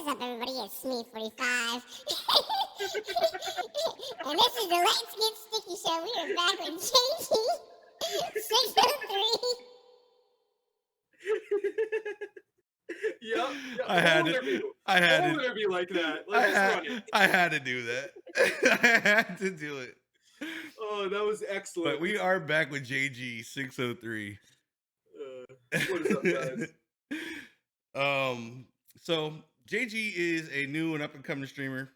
What's up, everybody? It's me, 45. And this is the Let's Get Sticky Show. We are back with JG603. Yep. Yeah. I had to. I had Whole to. interview like that. I Like, just had. run it. I had to do that. I had to do it. Oh, that was excellent. But we are back with JG603. What is up, guys? So JG is a new and up and coming streamer.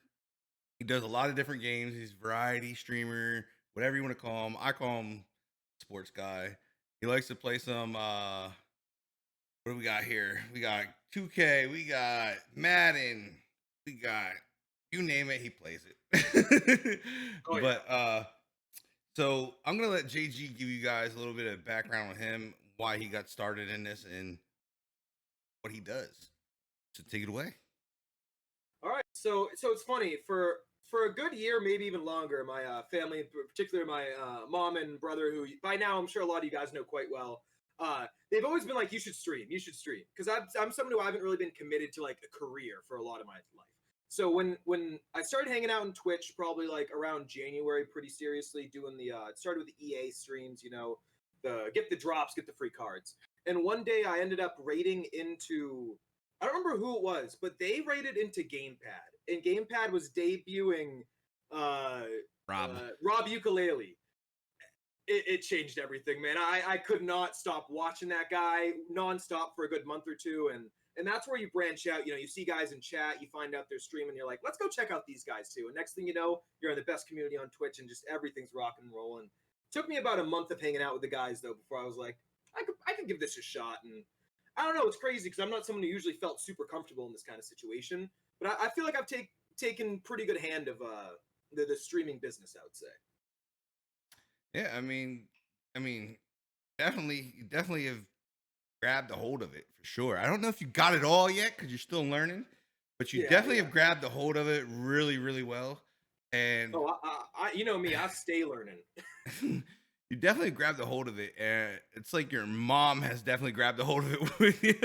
He does a lot of different games. He's a variety streamer, whatever you want to call him. I call him sports guy. He likes to play some what do we got here? We got 2K, we got Madden, we got you name it, he plays it. Oh, But so I'm gonna let JG give you guys a little bit of background on him, why he got started in this, and what he does. So take it away. All right. So it's funny for a good year, maybe even longer. My family, particularly my mom and brother, who by now I'm sure a lot of you guys know quite well. They've always been like, you should stream, because I'm someone who I haven't really been committed to like a career for a lot of my life. So when I started hanging out on Twitch, probably like around January, pretty seriously doing the it started with the EA streams, the get the drops, get the free cards. And one day I ended up raiding into, I don't remember who it was, but they raided into Gamepad, and Gamepad was debuting Rob Ukulele. It changed everything, man. I could not stop watching that guy nonstop for a good month or two, and that's where you branch out. You see guys in chat, you find out they're streaming, you're like, let's go check out these guys too. And next thing you know, you're in the best community on Twitch, and just everything's rocking and rolling. Took me about a month of hanging out with the guys though before I was like, I could give this a shot. And I don't know, it's crazy because I'm not someone who usually felt super comfortable in this kind of situation, but I feel like I've taken pretty good hand of the streaming business, I would say. Yeah, I mean, definitely have grabbed a hold of it for sure. I don't know if you got it all yet because you're still learning, but you definitely have grabbed a hold of it really, really well. And you know me, I stay learning. you definitely grabbed a hold of it, and it's like your mom has definitely grabbed a hold of it with you.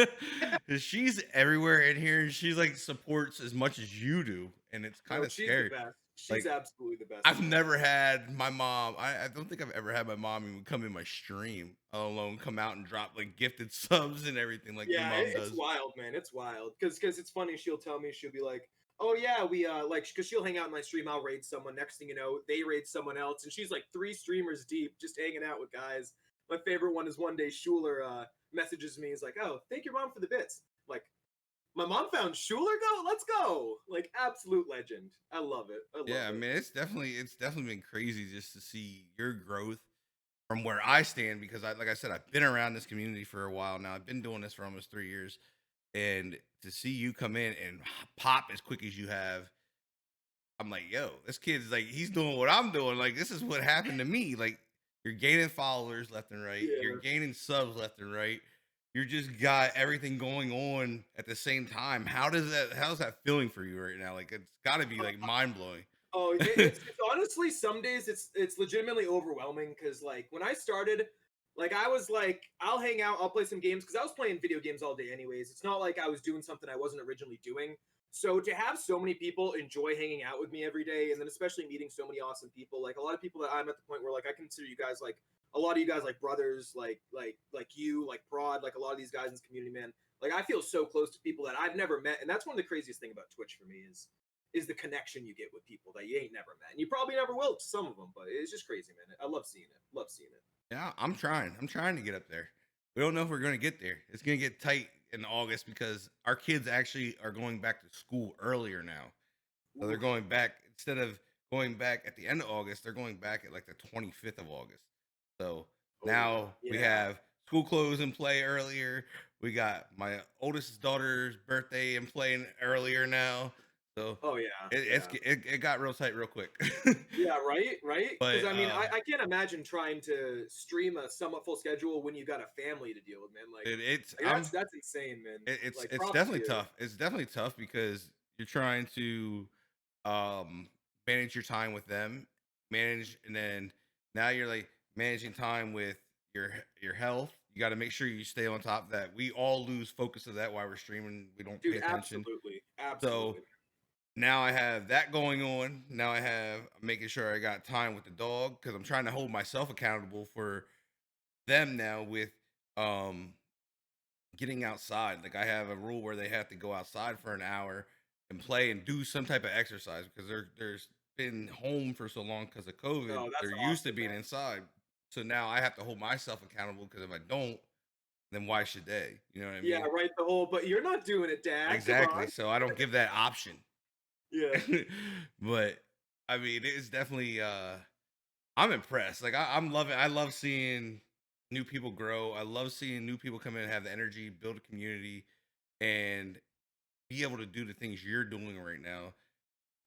She's everywhere in here, and she's like supports as much as you do, and it's kind of scary. She's the best. Like, She's absolutely the best. I've never had my mom. I don't think I've ever had my mom even come in my stream, alone come out and drop like gifted subs and everything like your mom does. It's wild, man. It's wild because it's funny. She'll tell me, she'll be like, "Oh yeah, we like," because she'll hang out in my stream. I'll raid someone. Next thing you know, they raid someone else, and she's like 3 streamers deep, just hanging out with guys. My favorite one is one day Schuler messages me. He's like, "Oh, thank your mom for the bits." Like, my mom found Schuler. Let's go! Like, absolute legend. I love it. I mean, it's definitely been crazy just to see your growth from where I stand, because like I said, I've been around this community for a while now. I've been doing this for almost 3 years, and to see you come in and pop as quick as you have, I'm like, yo, this kid's like, he's doing what I'm doing. Like, this is what happened to me. Like, you're gaining followers left and right. Yeah. You're gaining subs left and right. You just got everything going on at the same time. How's that feeling for you right now? Like, it's got to be like mind blowing. Oh, it's honestly, some days it's legitimately overwhelming because like when I started, like I was like, I'll hang out, I'll play some games because I was playing video games all day anyways. It's not like I was doing something I wasn't originally doing. So to have so many people enjoy hanging out with me every day, and then especially meeting so many awesome people, like a lot of people that I'm at the point where like I consider you guys like a lot of you guys like brothers, like you, like Prod, like a lot of these guys in this community, man. Like I feel so close to people that I've never met, and that's one of the craziest thing about Twitch for me is the connection you get with people that you ain't never met. And you probably never will to some of them, but it's just crazy, man. I love seeing it. Love seeing it. Yeah, I'm trying to get up there. We don't know if we're going to get there. It's going to get tight in August because our kids actually are going back to school earlier now. So they're going back, instead of going back at the end of August, they're going back at like the 25th of August. So now we have school clothes in play earlier. We got my oldest daughter's birthday in play earlier now. So it got real tight real quick. Yeah, right. Because I mean, I can't imagine trying to stream a somewhat full schedule when you got a family to deal with, man. Like that's insane, man. It's definitely tough. It's definitely tough because you're trying to manage your time with them, and then now you're like managing time with your health. You got to make sure you stay on top of that. We all lose focus of that while we're streaming. We don't pay attention. Absolutely. So now I have that going on. Now I have making sure I got time with the dog because I'm trying to hold myself accountable for them now with um getting outside. Like I have a rule where they have to go outside for an hour and play and do some type of exercise because there's been home for so long because of COVID. Oh, that's They're used to awesome, being man. inside. So now I have to hold myself accountable because if I don't, then why should they? You know what I Yeah, mean? right. The whole, but you're not doing it, Dad. Come Exactly. on. So I don't give that option. Yeah. But I mean, it's definitely I'm impressed. Like I love seeing new people grow. I love seeing new people come in and have the energy, build a community, and be able to do the things you're doing right now.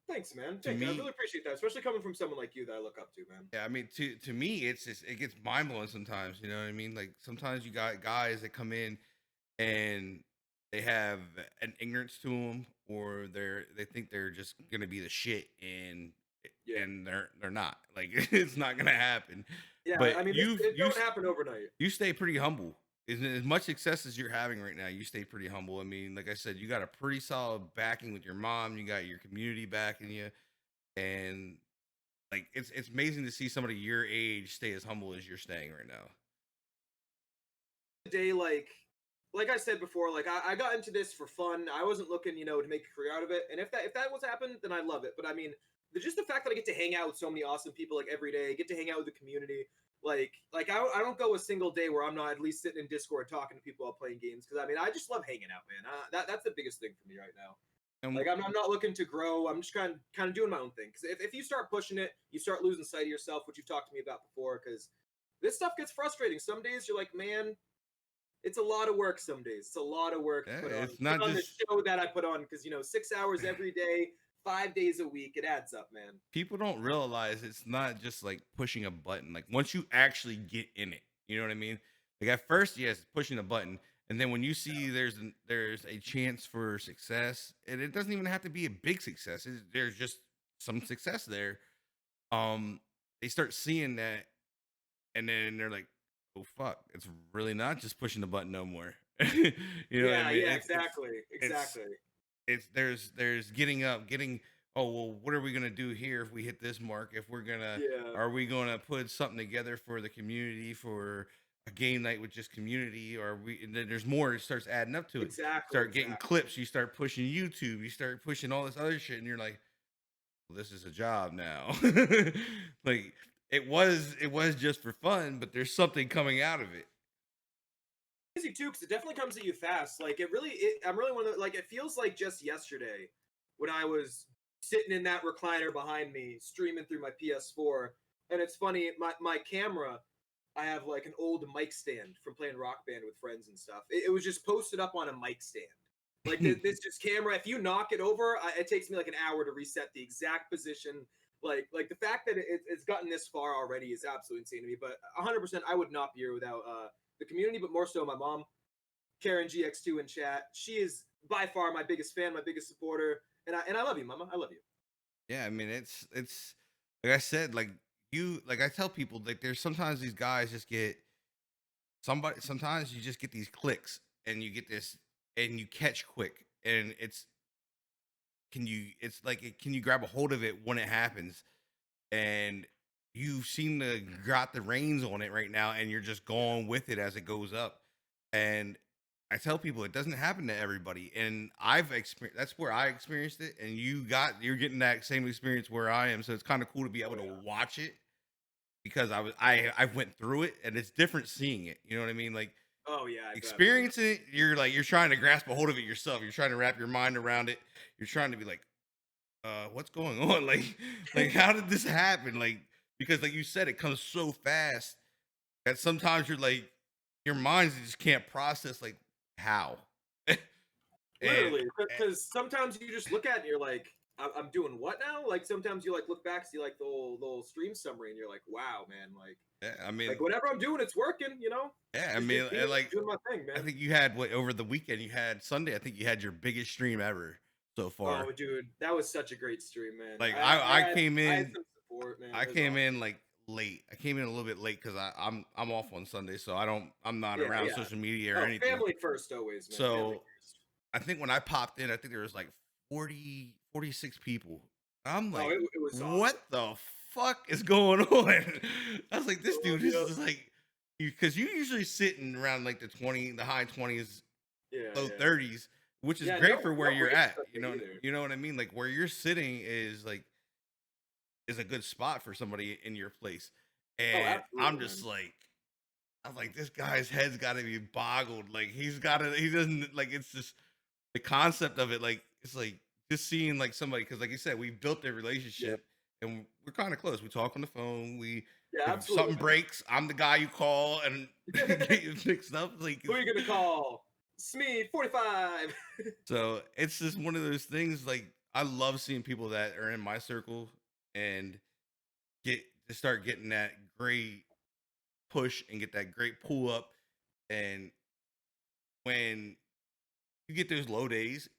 Thanks, man. To Thank you. I really me, appreciate that, especially coming from someone like you that I look up to, man. yeah, I mean, to me, it's just it gets mind blowing sometimes. You know what I mean? Like sometimes you got guys that come in and they have an ignorance to them, or they think they're just gonna be the shit, Yeah. and they're not. Like it's not gonna happen. Yeah. But I mean, it don't happen overnight. you stay pretty humble. As much success as you're having right now, you stay pretty humble. I mean, like I said, you got a pretty solid backing with your mom. You got your community backing you, and like it's amazing to see somebody your age stay as humble as you're staying right now. Day, like I said before, like I got into this for fun. I wasn't looking, to make a career out of it. And if that was happened, then I love it. But I mean, just the fact that I get to hang out with so many awesome people like every day, get to hang out with the community. I don't go a single day where I'm not at least sitting in Discord talking to people while playing games. Because I mean, I just love hanging out, man. That's the biggest thing for me right now. And Like I'm not looking to grow. I'm just kind of doing my own thing. Because if you start pushing it, you start losing sight of yourself, which you've talked to me about before. Because this stuff gets frustrating. Some days you're like, man, it's a lot of work some days. It's a lot of work to yeah, put on. it's not Put on the just show that I put on because 6 hours every day, 5 days a week, it adds up, man. people don't realize it's not just like pushing a button. Like once you actually get in it, you know what I mean? Like at first, yes, pushing a button, and then when you see there's a chance for success, and it doesn't even have to be a big success. There's just some success there. Um, they start seeing that, and then they're like, "Oh fuck, it's really not just pushing the button no more." You know what I Yeah, mean? yeah, exactly, It's exactly. it's there's getting up, getting oh well, what are we gonna do here if we hit this mark? If we're gonna Yeah, are we gonna put something together for the community for a game night with just community? Or we and then there's more, it starts adding up to it. exactly, Start getting exactly. clips, you start pushing YouTube, you start pushing all this other shit, and you're like, well, this is a job now. Like it was just for fun, but there's something coming out of it. Crazy too, because it definitely comes at you fast. Like I'm really one of like it feels like just yesterday when I was sitting in that recliner behind me streaming through my PS4. And it's funny, my camera, I have like an old mic stand from playing Rock Band with friends and stuff. It was just posted up on a mic stand. Like this just camera, if you knock it over, it takes me like an hour to reset the exact position. Like the fact that it's gotten this far already is absolutely insane to me. But 100%, I would not be here without the community, but more so my mom, Karen GX2 in chat. She is by far my biggest fan, my biggest supporter, and I love you, Mama. I love you. Yeah, I mean it's like I said, like like I tell people, like there's sometimes these guys just get sometimes you just get these clicks and you get this and you catch quick, and can you grab a hold of it when it happens, and you seem to got the reins on it right now, and you're just going with it as it goes up. And I tell people it doesn't happen to everybody, and I've experienced that's where I experienced it, and you're getting that same experience where I am. So it's kind of cool to be able Oh to yeah. watch it because I went through it, and it's different seeing it. You know what I mean? Like Oh yeah, I bet, man. experiencing it, you're trying to grasp a hold of it yourself. You're trying to wrap your mind around it. You're trying to be like, what's going on? Like how did this happen? Like because like you said, it comes so fast that sometimes you're like your mind just can't process like how. and, Literally, because sometimes you just look at it and you're like, I'm doing what now? Like sometimes you like look back, see like the whole stream summary, and you're like, wow, man, I like mean, whatever I'm doing, it's working. yeah, I Just mean, being and like doing my thing, I man. think you had what over the weekend. You had Sunday. I think you had your biggest stream ever so far. Oh, dude, that was such a great stream, man. Like I I had came I had in, some support, man. I It was came awesome. in like late. I came in a little bit late because I'm off on Sunday, so I'm not Yeah, around yeah. social media or Oh, anything. family first always, man. Family So first. I think when I popped in, I think there was like 46 people. I'm Oh, like, it was what awesome. the fuck is going on? I was like, this Oh, dude is yeah. just like, because you usually sitting around like the high 20s, Yeah, low yeah. 30s, which is Yeah, great for where no you're race at. up there either. You know what I mean? Like where you're sitting is like is a good spot for somebody in your place. Oh, And I'm absolutely, just man. like, I'm like, this guy's head's got to be boggled. Like he doesn't like. It's just the concept of it. Like it's like just seeing like somebody because like you said, we built a Yeah. relationship and we're kind of close. We talk on the phone. We Yeah, if absolutely, something breaks, I'm the guy you call and man. get you fixed up. Like Who are you gonna call? Smee 45. so, it's just one of those things. Like I love seeing people that are in my circle and get to start getting that great push and get that great pull up. And when you get those low days,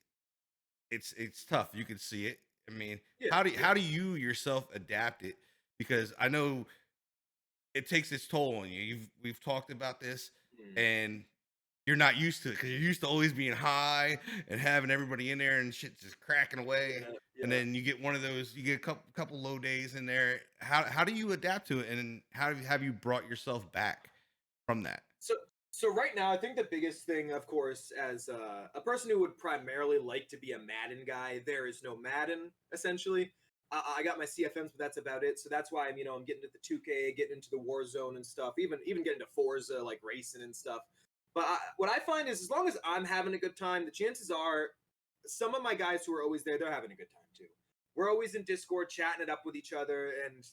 it's tough. You can see it. I mean, Yeah, how yeah. do you yourself adapt it? Because I know it takes its toll on you. We've talked about this, Mm. and you're not used to it because you're used to always being high and having everybody in there and shit just cracking away. Yeah, And yeah. then you get one of those, you get a couple low days in there. How do you adapt to it? And how have you brought yourself back from that? So so right now, I think the biggest thing, of course, as a person who would primarily like to be a Madden guy, there is no Madden essentially. I got my CFMs, but that's about it. So that's why I'm getting into the 2K, getting into the Warzone and stuff, even getting to Forza, like racing and stuff. But what I find is, as long as I'm having a good time, the chances are some of my guys who are always there, they're having a good time too. We're always in Discord chatting it up with each other and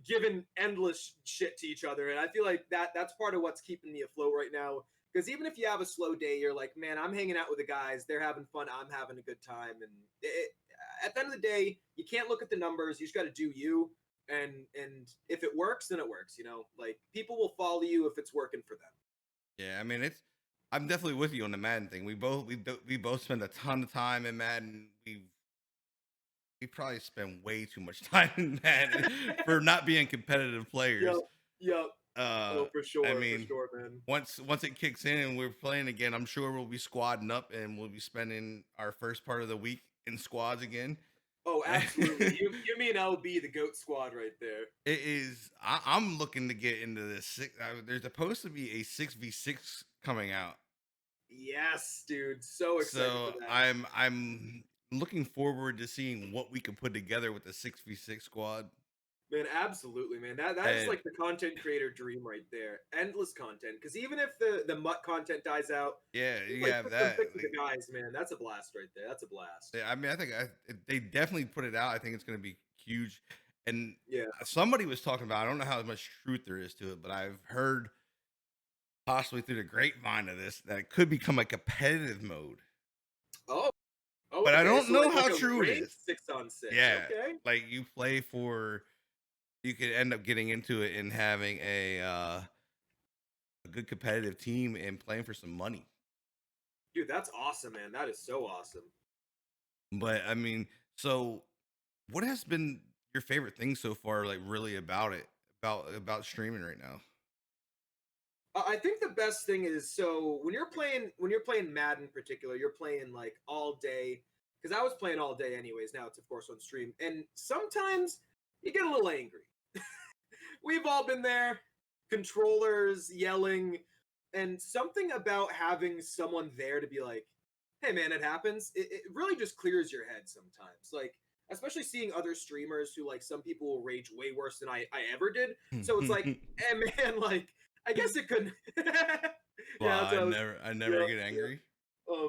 giving endless shit to each other. And I feel like that's part of what's keeping me afloat right now. Because even if you have a slow day, you're like, man, I'm hanging out with the guys. They're having fun. I'm having a good time. And at the end of the day, you can't look at the numbers. You just got to do you. And if it works, then it works. Like people will follow you if it's working for them. Yeah, I mean it's. I'm definitely with you on the Madden thing. We both spend a ton of time in Madden. We probably spend way too much time in Madden for not being competitive Yep. players. Yep. Uh, Oh, I for mean, sure, man. once it kicks in and we're playing again, I'm sure we'll be squadding up and we'll be spending our first part of the week in squads again. Oh, absolutely. It You mean LB, the goat squad right there. is. I'm looking to get into this. There's supposed to be a 6v6 coming out, Yes, dude. So excited for so that. I'm looking forward to seeing what we can put together with the 6v6 squad. Man, absolutely, man. That is And like the content creator dream right there. Endless content. Because even if the MUT content dies out, yeah, just you like have put some that. pics of the Like, guys, man. That's a blast right there. That's a blast. yeah, I mean, they definitely put it out. I think it's going to be huge. And Yeah. somebody was talking about. I don't know how much truth there is to it, but I've heard possibly through the grapevine of this that it could become a competitive mode. Oh, But I okay. don't So know like how a true it ranked is. 6-on-6. Yeah, Okay. like you play for, you could end up getting into it and having a good competitive team and playing for some money. Dude, that's awesome, man. That is so awesome. But I mean, so what has been your favorite thing so far? Like really about it, about streaming right now? I think the best thing is, so when you're playing Madden in particular, you're playing like all day. Because I was playing all day anyways. Now it's of course on stream, and sometimes you get a little angry. We've all been there. Controllers yelling, and something about having someone there to be like, "Hey, man, it happens." It really just clears your head sometimes. Like, especially seeing other streamers who, like, some people will rage way worse than I ever did. So it's like, "Hey, man, like, I guess it couldn't." Well, Yeah, that's what I was. I never Yeah, get angry. yeah.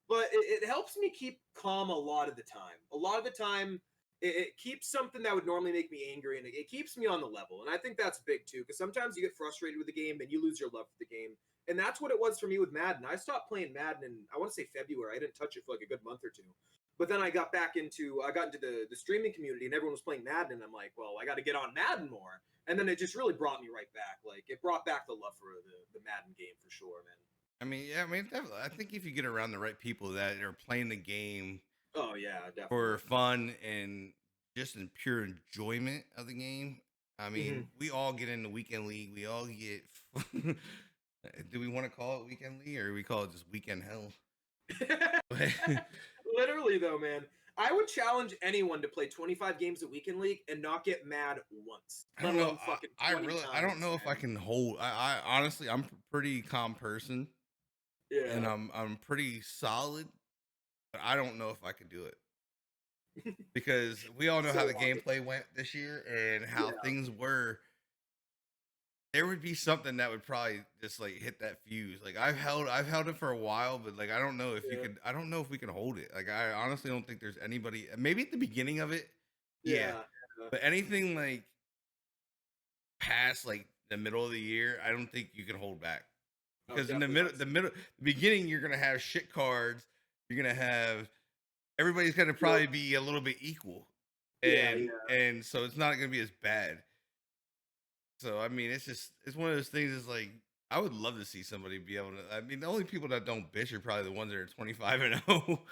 But it helps me keep calm a lot of the time. A lot of the time, it keeps something that would normally make me angry, and it keeps me on the level. And I think that's big too, because sometimes you get frustrated with the game and you lose your love for the game. And that's what it was for me with Madden. I stopped playing Madden in, I want to say, February. I didn't touch it for like a good month or two. But then I got into the streaming community, and everyone was playing Madden, and I'm like, well, I got to get on Madden more. And then it just really brought me right back. Like, it brought back the love for the Madden game for sure, man. I mean, yeah, I mean, definitely. I think if you get around the right people that are playing the game Oh yeah, definitely. for fun and just in pure enjoyment of the game. I mean, we all get in the weekend league. We all get. Do we want to call it weekend league or we call it just weekend hell? Literally though, man. I would challenge anyone to play 25 games a week in League and not get mad once. I Let don't know. alone fucking 20 times. I don't know if I man. can hold. I honestly, I'm a pretty calm person, and Yeah. I'm pretty solid, but I don't know if I could do it because we all know So how the hard. gameplay went this year and how Yeah. things were. There would be something that would probably just like hit that fuse. Like I've held it for a while, but like I don't know if you Yeah. could. I don't know if we can hold it. Like I honestly don't think there's anybody. Maybe at the beginning of it, yeah. Yeah. But anything like past like the middle of the year, I don't think you can hold back. Oh, Because in definitely the not. beginning, you're gonna have shit cards. You're gonna have everybody's gonna probably be a little bit equal, Yeah, and so it's not gonna be as bad. So I mean, it's one of those things. Is like I would love to see somebody be able to. I mean, the only people that don't bitch are probably the ones that are 25 and 0.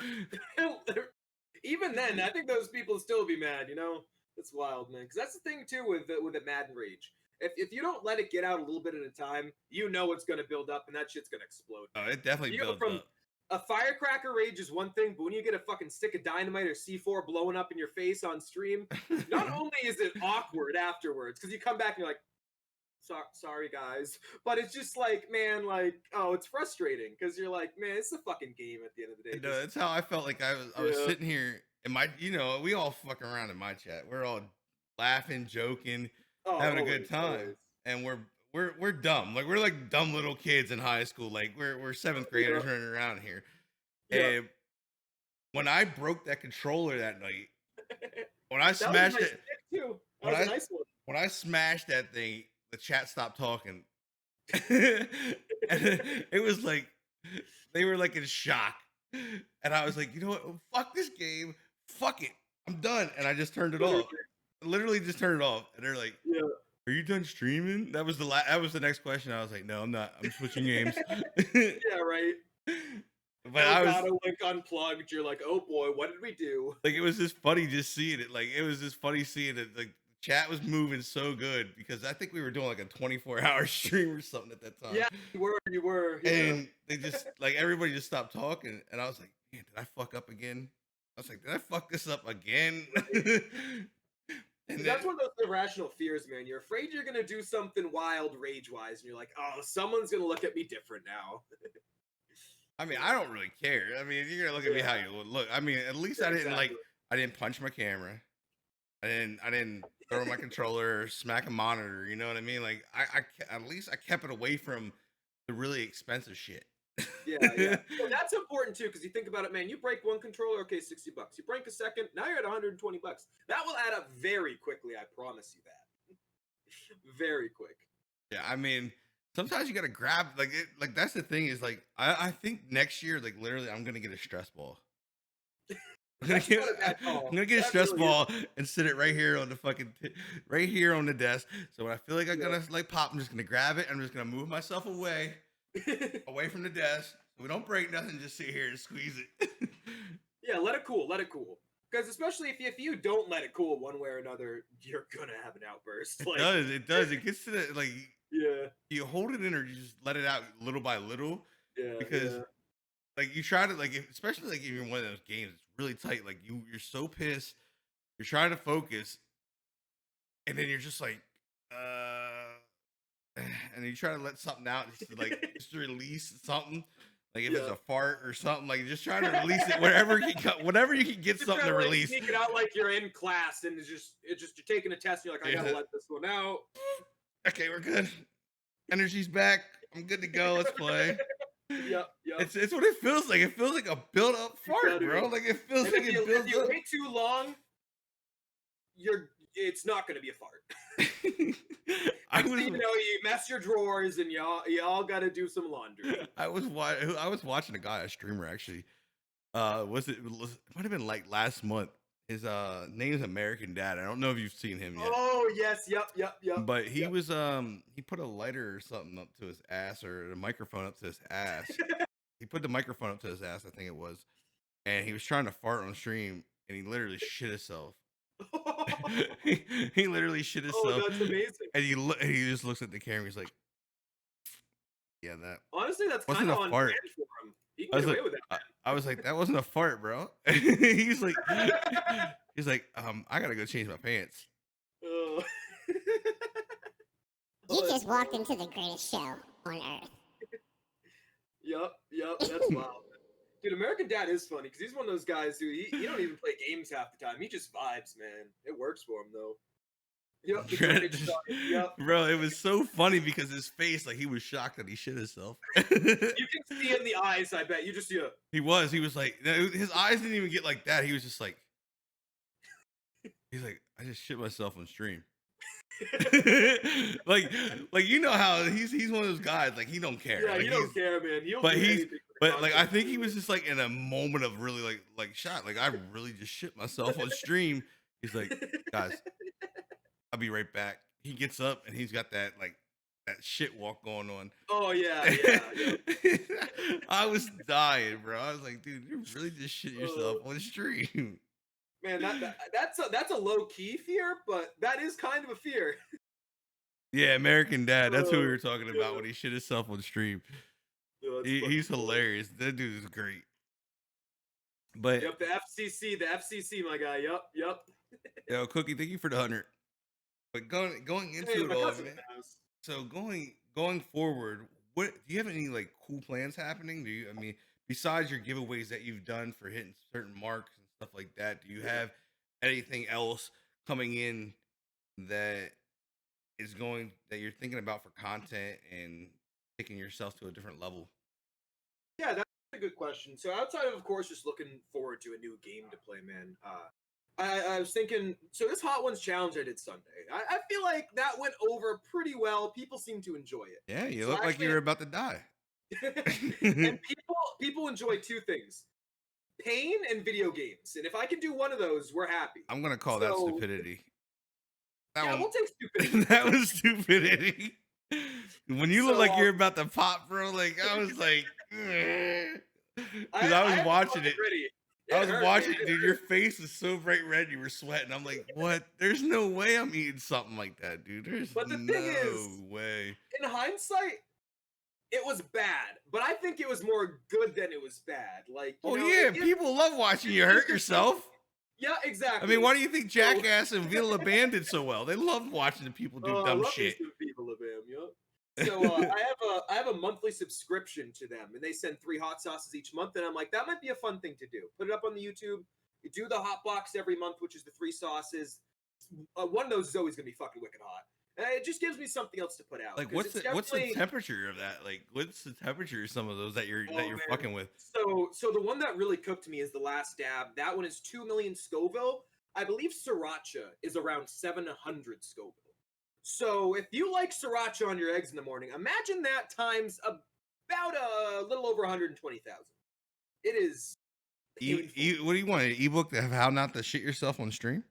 Even then, I think those people still be mad. You know, it's wild, man. Because that's the thing too with the Madden rage. If you don't let it get out a little bit at a time, you know it's gonna build up and that shit's gonna explode. Oh, it definitely You go builds from up. a firecracker rage is one thing, but when you get a fucking stick of dynamite or C4 blowing up in your face on stream, not only is it awkward afterwards, because you come back and you're like, sorry guys, but it's just like, man, like, oh, it's frustrating because you're like, man, it's a fucking game at the end of the day. No, that's how I felt. Like I was sitting here in my, we all fucking around in my chat. We're all laughing, joking, having a good time, and we're dumb. Like we're like dumb little kids in high school. Like we're seventh graders running around here. And when I broke that controller that night, when I smashed it, too. That was a nice one. When I smashed that thing, the chat stopped talking. And it was like they were like in shock. And I was like, you know what? Fuck this game. Fuck it. I'm done. And I just turned it off. Literally just turned it off. And they're like, are you done streaming? That was the next question. I was like, no, I'm not. I'm switching games. Yeah, right. But I was a link unplugged. You're like, oh boy, what did we do? Like it was just funny just seeing it. Like it was just funny seeing it. Like the chat was moving so good because I think we were doing like a 24-hour stream or something at that time. Yeah, you were. Yeah. And they just like everybody just stopped talking, and I was like, man, did I fuck up again? I was like, did I fuck this up again? And that's one of those irrational fears, man. You're afraid you're gonna do something wild rage-wise, and you're like, oh, someone's gonna look at me different now. I mean, I don't really care. I mean, you're gonna look at me how you look. I mean, at least I didn't I didn't punch my camera. I didn't throw my controller or smack a monitor. You know what I mean? Like I at least I kept it away from the really expensive shit. Yeah. Well, that's important too, because you think about it, man. You break one controller, okay, $60. You break a second, now you're at $120. That will add up very quickly. I promise you that. Very quick. Yeah, I mean, sometimes you gotta grab like that's the thing is like I think next year like literally I'm gonna get a stress ball. I'm gonna get a stress ball and sit it right here on the fucking right here on the desk. So when I feel like I'm gonna like pop, I'm just gonna grab it. I'm just gonna move myself away from the desk so we don't break nothing. Just sit here and squeeze it. Yeah, let it cool. Let it cool. Because especially if you don't let it cool one way or another, you're gonna have an outburst. It does. It gets to the like. Yeah. You hold it in or you just let it out little by little. Yeah. Because like you try to like, especially like even one of those games, it's really tight. Like you're so pissed, you're trying to focus, and then you're just like, and you try to let something out, just to release something. Like if it's a fart or something, like just trying to release it wherever you can get something to release. Sneak it out like you're in class and it's just you're taking a test. And you're like, I gotta let this one out. Okay, we're good. Energy's back. I'm good to go. Let's play. Yep. It's what it feels like. It feels like a built up fart, bro. Like it feels like it builds up. If you wait too long, it's not gonna be a fart. You mess your drawers and y'all got to do some laundry. I was watching a guy, a streamer actually. It might have been like last month. His name is American Dad. I don't know if you've seen him yet. Oh yes, yep. But he was he put a lighter or something up to his ass or a microphone up to his ass. He put the microphone up to his ass, I think it was, and he was trying to fart on stream, and he literally shit himself. he literally shit himself. Oh, that's amazing. And he just looks at the camera. He's like, "Yeah, that." Honestly, that's kind of on brand for him. He can get away with that. I was like, that wasn't a fart, bro. he's like, I gotta go change my pants. Oh. You Oh, just that's walked funny. into the greatest show on earth. Yup, that's wild. Dude, American Dad is funny because he's one of those guys who he don't even play games half the time. He just vibes, man. It works for him though. Yep, the greatest show. Yep. Bro, it was so funny because his face, like he was shocked that he shit himself. You can see in the eyes, I bet. You just see a He was like, his eyes didn't even get like that. He was just like, he's like, I just shit myself on stream. like you know how he's one of those guys, like he don't care. Yeah, like, he don't care, man. He'll but do he's anything for the but like I content. think he was just like in a moment of really like shock. Like I really just shit myself on stream. He's like, guys, I'll be right back. He gets up and he's got that shit walk going on. Oh yeah. I was dying, bro. I was like, dude, you really just shit yourself on stream. Man, that's a low key fear, but that is kind of a fear. Yeah, American Dad. That's who we Oh, were talking about when he shit himself on stream. Yeah, that's He's fucking funny. hilarious. That dude is great. But Yep, the FCC, my guy. Yep. yo, Cookie, thank you for the 100. But going into Hey, it my all, cousin man. in the house. So going forward, what do you have any like cool plans happening? I mean, besides your giveaways that you've done for hitting certain marks and stuff like that, do you have anything else coming in that that you're thinking about for content and taking yourself to a different level? Yeah, that's a good question. So outside of course, just looking forward to a new game to play, man. I was thinking, so this Hot Ones challenge I did Sunday, I feel like that went over pretty well. People seem to enjoy it. Yeah, you So look like actually- you were about to die. and people enjoy two things: pain and video games. And if I can do one of those, we're happy. I'm gonna call that stupidity. Yeah, we'll take stupidity. That was stupidity. When you look So, like you're about to pop, bro, like I was like, because I was had watching it. ready. I was hurt, watching man. it, dude. Your face is so bright red. You were sweating. I'm like, what? There's no way I'm eating something like that, dude. There's But the no thing is, way. In hindsight, it was bad, but I think it was more good than it was bad. Like, you know, Yeah, people love watching you hurt yourself. Yeah, exactly. I mean, why do you think Jackass and Vila Band did so well? They loved watching the people do I dumb love shit. these new people of him, yeah. So I have a monthly subscription to them, and they send 3 hot sauces each month. And I'm like, that might be a fun thing to do. Put it up on the YouTube. You do the hot box every month, which is the 3 sauces. One of those is always gonna be fucking wicked hot. And it just gives me something else to put out. Like, 'cause what's the temperature of that? Like, what's the temperature of some of those that you're man. fucking with? So the one that really cooked me is the Last Dab. That one is 2 million Scoville. I believe Sriracha is around 700 Scoville. So if you like Sriracha on your eggs in the morning, imagine that times about a little over 120,000. It is painful. What do you want? An ebook of how not to shit yourself on stream?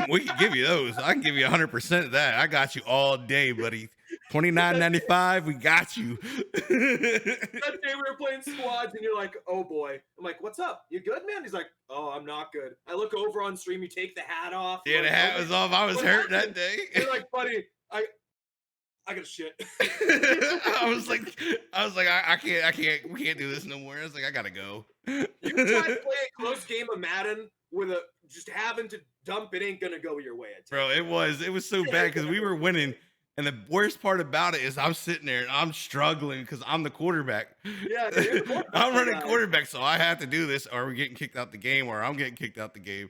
We can give you those. I can give you 100% of that. I got you all day, buddy. $29.95. We got you. That day we were playing squads, and you're like, "Oh boy." I'm like, "What's up? You good, man?" He's like, "Oh, I'm not good." I look over on stream. You take the hat off. Yeah, the hat was off. I was hurt that day. You're like, "Buddy, I got shit." I was like, I can't. We can't do this no more. I was like, I gotta go. You try to play a close game of Madden with just having to dump. It ain't gonna go your way, bro. It was so bad because we were winning. And the worst part about it is I'm sitting there and I'm struggling because I'm the quarterback. Yeah, I'm running quarterback, so I have to do this, or we're getting kicked out the game, or I'm getting kicked out the game.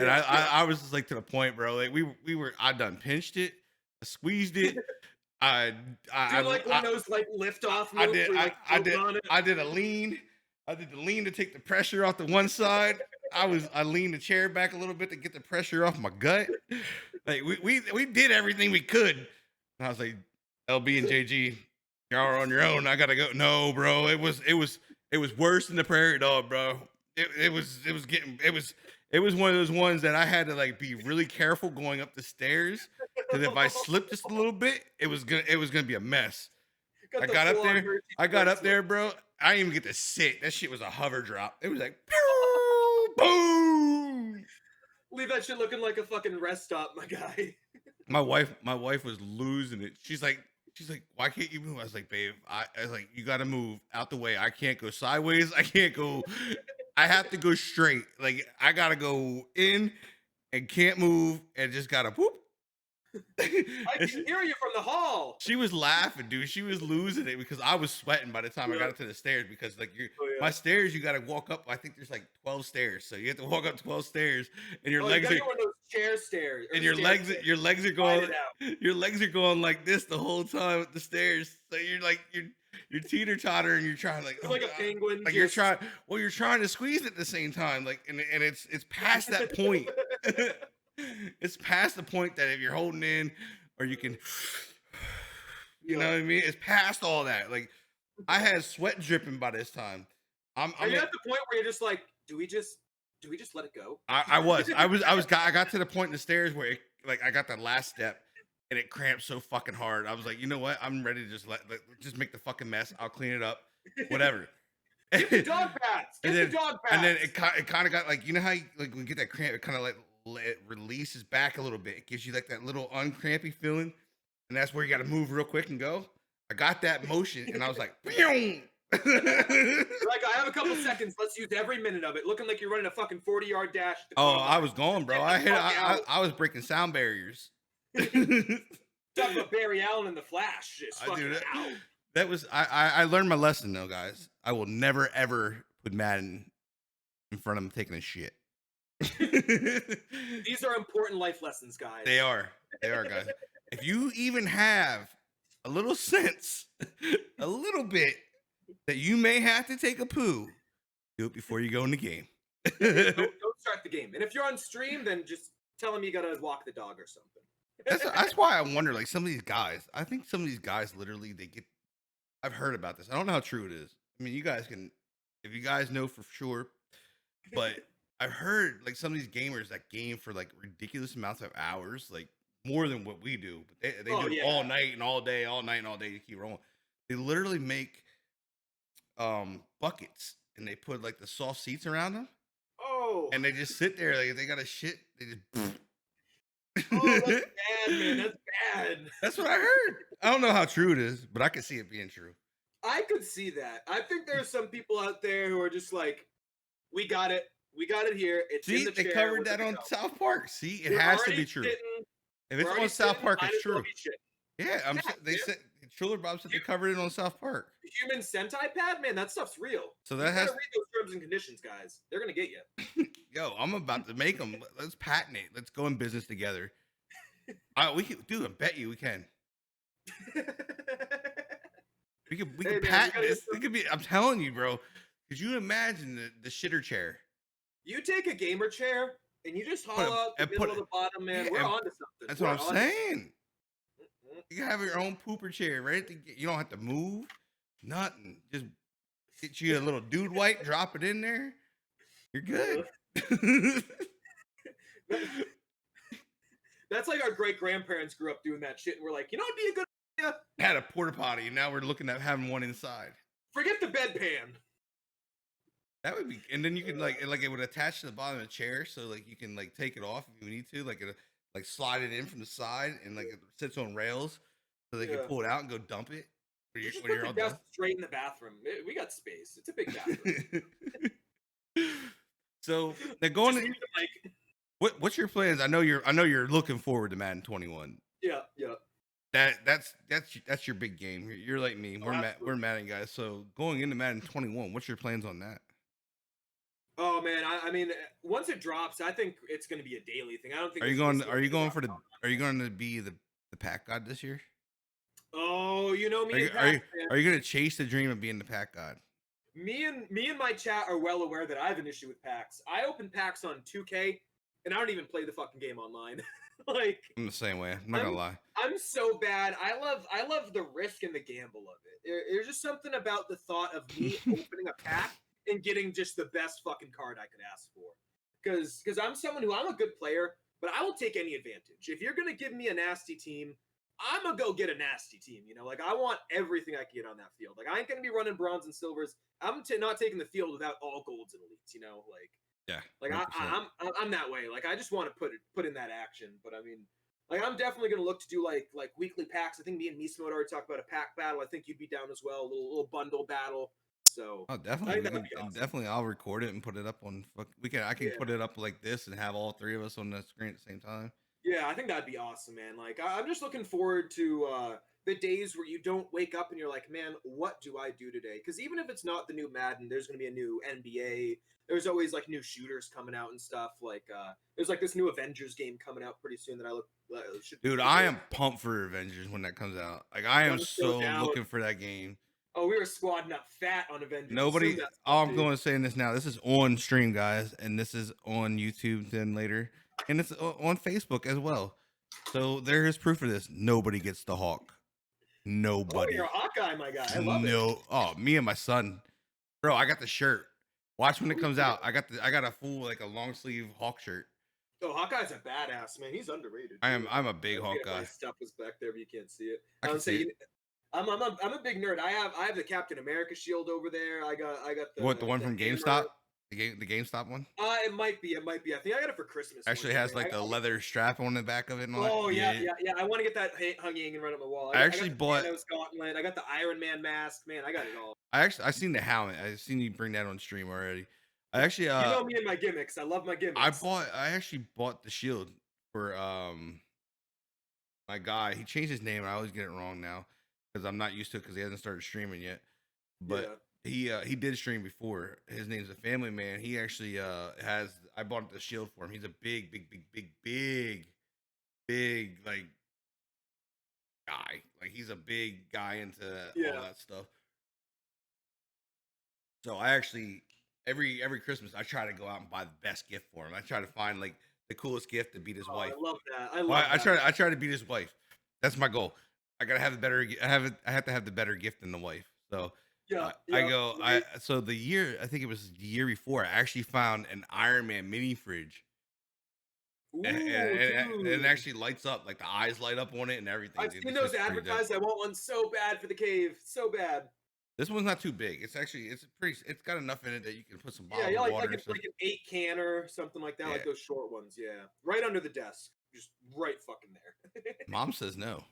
And I was just like to the point, bro. Like I done pinched it, I squeezed it. I like one of those like lift off. I did a lean. I did the lean to take the pressure off the one side. I leaned the chair back a little bit to get the pressure off my gut. Like we did everything we could. And I was like, LB and JG, y'all are on your own. I gotta go. No, bro. It was worse than the prairie dog, bro. It was one of those ones that I had to like be really careful going up the stairs. Because if I slipped just a little bit, it was gonna be a mess. I got up there, bro. I didn't even get to sit. That shit was a hover drop. It was like, pew, boom. Leave that shit looking like a fucking rest stop, my guy. My wife was losing it. She's like, She's like, why can't you move? I was like, babe, I was like, you gotta move out the way. I can't go sideways. I can't go. I have to go straight. Like I gotta go in and can't move and just gotta whoop. I can hear you from the hall. She was laughing, dude. She was losing it because I was sweating by the time I got up to the stairs because like my stairs, you got to walk up. I think there's like 12 stairs, so you have to walk up 12 stairs, and your legs you are one of those chair stairs, and your legs are going like this the whole time with the stairs. So you're like you're teeter totter and you're trying like like a penguin. Like you're trying to squeeze at the same time, like and it's past that point. It's past the point that if you're holding in or you can, you know what I mean? It's past all that. Like I had sweat dripping by this time. I'm Are you at the point where you're just like, do we just let it go? I got to the point in the stairs where like I got the last step and it cramped so fucking hard. I was like, you know what? I'm ready to just make the fucking mess. I'll clean it up, whatever. Get the dog pads. Get the dog pads. And then it kind of got like, you know how you, like when you get that cramp, it kind of like it releases back a little bit. It gives you like that little uncrampy feeling, and that's where you got to move real quick and go. I got that motion, and I was like, like I have a couple seconds. Let's use every minute of it. Looking like you're running a fucking 40-yard dash. Oh, I was going, bro. I was breaking sound barriers. Talking about Barry Allen in the Flash. That was I learned my lesson though, guys. I will never ever put Madden in front of him taking a shit. These are important life lessons, guys. They are, guys. If you even have a little sense, a little bit, that you may have to take a poo, do it before you go in the game. Don't start the game. And if you're on stream, then just tell him you gotta walk the dog or something. That's why I wonder, like some of these guys. I think some of these guys literally they get. I've heard about this. I don't know how true it is. I mean, you guys can, if you guys know for sure, but I've heard like some of these gamers that game for like ridiculous amounts of hours, like more than what we do. But they do all night and all day, all night and all day to keep rolling. They literally make buckets and they put like the soft seats around them. Oh. And they just sit there like if they got a shit. They just. Oh, that's bad, man. That's bad. That's what I heard. I don't know how true it is, but I could see it being true. I could see that. I think there's some people out there who are just like, we got it. We got it here. It's in the they chair. covered that on South Park. See, it has to be true. If it's on South Park, it's true. Yeah, they said Triller Bob said they covered it on South Park. Human Sentai pad, man, that stuff's real. So that has to read those terms and conditions, guys. They're gonna get you. Yo, I'm about to make them. Let's patent it. Let's go in business together. We can, dude. I bet you we can. We can patent this. It could be. I'm telling you, bro. Could you imagine the shitter chair? You take a gamer chair and you just haul out the middle of the bottom, man. We're onto something. That's what I'm saying. You can have your own pooper chair, right? You don't have to move, nothing. Just get you a little dude wipe, drop it in there. You're good. That's like our great grandparents grew up doing that shit, and we're like, you know, it'd be a good idea. Had a porta potty, and now we're looking at having one inside. Forget the bedpan. That would be, and then you can like it would attach to the bottom of the chair, so like you can like take it off if you need to, like slide it in from the side, and like it sits on rails, so they can pull it out and go dump it. When you're all done. Straight in the bathroom. We got space. It's a big bathroom. So they're going to. What's your plans? I know you're looking forward to Madden 21. Yeah. That's your big game. You're like me. We're Madden guys. So going into Madden 21, what's your plans on that? Oh man, I mean, once it drops, I think it's going to be a daily thing. I don't think. Are you going to be the pack god this year? Oh, you know me. Are you going to chase the dream of being the pack god? Me and my chat are well aware that I have an issue with packs. I open packs on 2K, and I don't even play the fucking game online. Like I'm the same way. I'm not gonna lie. I'm so bad. I love the risk and the gamble of it. There's just something about the thought of me opening a pack and getting just the best fucking card I could ask for. Because I'm someone I'm a good player, but I will take any advantage. If you're gonna give me a nasty team, I'm gonna go get a nasty team. You know, like I want everything I can get on that field. Like I ain't gonna be running bronze and silvers. I'm not taking the field without all golds and elites. You know, like. Yeah, like I'm that way. Like I just want to put in that action, but I mean, Like I'm definitely gonna look to do like weekly packs. I think me and Mismo already talked about a pack battle. I think you'd be down as well, a little bundle battle. So Oh, I definitely. think We that would can be awesome. definitely. I'll record it and put it up on. I can Yeah. put it up like this and have all three of us on the screen at the same time. Yeah, I think that'd be awesome, man. Like, I'm just looking forward to the days where you don't wake up and you're like, man, what do I do today? Because even if it's not the new Madden, there's going to be a new NBA. There's always like new shooters coming out and stuff. Like, there's like this new Avengers game coming out pretty soon that I look should. Dude, I am pumped for Avengers when that comes out. Like, I am I'm so so down. looking for that game. Oh, we were squadding up fat on Avengers. Nobody. Assume that's All up, I'm dude. going to say in this now. This is on stream, guys, and this is on YouTube then later, and it's on Facebook as well. So there is proof of this. Nobody gets the Hawk. Oh, Nobody. you're a Hawkeye, my guy. I love it. No. Oh, me and my son, bro. I got the shirt. Watch when it comes out. I got a full like a long sleeve Hawk shirt. Oh, Hawkeye's a badass, man. He's underrated. I'm a big Hawk guy. My stuff was back there, but you can't see it. I can see it. I'm a big nerd. I have the Captain America shield over there. I got The one from hammer. GameStop? The GameStop one? It might be. I think I got it for Christmas. Actually has like the leather strap on the back of it and all that. Oh yeah. I want to get that hanging right on the wall. I actually bought Thanos gauntlet. I got the Iron Man mask. Man, I got it all. I seen the helmet. I seen you bring that on stream already. I actually you know me and my gimmicks. I love my gimmicks. I actually bought the shield for my guy. He changed his name. I always get it wrong now because I'm not used to it because he hasn't started streaming yet. But he did stream before. His name's a family man. He actually I bought the shield for him. He's a big like guy. Like he's a big guy into all that stuff. So I actually every Christmas I try to go out and buy the best gift for him. I try to find like the coolest gift to beat his wife. I love that. I try to beat his wife. That's my goal. I gotta have the better. I have to have the better gift than the wife. So so the year I think it was the year before I actually found an Iron Man mini fridge. Ooh, and it actually lights up, like the eyes light up on it and everything. I've seen those advertised. I want one so bad for the cave, so bad. This one's not too big. It's actually it's got enough in it that you can put some bottled like water. Like an 8 canner, something like that, like those short ones. Yeah, right under the desk, just right fucking there. Mom says no.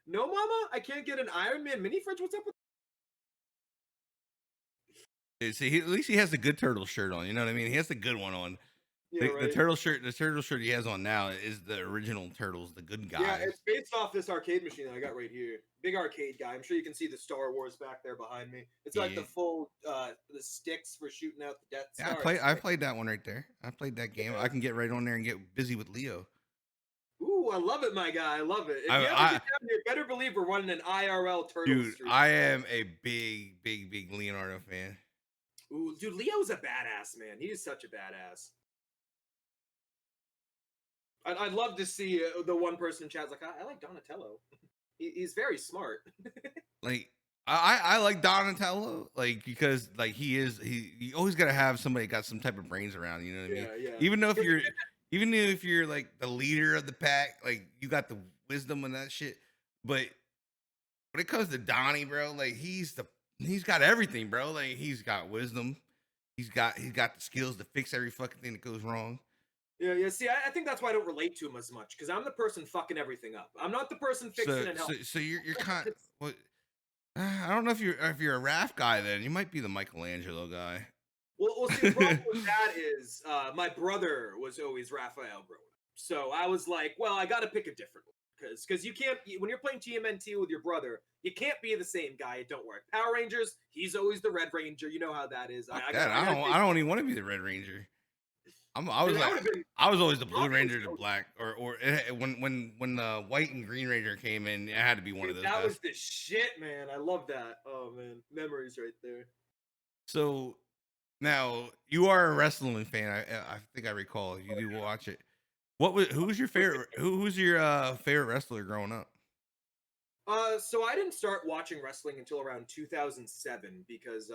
No, Mama, I can't get an Iron Man mini fridge. What's up with? Dude, see, at least he has the good turtle shirt on. You know what I mean? He has the good one on. Yeah, the turtle shirt he has on now is the original Turtles, the good guys. Yeah, it's based off this arcade machine that I got right here. Big arcade guy. I'm sure you can see the Star Wars back there behind me. It's like the full the sticks for shooting out the Death Star. Yeah, I played that one right there. I played that game. I can get right on there and get busy with Leo. Ooh, I love it, my guy. I love it. If you ever get down here, better believe we're running an IRL Turtles. Dude, stream. I am a big Leonardo fan. Ooh, dude, Leo's a badass, man. He is such a badass. I'd love to see the one person in chat's like, I like Donatello. He's very smart. Like, I like Donatello, like, because like you always got to have somebody got some type of brains around. You know what I mean? Yeah. Even if you're like the leader of the pack, like you got the wisdom and that shit. But when it comes to Donnie, bro, like he's got everything, bro. Like he's got wisdom. He's got the skills to fix every fucking thing that goes wrong. Yeah. See, I think that's why I don't relate to him as much because I'm the person fucking everything up. I'm not the person fixing and helping. So you're kind of. Well, I don't know if you're a Raph guy. Then you might be the Michelangelo guy. Well, see, the problem with that is my brother was always Raphael growing up, so I was like, well, I got to pick a different one because you can't when you're playing TMNT with your brother, you can't be the same guy. It don't work. Power Rangers, he's always the Red Ranger. You know how that is. I don't even want to be the Red Ranger. I was always the Blue Ranger to Black, or when the White and Green Ranger came in, it had to be one of those. That was the shit, man. I love that. Oh man, memories right there. So now you are a wrestling fan. I think I recall you do watch it. Who's your favorite? Who's your favorite wrestler growing up? So I didn't start watching wrestling until around 2007 because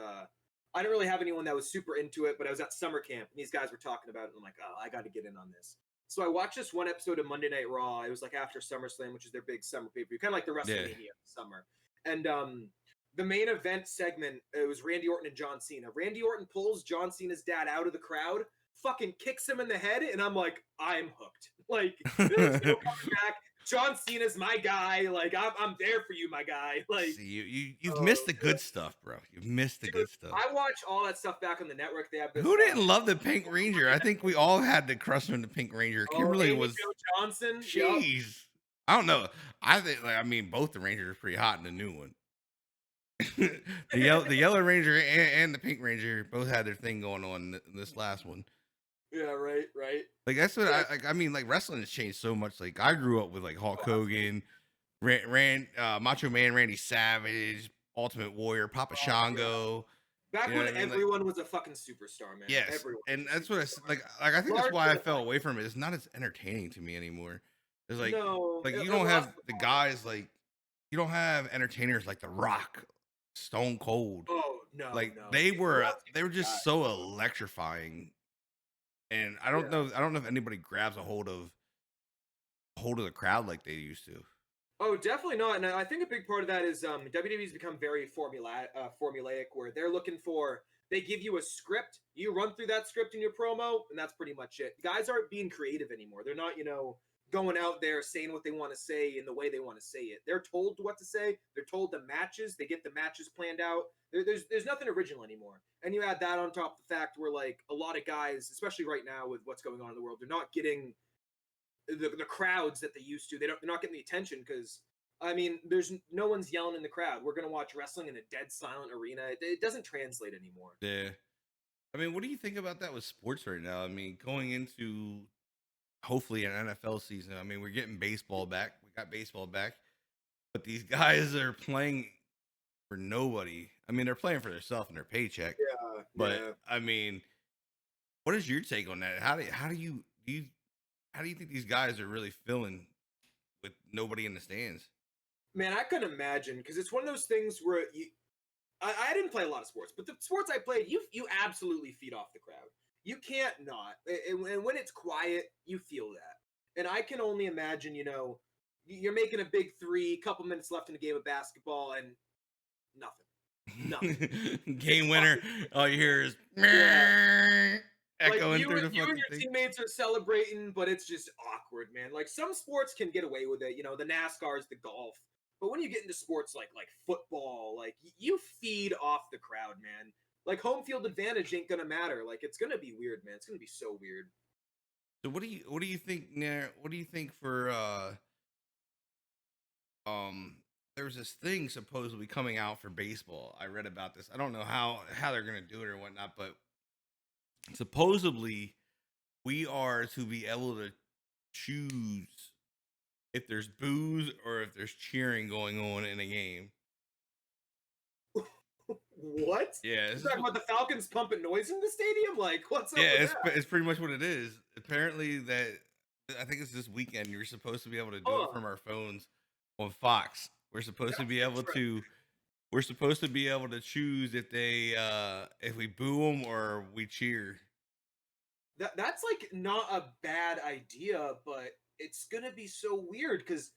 I didn't really have anyone that was super into it, but I was at summer camp and these guys were talking about it. And I'm like, oh, I got to get in on this. So I watched this one episode of Monday Night Raw. It was like after SummerSlam, which is their big summer pay-per-view, kind of like the WrestleMania summer. And the main event segment, it was Randy Orton and John Cena. Randy Orton pulls John Cena's dad out of the crowd, fucking kicks him in the head, and I'm like, I'm hooked. Like, there's no coming back. John Cena's my guy. Like, I'm there for you, my guy. Like, See, you've missed the good stuff, bro. You've missed the dude, good stuff. I watch all that stuff back on the network. They have this. Who didn't love the Pink Ranger? I think we all had the crush on the Pink Ranger. Kimberly Amy was. Jo Johnson. Jeez. I don't know. I think, like, I mean, both the Rangers are pretty hot in the new one. the Yellow Ranger and the Pink Ranger both had their thing going on in this last one. Yeah, right. Like that's what I mean. Like wrestling has changed so much. Like I grew up with like Hulk Hogan, Macho Man, Randy Savage, Ultimate Warrior, Papa Shango. Back You know when what I mean? everyone was a fucking superstar, man. Yes, Everyone. and that's what like I think that's why I fell away from it. It's not as entertaining to me anymore. It's like No, like it you don't have lost the guys like you don't have entertainers like The Rock, Stone Cold. Oh no, Like no. they were lost just so electrifying. And I don't know if anybody grabs a hold of the crowd like they used to. Oh, definitely not. And I think a big part of that is WWE's become very formulaic, where they're looking for, they give you a script, you run through that script in your promo, and that's pretty much it. Guys aren't being creative anymore. They're not, going out there saying what they want to say in the way they want to say it. They're told what to say. They're told the matches. They get the matches planned out. There's nothing original anymore. And you add that on top of the fact where, like, a lot of guys, especially right now with what's going on in the world, they're not getting the crowds that they used to. They're not getting the attention because, I mean, there's no one's yelling in the crowd. We're gonna watch wrestling in a dead silent arena. It doesn't translate anymore. Yeah. I mean, what do you think about that with sports right now? I mean, going into hopefully an NFL season. I mean, we're getting baseball back. We got baseball back, but these guys are playing for nobody. I mean, they're playing for themselves and their paycheck. Yeah, But I mean, what is your take on that? How do you think these guys are really feeling with nobody in the stands? Man, I couldn't imagine, because it's one of those things where I didn't play a lot of sports, but the sports I played, you absolutely feed off the crowd. You can't not. And when it's quiet, you feel that. And I can only imagine, you're making a big three, couple minutes left in a game of basketball, and nothing. Game winner. All you hear is echoing like through the you fucking and your thing. teammates are celebrating, but it's just awkward, man. Like some sports can get away with it, the NASCARs, the golf. But when you get into sports like football, like you feed off the crowd, man. Like home field advantage ain't gonna matter. Like it's gonna be weird, man. It's gonna be so weird. So what do you think, Nair? What do you think for there's this thing supposedly coming out for baseball. I read about this. I don't know how they're gonna do it or whatnot, but supposedly we are to be able to choose if there's boos or if there's cheering going on in a game. What? Yeah, You're talking about the Falcons pumping noise in the stadium? Like, what's up? yeah, with that? it's pretty much what it is. Apparently, that I think it's this weekend. You're supposed to be able to do it from our phones on Fox. We're supposed to be able to. We're supposed to be able to choose if we boo them or we cheer. That's like not a bad idea, but it's gonna be so weird because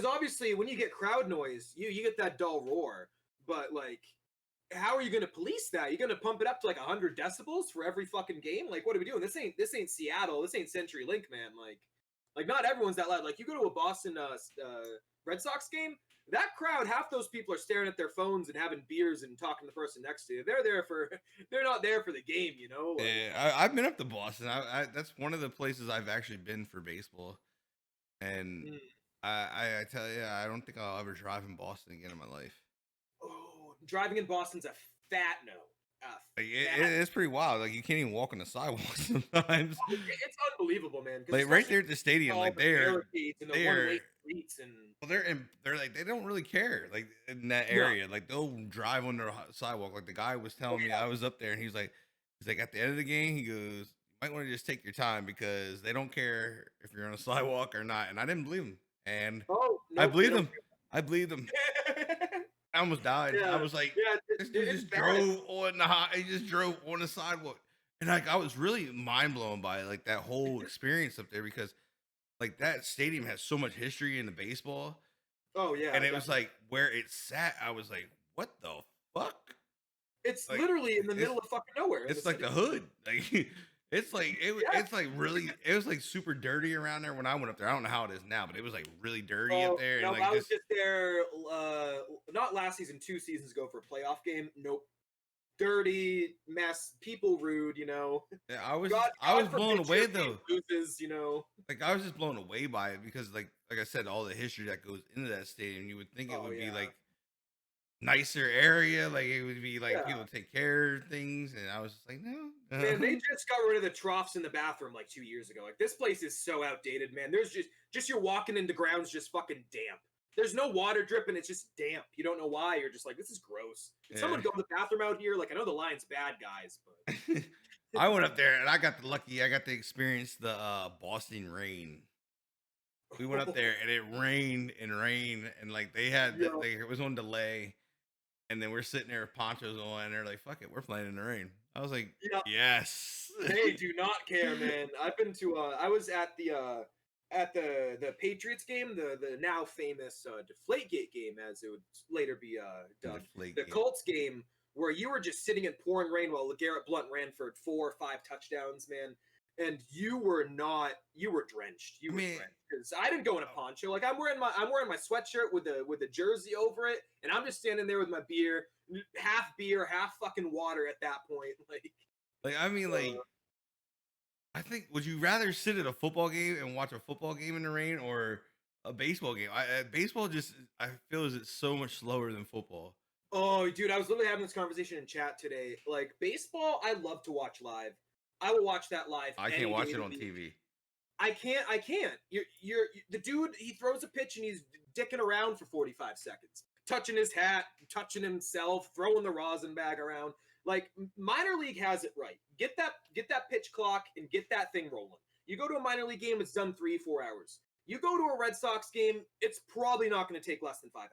obviously when you get crowd noise, you get that dull roar, but like, how are you gonna police that? You're gonna pump it up to like 100 decibels for every fucking game? Like, what are we doing? This ain't Seattle. This ain't CenturyLink, man. Like not everyone's that loud. Like you go to a Boston Red Sox game, that crowd, half those people are staring at their phones and having beers and talking to the person next to you. They're not there for the game, Like, Yeah, I've been up to Boston. I that's one of the places I've actually been for baseball, and I tell you, I don't think I'll ever drive in Boston again in my life. Oh, driving in Boston's a fat no. It's pretty wild. Like you can't even walk on the sidewalk sometimes. It's unbelievable, man. Like right there at the stadium, like they're streets and they're like they don't really care. Like in that area, like they'll drive on the sidewalk. Like the guy was telling me, I was up there, and he's like at the end of the game, he goes, "You might want to just take your time because they don't care if you're on a sidewalk or not." And I didn't believe him, and I believed him. I believed him. I almost died. I was like, this dude just drove on he just drove on the sidewalk. And like I was really mind blown by like that whole experience up there because like that stadium has so much history in the baseball. Oh yeah. And it was like where it sat, I was like, what the fuck? It's like, literally in the middle of fucking nowhere. It's like the hood. Like It's like Yeah. it's like really it was like super dirty around there when I went up there. I don't know how it is now, but it was like really dirty up Oh there and no, like I was just just there. Not last season, 2 seasons ago for a playoff game. Nope. Dirty mess. People rude. yeah, God, I was God blown forbid your away team though. loses. Like I was just blown away by it because like I said, all the history that goes into that stadium, you would think it Oh would be yeah. like nicer area, like it would be like Yeah. people take care of things, and I was just like, no. Man, they just got rid of the troughs in the bathroom like 2 years ago. Like this place is so outdated, man. There's just you're walking into grounds just fucking damp. There's no water dripping, it's just damp. You don't know why. You're just like, this is gross. Did someone Yeah. go to the bathroom out here? Like I know the Lions bad guys, but I went up there and I got the lucky. I got to experience the Boston rain. We went up there and it rained and rained and like they had yeah, like it was on delay, and then we're sitting there with ponchos on and they're like, "Fuck it, we're playing in the rain." I was like, yeah. "Yes." They do not care, man. I've been to I was at the Patriots game, the now famous Deflategate game as it would later be dubbed. The Deflategate. Colts game where you were just sitting in pouring rain while LeGarrette Blunt ran for 4 or 5 touchdowns, man. And you were drenched. You I were mean, drenched because I didn't go in a poncho. Like I'm wearing my sweatshirt with the jersey over it, and I'm just standing there with my beer, half fucking water at that point. like I mean, like I think, would you rather sit at a football game and watch a football game in the rain or a baseball game? Baseball just I feel is it's so much slower than football. Oh, dude, I was literally having this conversation in chat today. Like baseball, I love to watch live. I will watch that live. I any can't watch day it of the on week. TV. I can't. The dude. He throws a pitch and he's dicking around for 45 seconds, touching his hat, touching himself, throwing the rosin bag around. Like minor league has it right. Get that pitch clock and get that thing rolling. You go to a minor league game, it's done 3-4 hours. You go to a Red Sox game, it's probably not going to take less than 5 hours.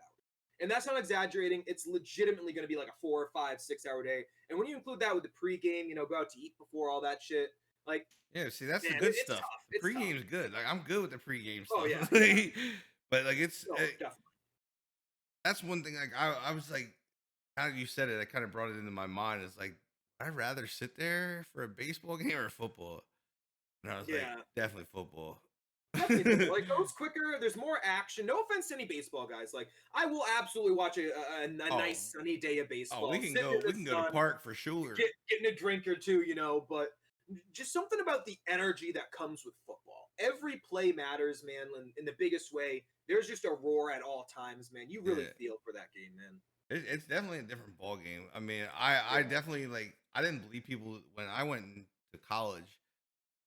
And that's not exaggerating. It's legitimately going to be like a 4 or 5, 6 hour day. And when you include that with the pregame, go out to eat before all that shit. Like, Yeah, see, that's man, the good it's stuff. tough. The It's tough. pregame's good. Like I'm good with the pregame stuff. Oh, yeah. But like it's No, definitely. that's one thing. Like I was like, how you said it, I kind of brought it into my mind. Is like I'd rather sit there for a baseball game or football. And I was like, Yeah. definitely football. Definitely football. Like goes quicker. There's more action. No offense to any baseball guys. Like I will absolutely watch a nice sunny day of baseball. Oh, we can sitting go. in the We can go to sun, park for sure. getting a drink or two, But just something about the energy that comes with football. Every play matters, man. In the biggest way. There's just a roar at all times, man. You really feel for that game, man. It's definitely a different ball game. I mean, I definitely like. I didn't believe people when I went to college.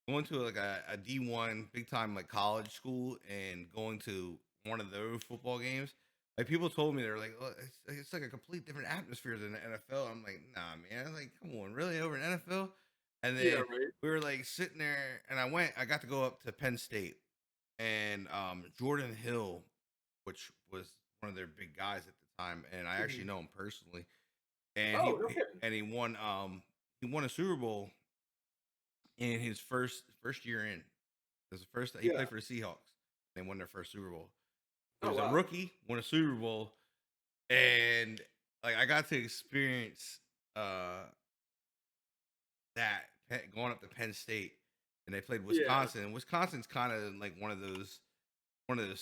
Going to like a D1 big time like college school and going to one of those football games, like people told me they're like, oh, it's like a complete different atmosphere than the NFL. I'm like, nah, man. Like, come on, really over in NFL? And then right. we were like sitting there, and I got to go up to Penn State, and Jordan Hill, which was one of their big guys at the time, and I actually know him personally, and Oh, no kidding. and he won a Super Bowl in his first year in. It was the first he played for the Seahawks. They won their first Super Bowl. He was a rookie, won a Super Bowl, and like I got to experience that going up to Penn State, and they played Wisconsin. And Wisconsin's kind of like one of those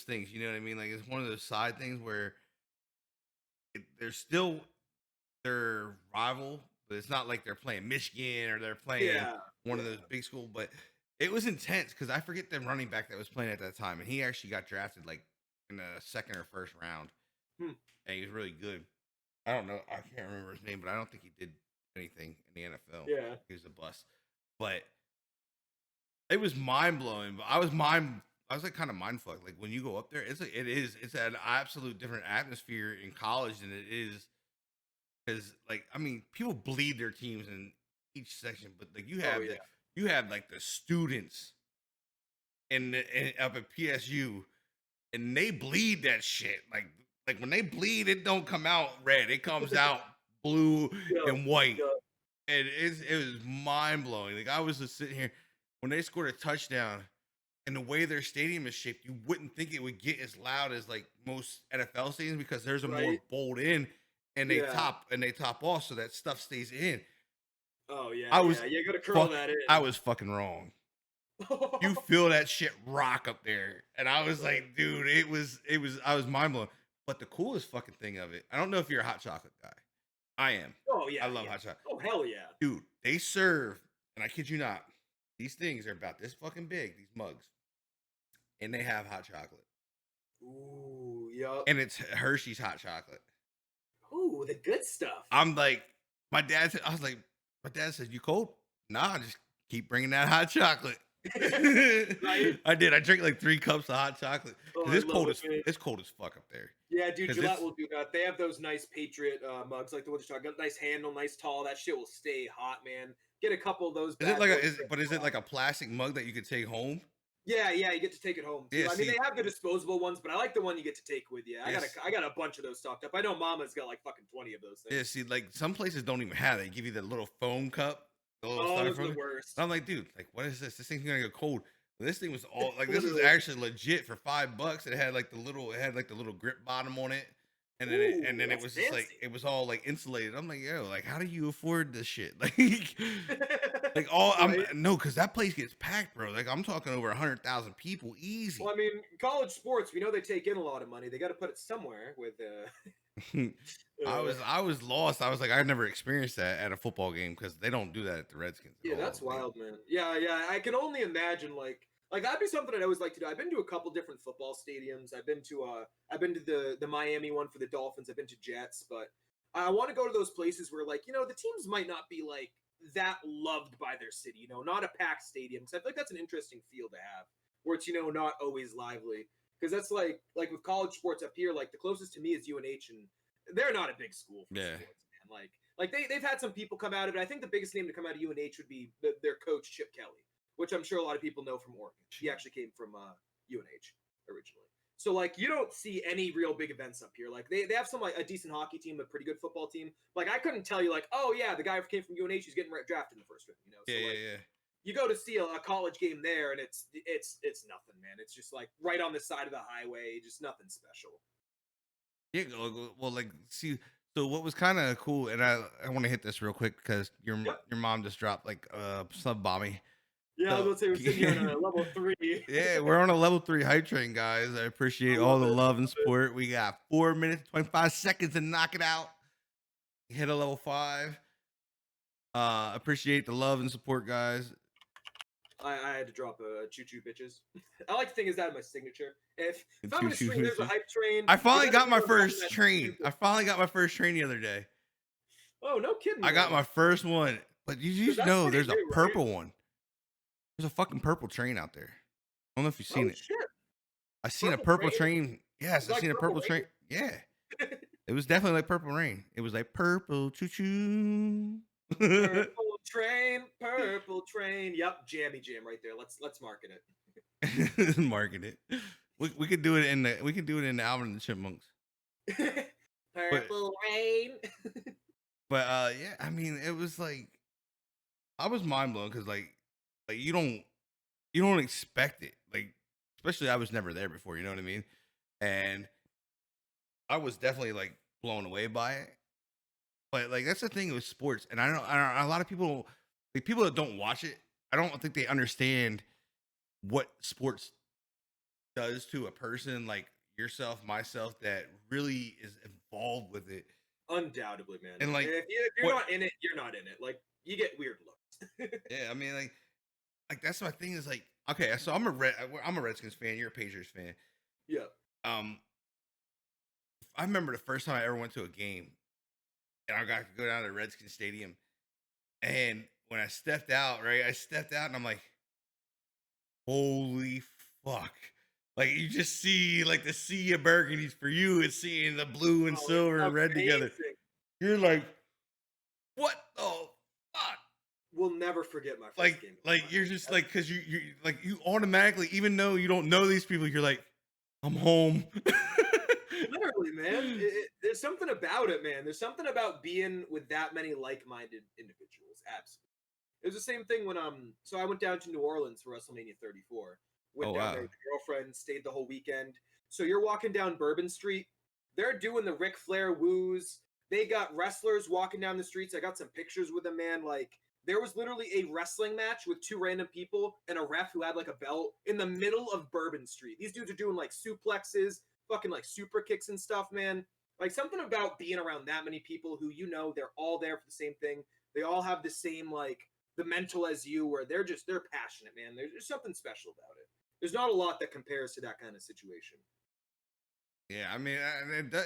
things. You know what I mean? Like it's one of those side things where they're still their rival, but it's not like they're playing Michigan or they're playing one of those big schools. But it was intense because I forget the running back that was playing at that time, and he actually got drafted like in the second or first round, and he was really good. I don't know, I can't remember his name, but I don't think he did anything in the NFL. Yeah, he was a bust, but it was mind blowing. But I was like kind of mind fucked. Like when you go up there, it's an absolute different atmosphere in college than it is. Because, like, I mean, people bleed their teams in each section, but like you have like the students up at PSU, and they bleed that shit. Like when they bleed, it don't come out red; it comes out blue and white, and it was mind blowing. Like I was just sitting here when they scored a touchdown, and the way their stadium is shaped, you wouldn't think it would get as loud as like most NFL stadiums because there's a more bold in. And they top off so that stuff stays in. Oh yeah, I was you gotta curl fuck, that in. I was fucking wrong. You feel that shit rock up there, and I was like, dude, I was mind blown. But the coolest fucking thing of it, I don't know if you're a hot chocolate guy. I am. Oh yeah, I love yeah. hot chocolate. Oh hell yeah. Dude, they serve, and I kid you not, these things are about this fucking big, these mugs, and they have hot chocolate, Ooh, yup. and it's Hershey's hot chocolate. Ooh, the good stuff. I'm like, my dad said, I was like, my dad said, you cold? Nah, just keep bringing that hot chocolate. Right? I did. I drank like 3 cups of hot chocolate. Oh, 'Cause I it's love cold it, as man. it's cold as fuck up there. Yeah, dude, 'Cause Gillette it's- will do that. They have those nice Patriot mugs, like the ones you're talking about. Nice handle, nice tall. That shit will stay hot, man. Get a couple of those. Is it bad like boys for is it like a plastic mug that you could take home? Yeah, you get to take it home too. Yeah, I mean, see- they have the disposable ones, but I like the one you get to take with you. Yes. I got a bunch of those stocked up. I know Mama's got like fucking 20 of those things. Yeah, see, like some places don't even have it. They give you the little foam cup. The little Oh, those are styrofoam. the worst. I'm like, dude, like, what is this? This thing's gonna get cold. This thing was all like, this is Literally. actually legit for $5. It had like the little grip bottom on it, and then Ooh, it that's was just like fancy. it was all like insulated. I'm like, yo, like, how do you afford this shit? Like all Right? no, because that place gets packed, bro. Like I'm talking over 100,000 people easy. Well, I mean, college sports, we know they take in a lot of money. They got to put it somewhere with. I was lost. I was like, I've never experienced that at a football game because they don't do that at the Redskins. At Yeah, all. that's Like, wild, man. Yeah. I can only imagine like that'd be something I'd always like to do. I've been to a couple different football stadiums. I've been to the Miami one for the Dolphins. I've been to Jets, but I want to go to those places where like, the teams might not be like that loved by their city, not a packed stadium. Cuz I feel like that's an interesting feel to have where it's not always lively. Cuz that's like with college sports up here, like the closest to me is UNH, and they're not a big school for Yeah. sports, man. Like they've had some people come out of it. I think the biggest name to come out of UNH would be their coach Chip Kelly, which I'm sure a lot of people know from Oregon. He actually came from UNH originally. So like you don't see any real big events up here. Like they have some like a decent hockey team, a pretty good football team. Like I couldn't tell you like, oh yeah, the guy who came from UNH is getting drafted in the first round. So yeah, like, yeah. you go to see a college game there, and it's nothing, man. It's just like right on the side of the highway, just nothing special. Yeah, well, like, see, so what was kind of cool, and I want to hit this real quick because your mom just dropped like sub bomby. Yeah, So- I was gonna say we're sitting here on a level 3. Yeah, we're on a level 3 hype train, guys. I appreciate all the love and support. We got 4 minutes 25 seconds to knock it out. Hit a level 5. Appreciate the love and support, guys. I had to drop a choo-choo bitches. I like to think is that my signature. If I'm gonna Choo-choo stream, there's a bitches. hype train. I finally you got my gotta know first that train. stupid- I finally got my first train the other day. Oh, no kidding. I got man. my first one, but you just that's know pretty there's a new, right? purple one. There's a fucking purple train out there. I don't know if you've seen Oh, it. shit. I seen a Purple purple train. Yes, It's I like seen a Purple purple train. Rain? Yeah, it was definitely like Purple Rain. It was like purple choo choo. Purple train. Yep, jammy jam right there. Let's market it. Market it. We could do it in the Alvin and the Chipmunks. Purple rain. But yeah, I mean, it was like I was mind blown because like you don't expect it. Like especially I was never there before. You know what I mean? And I was definitely like blown away by it. But like that's the thing with sports, and I don't a lot of people, like people that don't watch it, I don't think they understand what sports does to a person like yourself, myself, that really is involved with it. Undoubtedly, man. And, like, if you're not in it, you're not in it. Like you get weird looks. Yeah, I mean, like that's my thing is like, okay, so I'm a Redskins fan, you're a Patriots fan. Yeah. I remember the first time I ever went to a game, and I got to go down to Redskins Stadium, and when I stepped out, and I'm like, holy fuck. Like you just see like the sea of burgundies for you, it's seeing the blue and Oh, silver it's and red together. amazing. You're like, what the fuck? We'll never forget my first Like game. you're just like, because you automatically, even though you don't know these people, you're like, I'm home. Literally, man. There's something about it, man. There's something about being with that many like-minded individuals. Absolutely. It was the same thing when so I went down to New Orleans for WrestleMania 34. Went Oh, down wow. there with a girlfriend, stayed the whole weekend. So you're walking down Bourbon Street. They're doing the Ric Flair woos. They got wrestlers walking down the streets. I got some pictures with them, man. Like there was literally a wrestling match with two random people and a ref who had like a belt in the middle of Bourbon Street. These dudes are doing like suplexes, fucking like super kicks and stuff, man. Like something about being around that many people who they're all there for the same thing. They all have the same like the mental as you, where they're passionate, man. There's something special about it. There's not a lot that compares to that kind of situation. Yeah, I mean,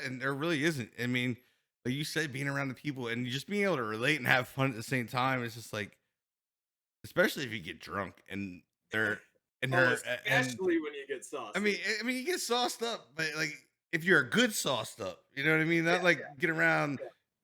and there really isn't. I mean, like you said, being around the people and just being able to relate and have fun at the same time, it's just like, especially if you get drunk and they're and Oh, they're especially when you get sauced. I mean, you get sauced up, but like if you're a good sauced up, you know what I mean? Not like get around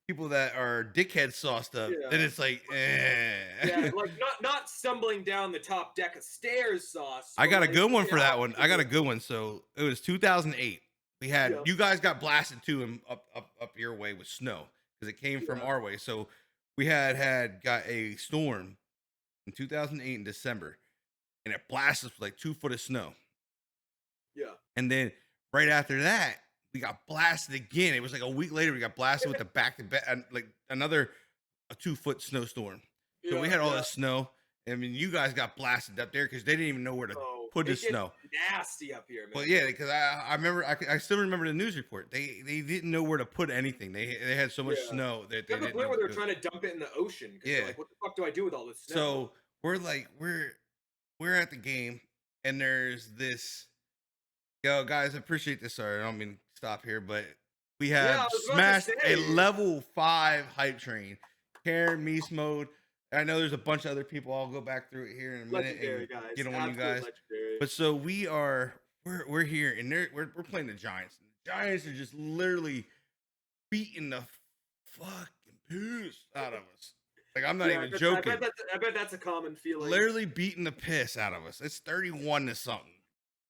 people that are dickhead sauced up. Then it's like, yeah, like not stumbling down the top deck of stairs sauce. I got a good one for that one. I got a good good one. So it was 2008. We had you guys got blasted too, and up your way with snow because it came from our way. So we had got a storm in 2008 in December, and it blasted with like 2 foot of snow. Yeah. And then right after that, we got blasted again. It was like a week later, we got blasted with the back to back, like another 2 foot snowstorm. So we had all this snow. I mean, you guys got blasted up there because they didn't even know where to put the snow. Nasty up here, man. Well, yeah, because I remember I still remember the news report. They didn't know where to put anything. They had so much snow that they didn't know where they're trying to dump it in the ocean. Yeah, like what the fuck do I do with all this snow? So we're at the game, and there's this. Yo, guys, I appreciate this. Sorry, I don't mean to stop here, but we have smashed a level 5 hype train. Karen, Meese Mode. I know there's a bunch of other people. I'll go back through it here in a minute and get on you guys. But so we're here, and we're playing the Giants. The Giants are just literally beating the fucking piss out of us. Like, I'm not even joking. I bet that's a common feeling. Literally beating the piss out of us. It's 31 to something.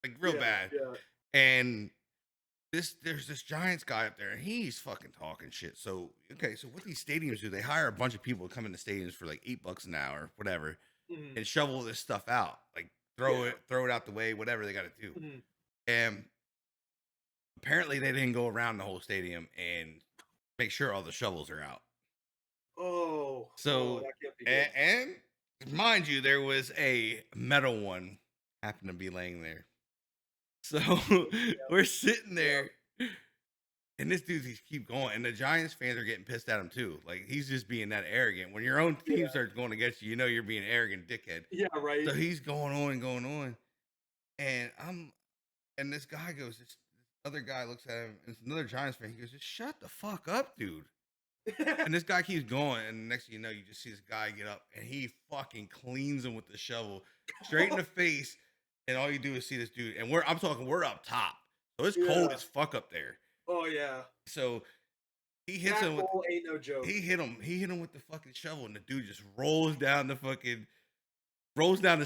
Like, real bad. Yeah. And there's this Giants guy up there, and he's fucking talking shit. So, okay, so what these stadiums do, they hire a bunch of people to come into stadiums for like $8 an hour, whatever, and shovel this stuff out. Like, throw it out the way, whatever they got to do. And apparently they didn't go around the whole stadium and make sure all the shovels are out. So, that can't be good. And mind you, there was a metal one happened to be laying there. So we're sitting there, and this dude just keep going, and the Giants fans are getting pissed at him too. Like, he's just being that arrogant. When your own team starts going against you, you know you're being arrogant, dickhead. Yeah, right. So he's going on, and this guy goes. This other guy looks at him, and it's another Giants fan. He goes, "Just shut the fuck up, dude." And this guy keeps going, and next thing you know, you just see this guy get up, and he fucking cleans him with the shovel straight in the face. And all you do is see this dude, and we're up top, so it's cold as fuck up there. Oh yeah. So he hits him with ain't no joke. He hit him with the fucking shovel, and the dude just rolls down the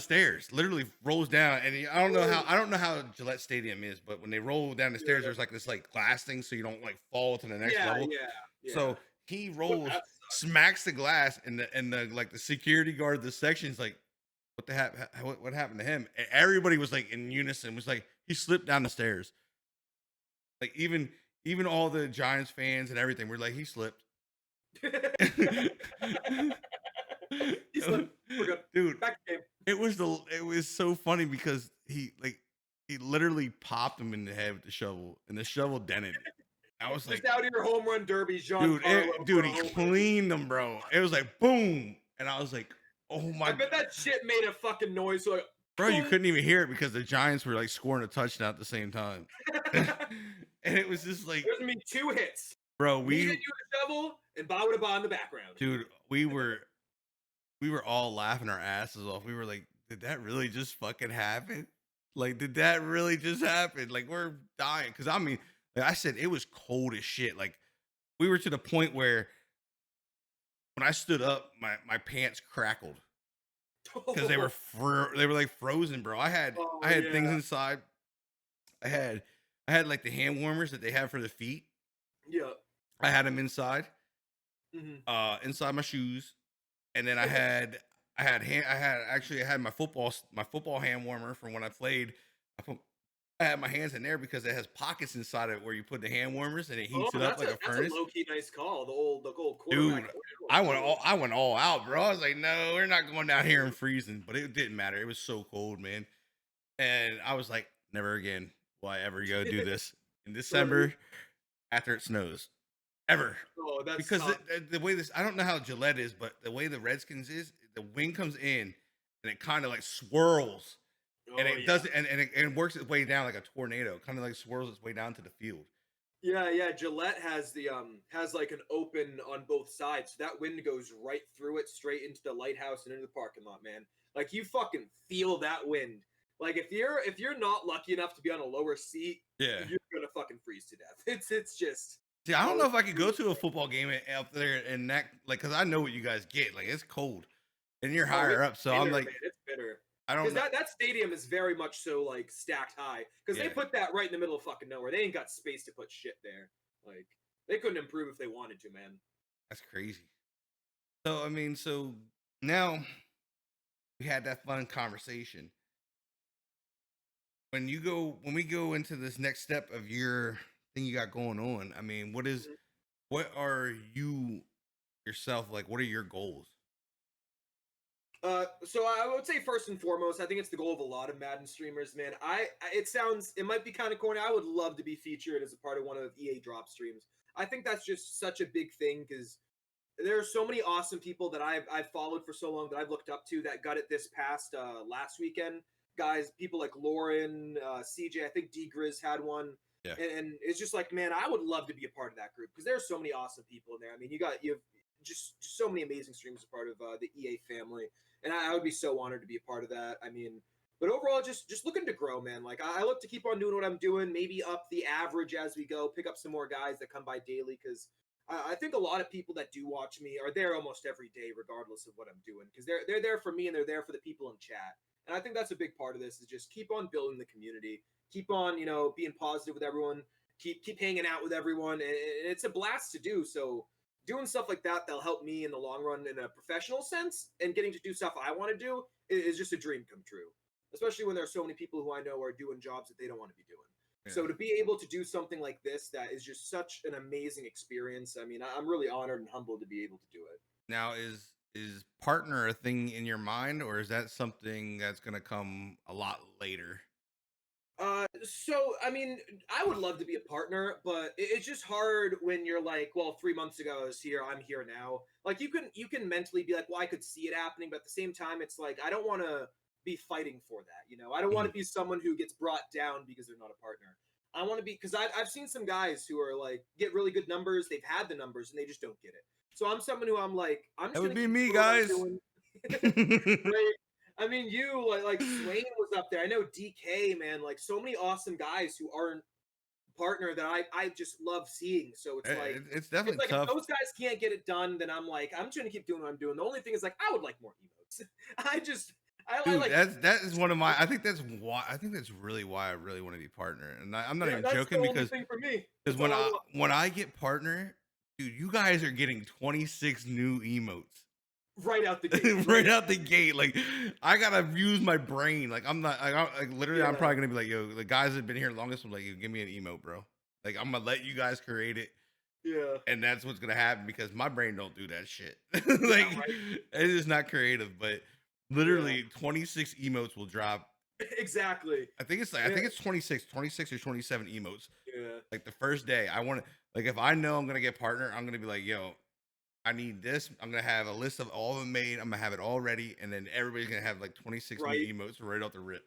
stairs. Literally rolls down, and I don't know how Gillette Stadium is, but when they roll down the stairs, there's like this like glass thing, so you don't like fall to the next level. Yeah. So he rolls, smacks the glass, and the like the security guard of the section's like, what happened to him? And everybody was like in unison, was like, he slipped down the stairs. Like, even all the Giants fans and everything were like, he slipped. He slipped. We're good. Dude, back to game. It was so funny because he literally popped him in the head with the shovel, and the shovel dented. I was just like, out of your home run derby, Giancarlo. He cleaned them, bro. It was like boom, and I was like, oh my! I bet that shit made a fucking noise. So like, bro, you couldn't even hear it because the Giants were like scoring a touchdown at the same time, and it was just like, there's gonna be 2 hits, bro. We hit you with a shovel and Ba with a ba in the background, dude. We were all laughing our asses off. We were like, did that really just fucking happen? Like, did that really just happen? Like, we're dying because I mean, like I said, it was cold as shit. Like, we were to the point where when I stood up, my pants crackled because they were like frozen, bro. I had things inside. I had like the hand warmers that they have for the feet. Yeah, I had them inside, inside my shoes, and then I had my football hand warmer from when I played. I have my hands in there because it has pockets inside it where you put the hand warmers and it Oh, heats it up like a that's a furnace. low key nice call. The old quarterback. Dude, Oh, I went all out, bro. I was like, no, we're not going down here and freezing. But it didn't matter. It was so cold, man. And I was like, never again will I ever go do this in Right. December after it snows. Ever. Oh, that's Because tough. the way this, I don't know how Gillette is, but the way the Redskins is, the wind comes in and it kind of like swirls and Oh it yeah. doesn't, and it works its way down like a tornado, kind of like swirls its way down to the field. Yeah. Gillette has the has like an open on both sides. So that wind goes right through it, straight into the lighthouse and into the parking lot, man. Like you fucking feel that wind. Like if you're not lucky enough to be on a lower seat, Yeah. you're gonna fucking freeze to death. It's just See, I don't oh, know it's if I could go brutal. to a football game up there and that, like, because I know what you guys get. Like, it's cold and you're Oh, higher it's up. So I'm bitter, like, man. It's bitter. I don't Because know. that stadium is very much so like stacked high. Because they Yeah, put that right in the middle of fucking nowhere. They ain't got space to put shit there. Like they couldn't improve if they wanted to, man. that's crazy. So, I mean, so now we had that fun conversation. When we go into this next step of your thing you got going on, I mean, Mhm. what are you yourself like? What are your goals? So I would say first and foremost, I think it's the goal of a lot of Madden streamers, man. It might be kind of corny. I would love to be featured as a part of one of EA drop streams. I think that's just such a big thing because there are so many awesome people that I've followed for so long that I've looked up to that got it this past last weekend. Guys, people like Lauren, CJ, I think D Grizz had one. Yeah. And it's just like, man, I would love to be a part of that group because there's so many awesome people in there. I mean, you have just so many amazing streams as part of the EA family, and I would be so honored to be a part of that. I mean, but overall, just looking to grow, man. Like I look to keep on doing what I'm doing, maybe up the average as we go, pick up some more guys that come by daily because I think a lot of people that do watch me are there almost every day, regardless of what I'm doing, because they're there for me and they're there for the people in chat. And I think that's a big part of this is just keep on building the community, keep on being positive with everyone, keep hanging out with everyone, and it's a blast to do. So doing stuff like that that'll help me in the long run in a professional sense, and getting to do stuff I want to do is just a dream come true. Especially when there are so many people who I know are doing jobs that they don't want to be doing. Yeah. So to be able to do something like this, that is just such an amazing experience. I mean, I'm really honored and humbled to be able to do it. Now, is partner a thing in your mind, or is that something that's gonna come a lot later? So I mean, I would love to be a partner, but it's just hard when you're like, well, 3 months ago I was here, I'm here now. Like you can mentally be like, well, I could see it happening, but at the same time, it's like I don't want to be fighting for that. I don't want Mhm. to be someone who gets brought down because they're not a partner. I want to be because I've seen some guys who are like get really good numbers, they've had the numbers, and they just don't get it. So I'm someone who I'm like, I'm That just would gonna be keep me, doing what I'm guys. doing. Right. I mean, you like Swain was up there. I know DK, man. Like so many awesome guys who aren't partner that I just love seeing. So It's it's definitely like if tough, those guys can't get it done, then I'm like I'm trying to keep doing what I'm doing. The only thing is like I would like more emotes. I just I dude. like That is one of my. I think that's really why I really want to be partner, and I'm not yeah. even That's the joking only because thing for me. because That's all I want. when I get partner, dude, you guys are getting 26 new emotes. Right out the gate. Right Right out out the gate. Like I gotta use my brain. Like I'm not like literally I'm yeah probably gonna be like, yo, the guys that have been here longest, I'm like, yo, give me an emote, bro. Like I'm gonna let you guys create it, yeah and that's what's gonna happen because my brain don't do that shit. yeah Like right it is not creative, but yeah literally 26 emotes will drop. exactly I yeah think it's 26 or 27 emotes. yeah Like the first day, I want to like if I know I'm gonna get partner, I'm gonna be like, yo, I need this. I'm gonna have a list of all of them made. I'm gonna have it all ready, and then everybody's gonna have like 26 new right. emotes right off the rip.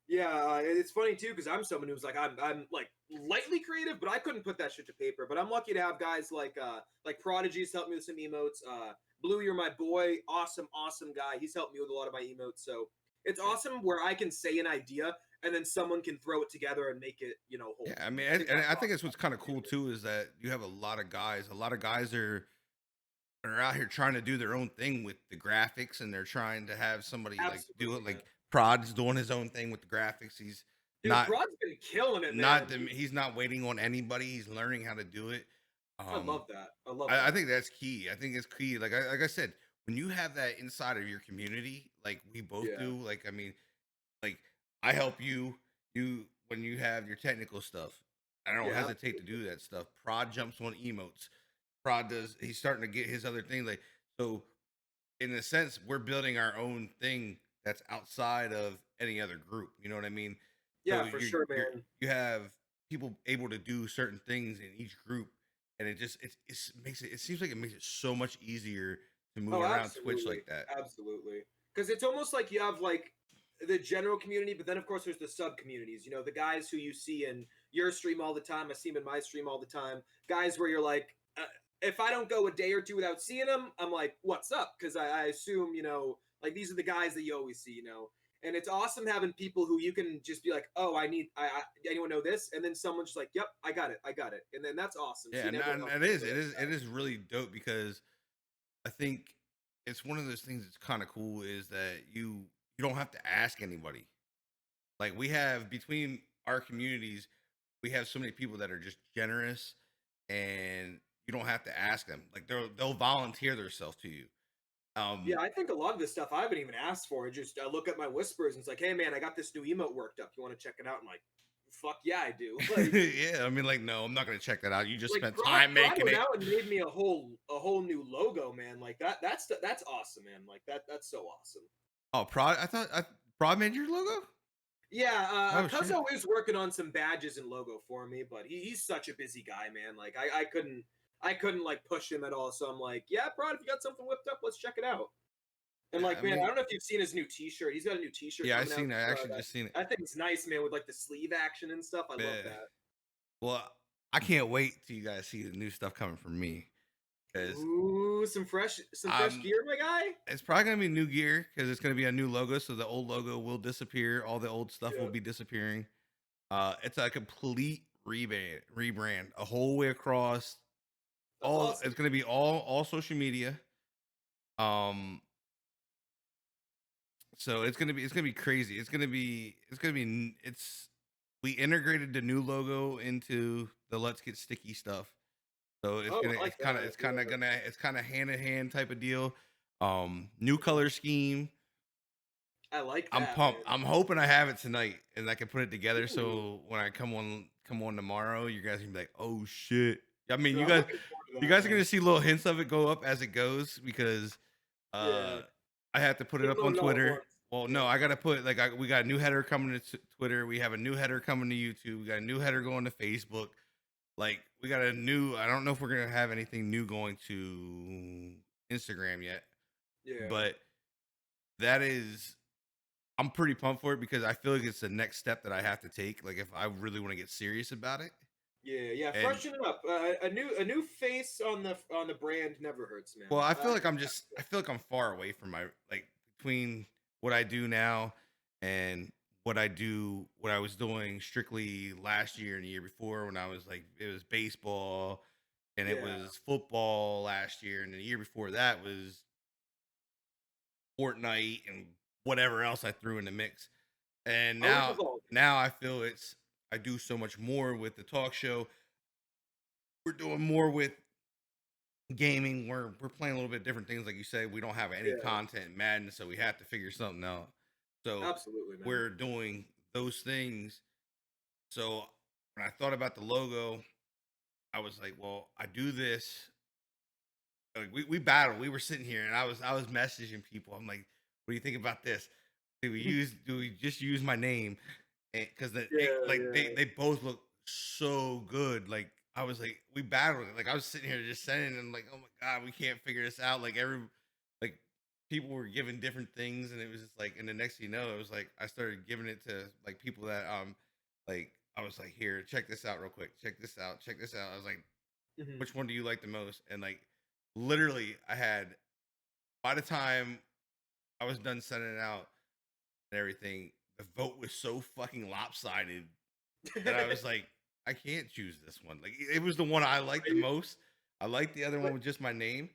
Yeah, it's funny too because I'm someone who's like I'm like lightly creative, but I couldn't put that shit to paper. But I'm lucky to have guys like Prodigy's helped me with some emotes. Blue, you're my boy, awesome guy. He's helped me with a lot of my emotes. So it's Yeah, awesome where I can say an idea and then someone can throw it together and make it whole. yeah. I mean, I think and that's I think awesome that's about what's kind of the cool community. too is that you have a lot of guys. A lot of guys are out here trying to do their own thing with the graphics, and they're trying to have somebody like do Absolutely, it. man. Like Prod's doing his own thing with the graphics. He's Dude, not Prod's been killing it, man. he's not waiting on anybody. He's learning how to do it. I Um, love that. I love I that. think that's key. I think it's key. Like I said, when you have that inside of your community, like we both Yeah. do. Like I mean, like I help you. You when you have your technical stuff. I don't Yeah, hesitate to do that stuff. Prod jumps on emotes. Prod does. He's starting to get his other thing. Like so, in a sense, we're building our own thing that's outside of any other group. You know what I mean? So yeah, for sure, man. you have people able to do certain things in each group, and it just makes it. It seems like it makes it so much easier to move Oh, around Twitch absolutely, like that. absolutely. Because it's almost like you have like the general community, but then of course there's the sub communities. You know, the guys who you see in your stream all the time. I see them in my stream all the time. Guys where you're like, if I don't go a day or two without seeing them, I'm like, what's up? Because I assume like these are the guys that you always see. And it's awesome having people who you can just be like, oh, anyone know this? And then someone's just like, yep, I got it, and then that's awesome. So Yeah, you and, never and know it is really dope because I think it's one of those things that's kind of cool is that you don't have to ask anybody. Like we have between our communities, we have so many people that are just generous, and you don't have to ask them. Like they'll volunteer themselves to you. Yeah, I think a lot of this stuff I haven't even asked for. I look at my whispers and it's like, hey man, I got this new emote worked up. You want to check it out? I'm like, fuck yeah, I do. Like, yeah, I mean, like, no, I'm not gonna check that out. You just like spent Prod, time Prod making went it. out and made me a whole new logo, man. Like that's awesome, man. Like that's so awesome. Oh, Prod made your logo. Yeah, Oh shit. Cuzzo is working on some badges and logo for me, but he's such a busy guy, man. Like I couldn't like push him at all. So I'm like, yeah, Prod, if you got something whipped up, let's check it out. And Yeah, like, I man, I mean, don't know if you've seen his new T-shirt. He's got a new T-shirt yeah, I coming out. seen. I actually just seen it. I think it's nice, man, with like the sleeve action and stuff. I love Yeah. that. Well, I can't wait till you guys see the new stuff coming from me because Ooh, some fresh gear, my guy. it's probably gonna be new gear because it's gonna be a new logo. So the old logo will disappear. All the old stuff will Yeah, be disappearing. It's a complete rebrand, a whole way across. that's All awesome. it's gonna be all social media. Um, so it's gonna be crazy. We integrated the new logo into the Let's Get Sticky stuff. So Oh, I like that. it's kind of hand in hand type of deal. New color scheme. I like I'm that, man. pumped. I'm hoping I have it tonight and I can put it together. Ooh. So when I come on tomorrow, you guys can be like, oh shit. I mean, Dude, you I'm guys looking forward to you that, guys are man. gonna see little hints of it go up as it goes because Yeah, I have to put it can't up go on in all at Twitter. once. Well, Yeah, no, I gotta put we got a new header coming to Twitter. We have a new header coming to YouTube. We got a new header going to Facebook. Like we got a new. I don't know if we're gonna have anything new going to Instagram yet, yeah, but that is. I'm pretty pumped for it because I feel like it's the next step that I have to take. Like if I really want to get serious about it. yeah. And Freshen it up. A new face on the brand never hurts, man. well, I feel like I'm far away from my like between what I do now and what I was doing strictly last year and the year before when I was like it was baseball and it Yeah. was football last year and the year before that was Fortnite and whatever else I threw in the mix. And Oh, it's evolving. now I feel I do so much more with the talk show. We're doing more with gaming. We're playing a little bit different things, like you said. We don't have any Yeah, content in Madden, so we have to figure something out. So absolutely, man. we're doing those things. So when I thought about the logo, I was like, well, I do this. Like we battled. We were sitting here, and I was messaging people. I'm like, what do you think about this? Do we just use my name? Because Yeah. they both look so good. Like I was like, we battled it. Like I was sitting here just saying, and like, oh my god, we can't figure this out. Like people were giving different things, and it was just like, and the next thing you know, it was like I started giving it to like people that like I was like, here, check this out real quick. Check this out. Check this out. I was like, Mhm. which one do you like the most? And like literally, I had by the time I was done sending it out and everything, the vote was so fucking lopsided that I was like, I can't choose this one. Like it was the one I liked the most. I liked the other one But with just my name,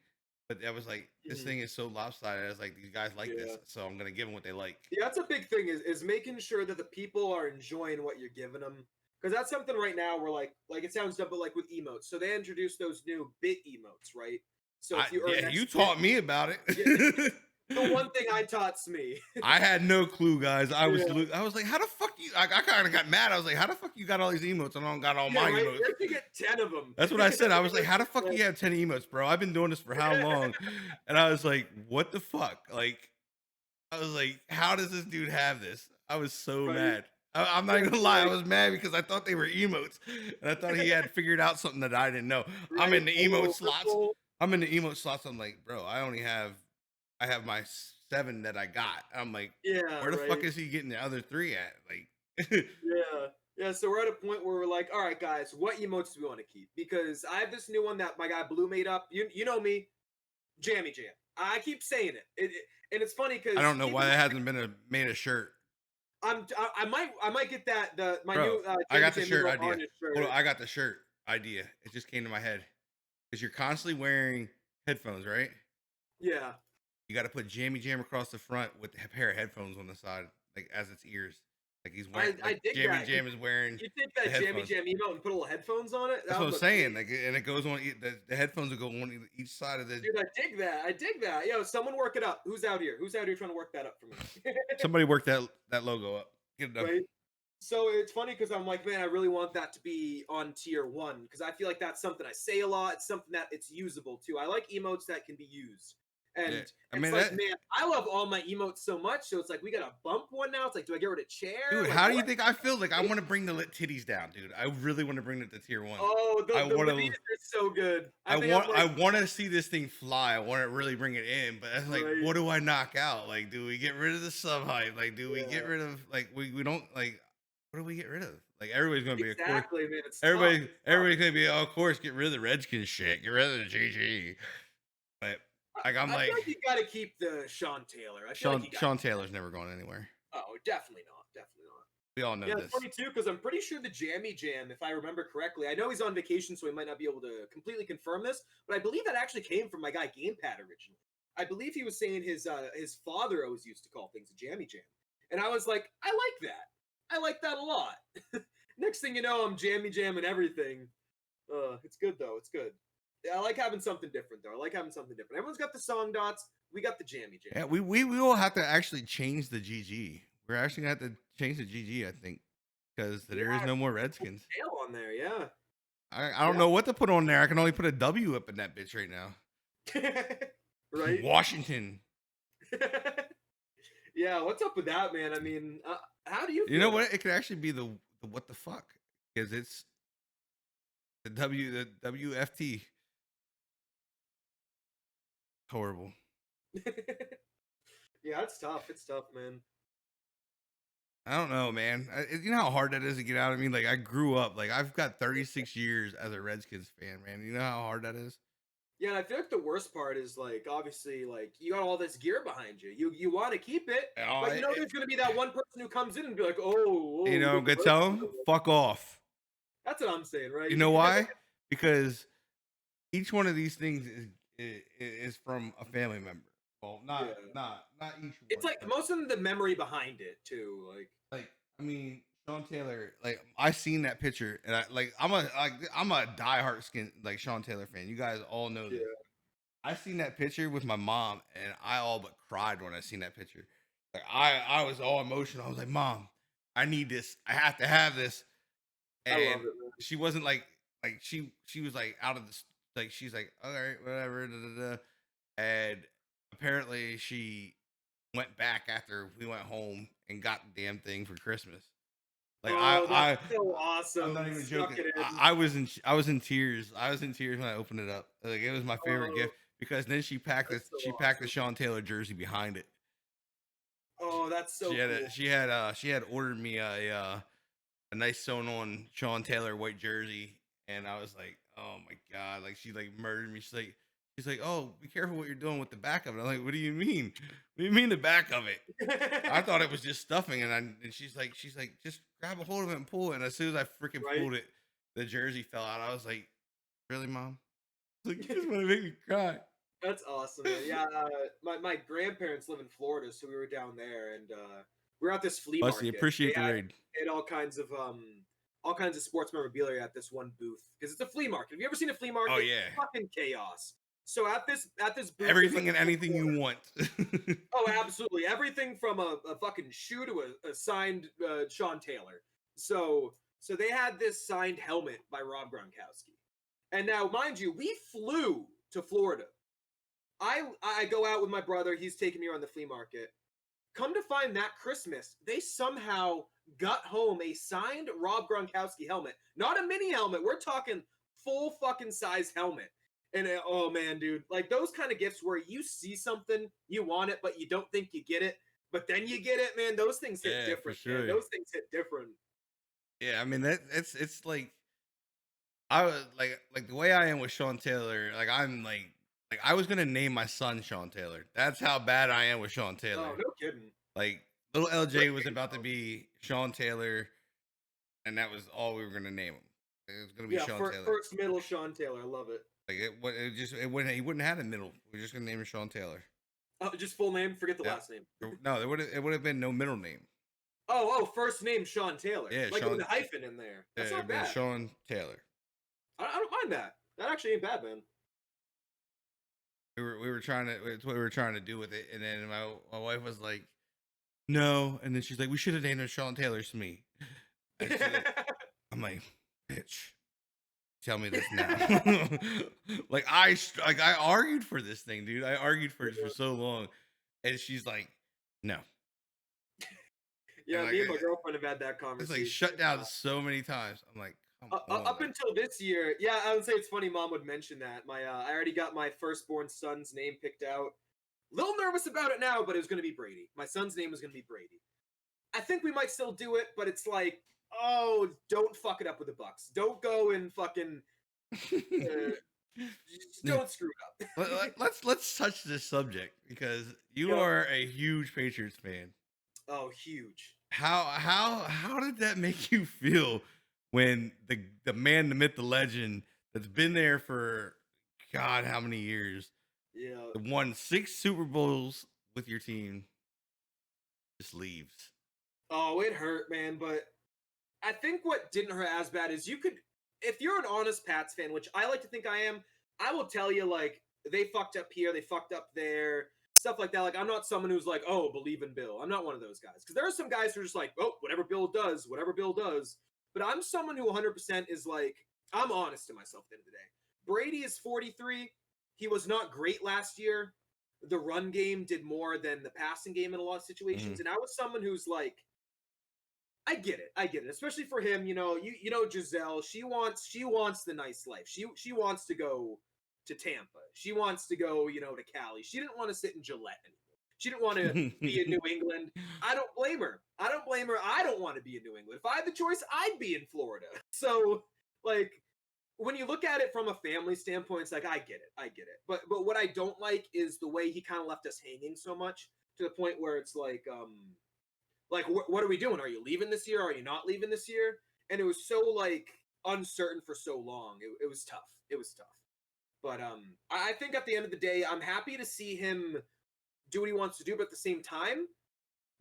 but I was like, this mhm, thing is so lopsided. I was like, these guys like yeah. this, so I'm gonna give them what they like. Yeah, that's a big thing is making sure that the people are enjoying what you're giving them. Because that's something right now where like it sounds dumb, but like with emotes. So they introduced those new bit emotes, right? So if you earn Yeah, X you bit, taught me about yeah, it. The one thing I taught Smee. I had no clue, guys. I was Yeah. I was like, how the fuck you? I kind of got mad. I was like, how the fuck you got all these emotes and I don't got all Yeah, my right. emotes? Where'd you get 10 of them? That's what I said. I was like, how the fuck you have 10 emotes, bro? I've been doing this for how long? And I was like, what the fuck? Like, I was like, how does this dude have this? I was so Right. mad. I'm not even gonna lie. I was mad because I thought they were emotes, and I thought he had figured out something that I didn't know. I'm in the Right, a emote little slots. ripple. I'm in the emote slots. I'm like, bro, I have my 7 that I got. I'm like, Yeah, where the right. fuck is he getting the other 3 at? Like, Yeah. Yeah, so we're at a point where we're like, all right, guys, what emotes do we want to keep? Because I have this new one that my guy Blue made up. You know me, Jammy Jam. I keep saying it, and it's funny because I don't know why that hasn't been made a shirt, I might get that my bro. new I Jammy got the Jam shirt emote idea. on his shirt. Hold on, I got the shirt idea. It just came to my head because you're constantly wearing headphones, right? Yeah. You got to put Jammy Jam across the front with a pair of headphones on the side, like as its ears. Like he's wearing. I Like dig Jammy that. Jam is wearing. You take the that Jammy headphones. Jam emote and put little headphones on it? That's That what would I'm look saying. great. Like, and it goes on. The headphones will go on each side of the. Dude, I dig that. I dig that. Yo, someone work it up. Who's out here? Who's out here trying to work that up for me? Somebody work that logo up. Get it done. Right? So it's funny because I'm like, man, I really want that to be on tier 1 because I feel like that's something I say a lot. It's something that it's usable too. I like emotes that can be used. And Yeah. I it's mean, like, man, I love all my emotes so much. So it's like, we got to bump one now. It's like, do I get rid of chair? dude, Like, how do you what? think I feel? Like, I want to bring the lit titties down, dude. I really want to bring it to tier 1. Oh, the I want Vanitas are so good. I think I'm like, want to see this thing fly. I want to really bring it in, but it's like, Right. what do I knock out? Like, do we get rid of the sub hype? Like, do we get Yeah. rid of like we don't like? What do we get rid of? Like, everybody's gonna be of course. exactly, man. It's tough. Everybody's It's tough. everybody's gonna be, oh, of course, get rid of the Redskins shit, get rid of the GG. But like, I'm I like, feel like you got to keep the Sean Taylor. I feel Sean like you got. Sean Taylor's never going anywhere. Oh, definitely not. Definitely not. We all know Yeah, this. it's funny too because I'm pretty sure the Jammy Jam, if I remember correctly, I know he's on vacation, so he might not be able to completely confirm this, but I believe that actually came from my guy Gamepad originally. I believe he was saying his father always used to call things a Jammy Jam, and I was like, I like that. I like that a lot. Next thing you know, I'm Jammy Jam and everything. It's good though. It's good. I like having something different though. I like having something different. Everyone's got the song dots. We got the Jammy Jam. Yeah, we will have to actually change the GG. We're actually gonna have to change the GG, I think, because there is no more Redskins. Tail on there, yeah. I don't know what to put on there. I can only put a W up in that bitch right now. Right? Washington. Yeah, what's up with that, man? I mean, how do you feel? You know what? It could actually be the what the fuck, because it's the WFT. Horrible. Yeah, it's tough. It's tough, man. I don't know, man. You know how hard that is to get out of me? Like, I grew up, like, I've got 36 years as a Redskins fan, man. You know how hard that is? Yeah, and I feel like the worst part is like obviously like you got all this gear behind you. You want to keep it, but you know there's gonna be that one person who comes in and be like, oh you know, I'm gonna tell them, fuck off. That's what I'm saying, right? You know why? Because each one of these things is from a family member. Well, not each one. It's like most of the memory behind it too. Like I mean, Sean Taylor. Like I seen that picture, and I'm a diehard Sean Taylor fan. You guys all know this. I seen that picture with my mom, and I all but cried when I seen that picture. Like I was all emotional. I was like, Mom, I need this. I have to have this. And I love it, man. she wasn't like she was like out of this. Like she's like, all right, whatever. Da, da, da. And apparently she went back after we went home and got the damn thing for Christmas. Like that's so awesome. I'm not even Stuck joking. it in. I was in tears. I was in tears when I opened it up. Like it was my favorite gift because then she packed the Sean Taylor jersey behind it. Oh, that's so cool. She had ordered me a nice sewn on Sean Taylor white jersey, and I was like, oh my god, like she like murdered me. She's like, oh, be careful what you're doing with the back of it. I'm like, what do you mean? What do you mean the back of it? I thought it was just stuffing, and she's like, just grab a hold of it and pull it. And as soon as I freaking pulled it, the jersey fell out. I was like, really, Mom? Like, you just want to make me cry. That's awesome, man. Yeah, my grandparents live in Florida, so we were down there, and we were at this flea market. Appreciate the raid. They had all kinds of sports memorabilia at this one booth because it's a flea market. Have you ever seen a flea market? Oh yeah, Fucking chaos. So at this booth, Everything and anything you want. Oh, absolutely. Everything from a fucking shoe to a signed Sean Taylor. So they had this signed helmet by Rob Gronkowski. And now, mind you, we flew to Florida. I go out with my brother. He's taking me around the flea market. Come to find that Christmas, they somehow got home a signed Rob Gronkowski helmet. Not a mini helmet. We're talking full fucking size helmet. And oh man, dude, like those kind of gifts where you see something, you want it, but you don't think you get it, but then you get it, man. Those things hit Yeah, different. for sure. Man. Those things hit different. Yeah, I mean it's like I was like the way I am with Sean Taylor. Like I'm like I was gonna name my son Sean Taylor. That's how bad I am with Sean Taylor. Oh, no kidding. Like little LJ was about to be Sean Taylor, and that was all we were gonna name him. It was gonna be Sean Taylor. First middle Sean Taylor. I love it. Like it wouldn't he wouldn't have a middle. We're just gonna name him Sean Taylor. Oh, just full name. Forget the last name. No, it would have been no middle name. Oh, first name Sean Taylor. Yeah, like Sean, with a hyphen in there. That's not bad. Sean Taylor. I don't mind that. That actually ain't bad, man. We were trying to. It's what we were trying to do with it, and then my wife was like, "No," and then she's like, "We should have named him Sean Taylor Smee." I'm like, "Bitch, tell me this now." like I argued for this thing, dude. I argued for it for so long, and she's like, "No." Yeah, and me and my girlfriend have had that conversation. It's like shut down so many times. I'm like, up until this year, yeah, I would say it's funny. Mom would mention that. I already got my firstborn son's name picked out. Little nervous about it now, but it was going to be Brady. My son's name was going to be Brady. I think we might still do it, but it's like, oh, don't fuck it up with the Bucks. Don't go and fucking. Don't screw it up. Let's touch this subject because you are a huge Patriots fan. Oh, huge. How did that make you feel when the man, the myth, the legend that's been there for God how many years? Yeah. Won 6 Super Bowls with your team just leaves. Oh, it hurt, man, but I think what didn't hurt as bad is you could, if you're an honest Pats fan, which I like to think I am, I will tell you, like, they fucked up here, they fucked up there, stuff like that. Like, I'm not someone who's like, oh, believe in Bill. I'm not one of those guys. Because there are some guys who are just like, oh, whatever Bill does. But I'm someone who 100% is like, I'm honest to myself at the end of the day. Brady is 43. He was not great last year. The run game did more than the passing game in a lot of situations. And I was someone who's like, I get it. Especially for him, you know Giselle, she wants the nice life. She wants to go to Tampa. She wants to go, to Cali. She didn't want to sit in Gillette anymore. She didn't want to be in New England. I don't blame her. I don't want to be in New England. If I had the choice, I'd be in Florida. So, like, when you look at it from a family standpoint, it's like, I get it. But what I don't like is the way he kind of left us hanging so much to the point where it's like, what are we doing? Are you leaving this year? Are you not leaving this year? And it was so, like, uncertain for so long. It was tough. But I think at the end of the day, I'm happy to see him do what he wants to do. But at the same time,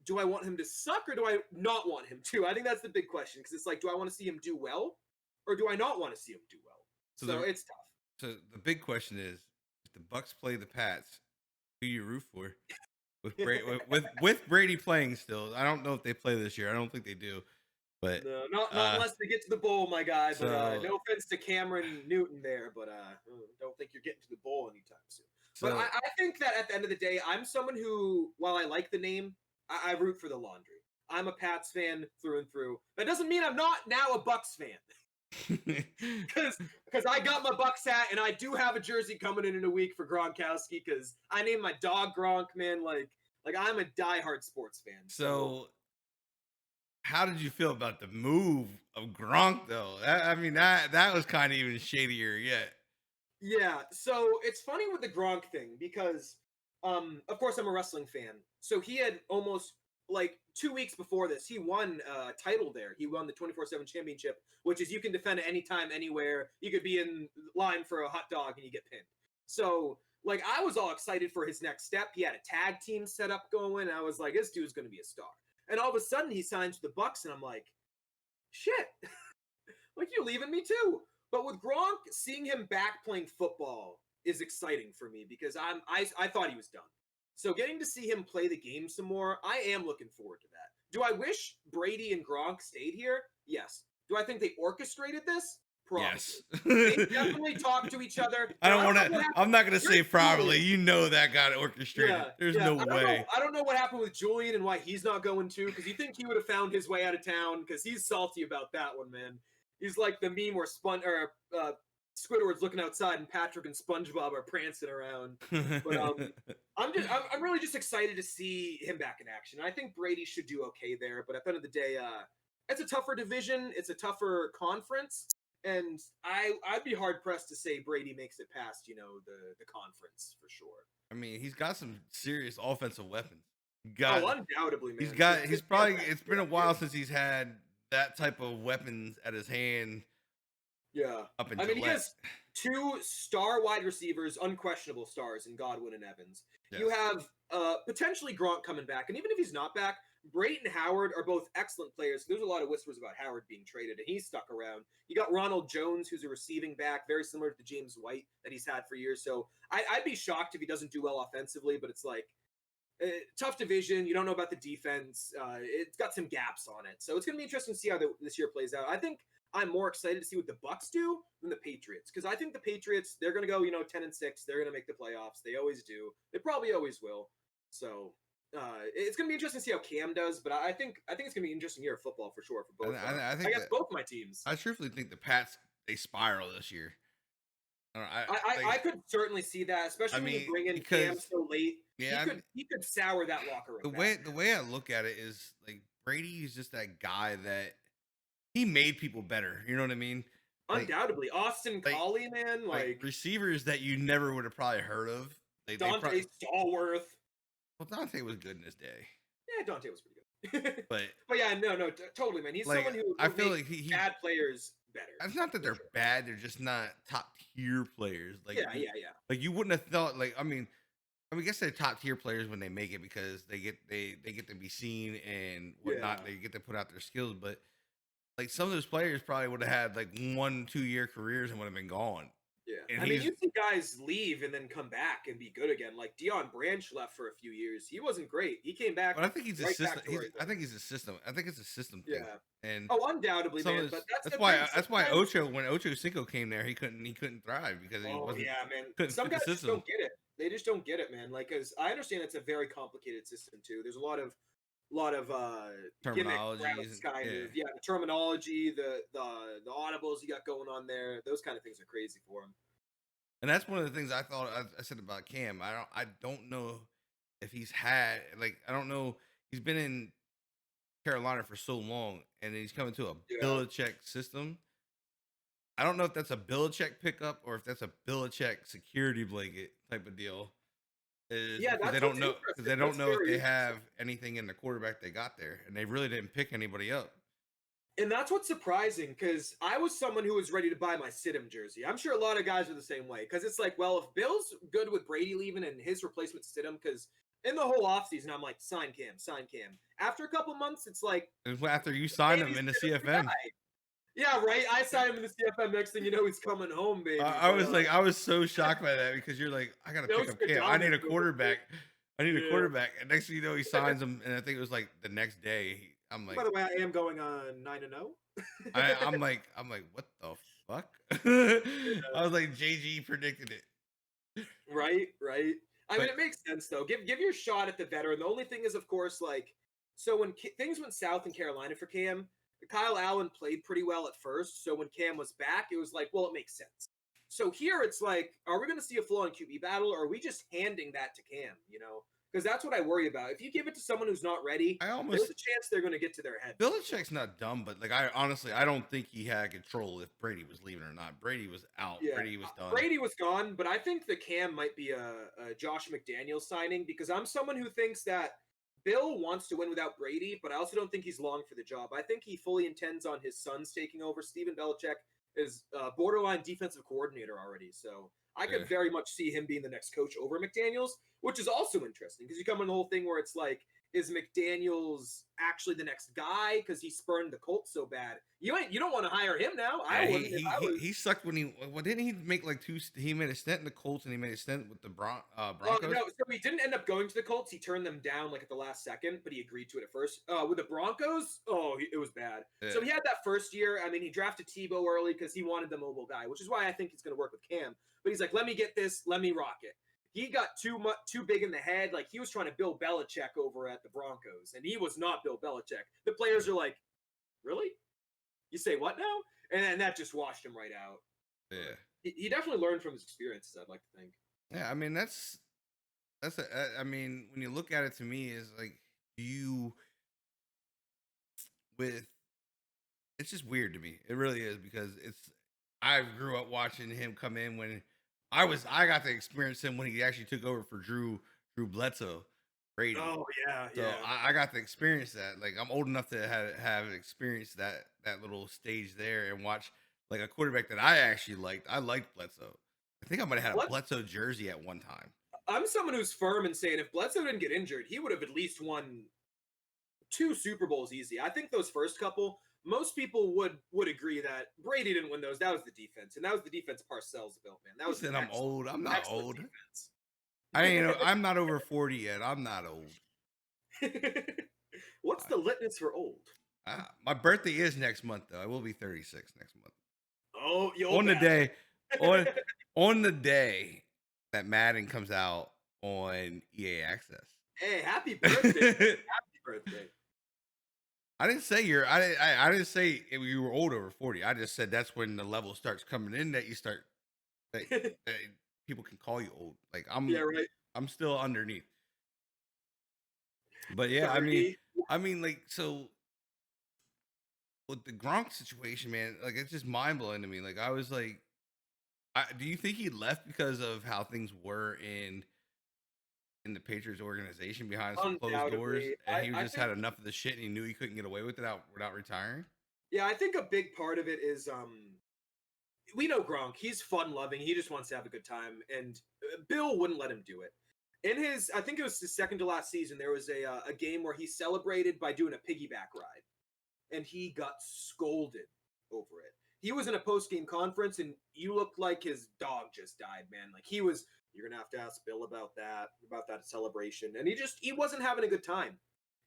do I want him to suck or do I not want him to? I think that's the big question. Because it's like, do I want to see him do well? Or do I not want to see him do well? So it's tough. So the big question is, if the Bucks play the Pats, who you root for? With Brady playing still. I don't know if they play this year. I don't think they do. But no, not unless they get to the bowl, my guy. But no offense to Cameron Newton there, but don't think you're getting to the bowl anytime soon. But I think that at the end of the day, I'm someone who, while I like the name, I root for the laundry. I'm a Pats fan through and through. That doesn't mean I'm not now a Bucks fan. Because I got my Bucks hat, and I do have a jersey coming in a week for Gronkowski, because I named my dog Gronk, man. Like I'm a diehard sports fan. So how did you feel about the move of Gronk, though? That was kind of even shadier yet. Yeah, so it's funny with the Gronk thing, because, of course, I'm a wrestling fan. So he had almost, 2 weeks before this, he won a title there. He won the 24/7 championship, which is you can defend it anytime, anywhere. You could be in line for a hot dog and you get pinned. So, I was all excited for his next step. He had a tag team set up going. I was like, this dude's going to be a star. And all of a sudden, he signs with the Bucks, and I'm like, shit. You're leaving me too. But with Gronk, seeing him back playing football is exciting for me because I thought he was done. So getting to see him play the game some more, I am looking forward to that. Do I wish Brady and Gronk stayed here? Yes. Do I think they orchestrated this? Probably. Yes. They definitely talk to each other. I Now, don't want to. I'm not gonna say Here's probably. Julian. You know that got orchestrated. There's no way. I don't know what happened with Julian and why he's not going too, because you think he would have found his way out of town, because he's salty about that one, man. He's like the meme where Squidward's looking outside and Patrick and SpongeBob are prancing around. But I'm really just excited to see him back in action. I think Brady should do okay there, but at the end of the day, it's a tougher division, it's a tougher conference, and I'd be hard pressed to say Brady makes it past, the conference for sure. I mean, he's got some serious offensive weapons. Undoubtedly, man. It's been a while since he's had that type of weapons at his hand. Yeah. He has 2 star wide receivers, unquestionable stars in Godwin and Evans. Yes. You have potentially Gronk coming back. And even if he's not back, Brayton Howard are both excellent players. There's a lot of whispers about Howard being traded, and he's stuck around. You got Ronald Jones, who's a receiving back, very similar to James White that he's had for years. So I'd be shocked if he doesn't do well offensively, but it's like, tough division. You don't know about the defense. It's got some gaps on it. So it's going to be interesting to see how this year plays out. I think I'm more excited to see what the Bucs do than the Patriots, because I think the Patriots, they're going to go 10-6. They're going to make the playoffs. They always do. They probably always will. So it's going to be interesting to see how Cam does, but I think it's going to be an interesting year of football for sure for both. I guess both my teams. I truthfully think the Pats, they spiral this year. I could certainly see that, especially when you bring in Cam so late. Yeah, he could sour that locker room. The way I look at it is like Brady is just that guy that he made people better. You know what I mean? Undoubtedly, Austin Collie, man, like receivers that you never would have probably heard of. Dante Stallworth. Well, Dante was good in his day. Yeah, Dante was pretty good. but yeah, no, totally, man. He's someone who I feel like he bad players better. It's not that they're bad; they're just not top tier players. Yeah. Like you wouldn't have thought. I guess they're top tier players when they make it because they get to be seen and whatnot. Yeah. They get to put out their skills, but like some of those players probably would have had like 1-2 year careers and would have been gone. Yeah, and you see guys leave and then come back and be good again. Like Deion Branch left for a few years. He wasn't great. He came back. But I think he's a system. I think he's a system. I think it's a system thing. Yeah. And undoubtedly, man. But that's why Ocho, when Ocho Cinco came there, he couldn't thrive because he wasn't. Yeah, man. Some guys just don't get it. They just don't get it, man. Like, because I understand it's a very complicated system too. There's a lot of terminology, the terminology, the audibles you got going on there. Those kind of things are crazy for him. And that's one of the things I thought I said about Cam. I don't know if he's had I don't know. He's been in Carolina for so long, and he's coming to a Belichick system. I don't know if that's a Belichick pickup or if that's a Belichick security blanket type of deal. They don't know if they have anything in the quarterback they got there, and they really didn't pick anybody up. And that's what's surprising, because I was someone who was ready to buy my Stidham jersey. I'm sure a lot of guys are the same way, because it's like, well, if Bill's good with Brady leaving and his replacement Stidham, because in the whole offseason, I'm like, sign Cam. After a couple months, it's like... After you sign him in the CFM. Yeah, right. I signed him in the CFM. Next thing you know, he's coming home, baby. I was so shocked by that, because you're like, I gotta pick up Cam. I need a quarterback. A quarterback. And next thing you know, he signs him, and I think it was like the next day. I'm like, by the way, I am going on 9-0. I'm like, what the fuck? I was like, JG predicted it. Right. I mean, it makes sense though. Give your shot at the veteran. The only thing is, of course, so when things went south in Carolina for Cam, Kyle Allen played pretty well at first. So when Cam was back, it was like, well, it makes sense. So here it's like, are we going to see a full-on QB battle, or are we just handing that to Cam? Because that's what I worry about. If you give it to someone who's not ready, there's a chance they're going to get to their head. Belichick's not dumb, but I don't think he had control if Brady was leaving or not. Brady was out. Yeah, Brady was done. Brady was gone, but I think the Cam might be a Josh McDaniels signing, because I'm someone who thinks that Bill wants to win without Brady, but I also don't think he's long for the job. I think he fully intends on his sons taking over. Steven Belichick is borderline defensive coordinator already, so I could very much see him being the next coach over McDaniels, which is also interesting, because you come in the whole thing where it's like, is McDaniels actually the next guy because he spurned the Colts so bad? You don't want to hire him now. I wouldn't if I was. He sucked when didn't he make like he made a stint in the Colts and he made a stint with the Broncos? No, so he didn't end up going to the Colts. He turned them down like at the last second, but he agreed to it at first. With the Broncos, it was bad. Yeah. So he had that first year. I mean, he drafted Tebow early because he wanted the mobile guy, which is why I think he's going to work with Cam. But he's like, let me get this, let me rock it. He got too big in the head. Like he was trying to Bill Belichick over at the Broncos, and he was not Bill Belichick. The players are like, really? You say what now? And that just washed him right out. Yeah. He definitely learned from his experiences, I'd like to think. Yeah, I mean I mean, when you look at it, to me, is like it's just weird to me. It really is, because I grew up watching him come in when I got to experience him when he actually took over for Drew Bledsoe Brady. Oh yeah, So I got to experience that. Like I'm old enough to have experienced that little stage there and watch like a quarterback that I actually liked. I liked Bledsoe. I think I might have had a Bledsoe jersey at one time. I'm someone who's firm in saying if Bledsoe didn't get injured, he would have at least won 2 Super Bowls easy. I think those first couple, most people would agree that Brady didn't win those. That was the defense, and that was the defense Parcells built, man. That was. Said I'm old. I'm not old. Defense. I'm not over 40 yet. I'm not old. What's the litmus for old? My birthday is next month, though. I will be 36 next month. Oh, on the day, on the day that Madden comes out on EA Access. Hey, happy birthday! Happy birthday! I didn't say I didn't say you were old over 40. I just said that's when the level starts coming in that you start that people can call you old. Like I'm still underneath. But yeah, 30. I mean, like, so with the Gronk situation, man, like it's just mind blowing to me. Like I was like, do you think he left because of how things were in the Patriots organization behind some closed doors, and he just had enough of the shit and he knew he couldn't get away with it without retiring? Yeah, I think a big part of it is we know Gronk. He's fun loving. He just wants to have a good time, and Bill wouldn't let him do it. In his, I think it was his second to last season, there was a game where he celebrated by doing a piggyback ride, and he got scolded over it. He was in a post-game conference, and you looked like his dog just died, man. Like you're gonna have to ask Bill about that celebration, and he wasn't having a good time.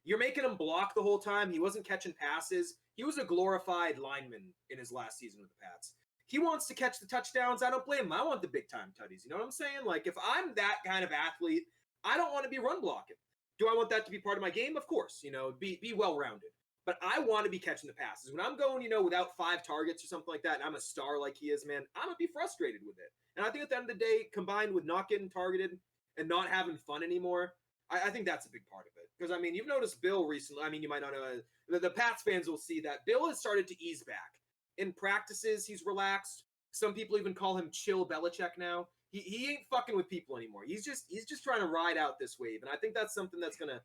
You're making him block the whole time. He wasn't catching passes. He was a glorified lineman in his last season with the Pats. He wants to catch the touchdowns. I don't blame him. I want the big time tutties. You know what I'm saying? Like if I'm that kind of athlete, I don't want to be run blocking. Do I want that to be part of my game? Of course, be well rounded. But I want to be catching the passes. When I'm going, without 5 targets or something like that, and I'm a star like he is, man, I'm gonna be frustrated with it. And I think at the end of the day, combined with not getting targeted and not having fun anymore, I think that's a big part of it. Because I mean, you've noticed Bill recently. I mean, you might not know. The Pats fans will see that Bill has started to ease back. In practices, he's relaxed. Some people even call him chill Belichick now. He ain't fucking with people anymore. He's just trying to ride out this wave, and I think that's something that's gonna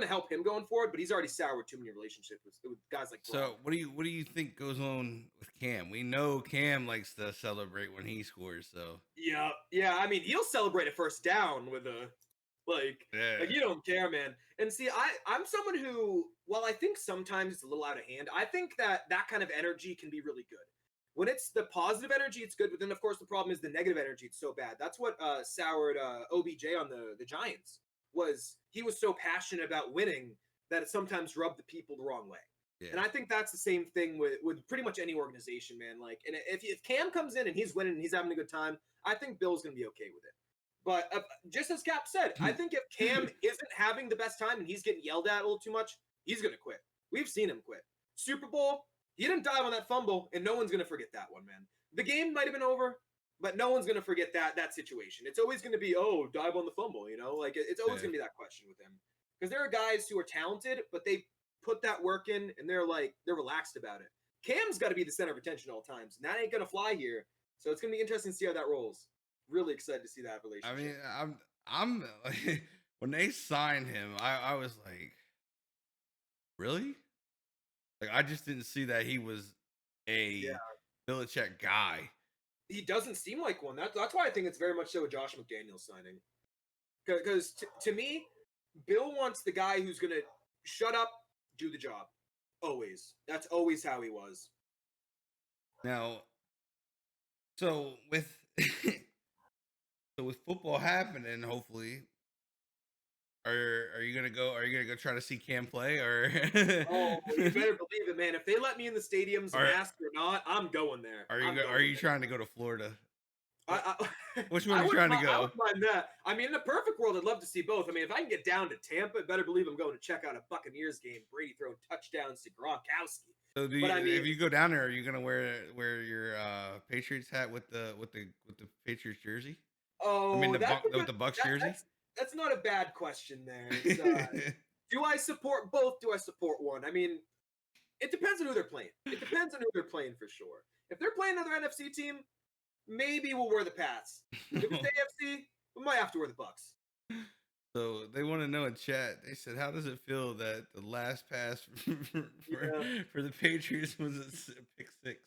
help him going forward. But he's already soured too many relationships with guys like. So what do you think goes on with Cam? We know Cam likes to celebrate when he scores. So yeah. I mean, he'll celebrate a first down with a like you don't care, man. And see, I'm someone who, while I think sometimes it's a little out of hand, I think that kind of energy can be really good. When it's the positive energy, it's good. But then, of course, the problem is the negative energy. It's so bad. That's what soured OBJ on the Giants. He was so passionate about winning that it sometimes rubbed the people the wrong way. Yeah. And I think that's the same thing with pretty much any organization, man. Like, and if Cam comes in and he's winning and he's having a good time, I think Bill's going to be okay with it. But just as Cap said, I think if Cam isn't having the best time and he's getting yelled at a little too much, he's going to quit. We've seen him quit. Super Bowl, he didn't dive on that fumble, and no one's going to forget that one, man. The game might have been over, but no one's going to forget that situation. It's always going to be, dive on the fumble, Like, it's always going to be that question with him. Because there are guys who are talented, but they put that work in, and they're relaxed about it. Cam's got to be the center of attention all times, and that ain't going to fly here. So it's going to be interesting to see how that rolls. Really excited to see that relationship. I mean, I'm when they signed him, I was like, really? Like, I just didn't see that he was a Belichick guy. He doesn't seem like one. That's why I think it's very much so a Josh McDaniels signing. Because to me, Bill wants the guy who's gonna shut up, do the job. Always. That's always how he was. Now, so with so with football happening, hopefully, are you gonna go? Are you gonna go try to see Cam play, or Oh, you better believe it, man. If they let me in the stadiums, masked or not, I'm going there. Are you trying to go to Florida? Which one I are you trying to go? I wouldn't mind that. I mean, in the perfect world, I'd love to see both. I mean, if I can get down to Tampa, better believe I'm going to check out a Buccaneers game. Brady throwing touchdowns to Gronkowski. So if you go down there, are you gonna wear your Patriots hat with the Patriots jersey? Oh, I mean with the Bucks jersey. That's not a bad question there. Do I support both? Do I support one? I mean, it depends on who they're playing. It depends on who they're playing for sure. If they're playing another NFC team, maybe we'll wear the Pats. If it's AFC, we might have to wear the Bucks. So they want to know in chat. They said, "How does it feel that the last pass for the Patriots was a pick six?"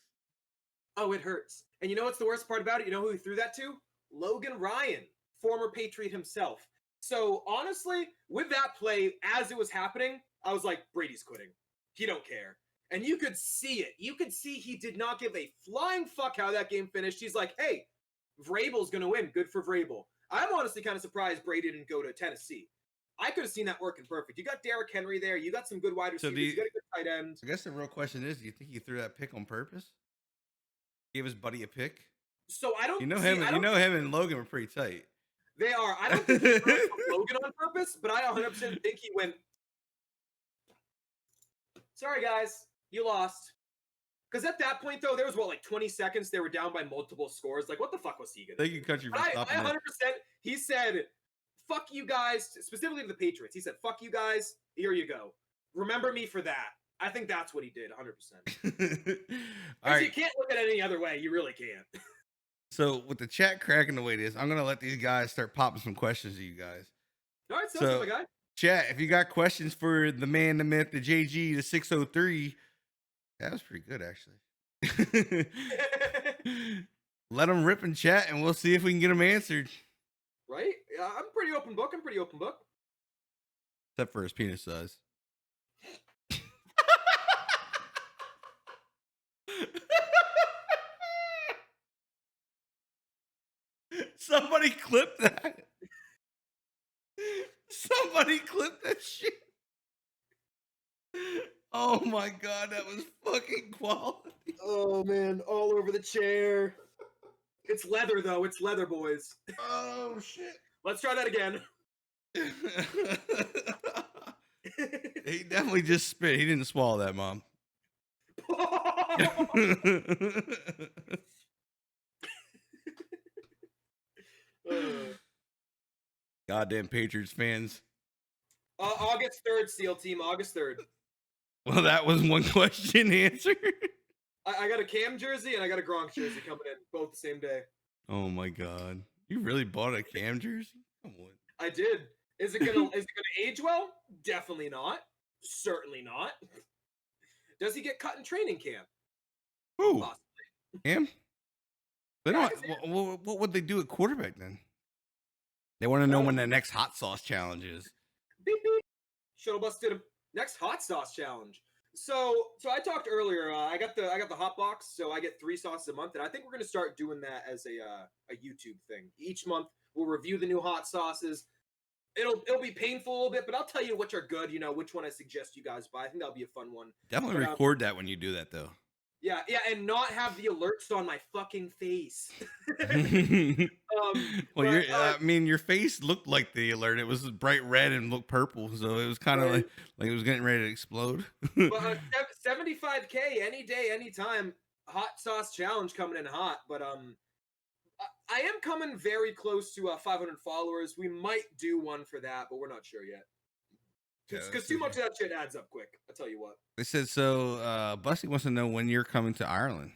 Oh, it hurts. And you know what's the worst part about it? You know who he threw that to? Logan Ryan, former Patriot himself. So honestly, with that play, as it was happening, I was like, Brady's quitting. He don't care. And you could see it. You could see he did not give a flying fuck how that game finished. He's like, hey, Vrabel's going to win. Good for Vrabel. I'm honestly kind of surprised Brady didn't go to Tennessee. I could have seen that working perfect. You got Derrick Henry there. You got some good wide receivers. You got a good tight end. I guess the real question is, do you think he threw that pick on purpose? Gave his buddy a pick? So I don't. You know him and Logan were pretty tight. They are. I don't think he threw it for Logan on purpose, but I 100% think he went, sorry, guys, you lost. Because at that point, though, there was, 20 seconds? They were down by multiple scores. Like, what the fuck was he going to do? Thank you, country, for stopping I 100%, he said, fuck you guys, specifically to the Patriots. He said, fuck you guys, here you go. Remember me for that. I think that's what he did, 100%. Because you can't look at it any other way. You really can't. So with the chat cracking the way it is, I'm gonna let these guys start popping some questions to you guys. All right, so my guy. Chat, if you got questions for the man, the myth, the JG, the 603, that was pretty good actually. Let them rip and chat, and we'll see if we can get them answered. Right? I'm pretty open book. Except for his penis size. Somebody clip that. Somebody clip that shit. Oh my god, that was fucking quality. Oh man, all over the chair. It's leather though. It's leather, boys. Oh shit. Let's try that again. He definitely just spit. He didn't swallow that, Mom. Goddamn Patriots fans. August 3rd, SEAL Team. August 3rd. Well, that was one question answered. I got a Cam jersey and I got a Gronk jersey coming in both the same day. Oh my god. You really bought a Cam jersey? Come on. I did. Is it gonna age well? Definitely not. Certainly not. Does he get cut in training camp? Who? Possibly. Cam? They don't. What would they do at quarterback then? They want to know when the next hot sauce challenge is. Beep beep. Shuttle bus did a next hot sauce challenge. So I talked earlier. I got the hot box, so I get 3 sauces a month, and I think we're gonna start doing that as a YouTube thing. Each month we'll review the new hot sauces. It'll be painful a little bit, but I'll tell you which are good. You know which one I suggest you guys buy. I think that'll be a fun one. Definitely record that when you do that, though. Yeah, and not have the alerts on my fucking face. Well, I mean, your face looked like the alert. It was bright red and looked purple, so it was kind of like it was getting ready to explode. But 75K any day, anytime. Hot sauce challenge coming in hot, but I am coming very close to 500 followers. We might do one for that, but we're not sure yet. Because too much of that shit adds up quick. I'll tell you what. They said so. Busty wants to know when you're coming to Ireland.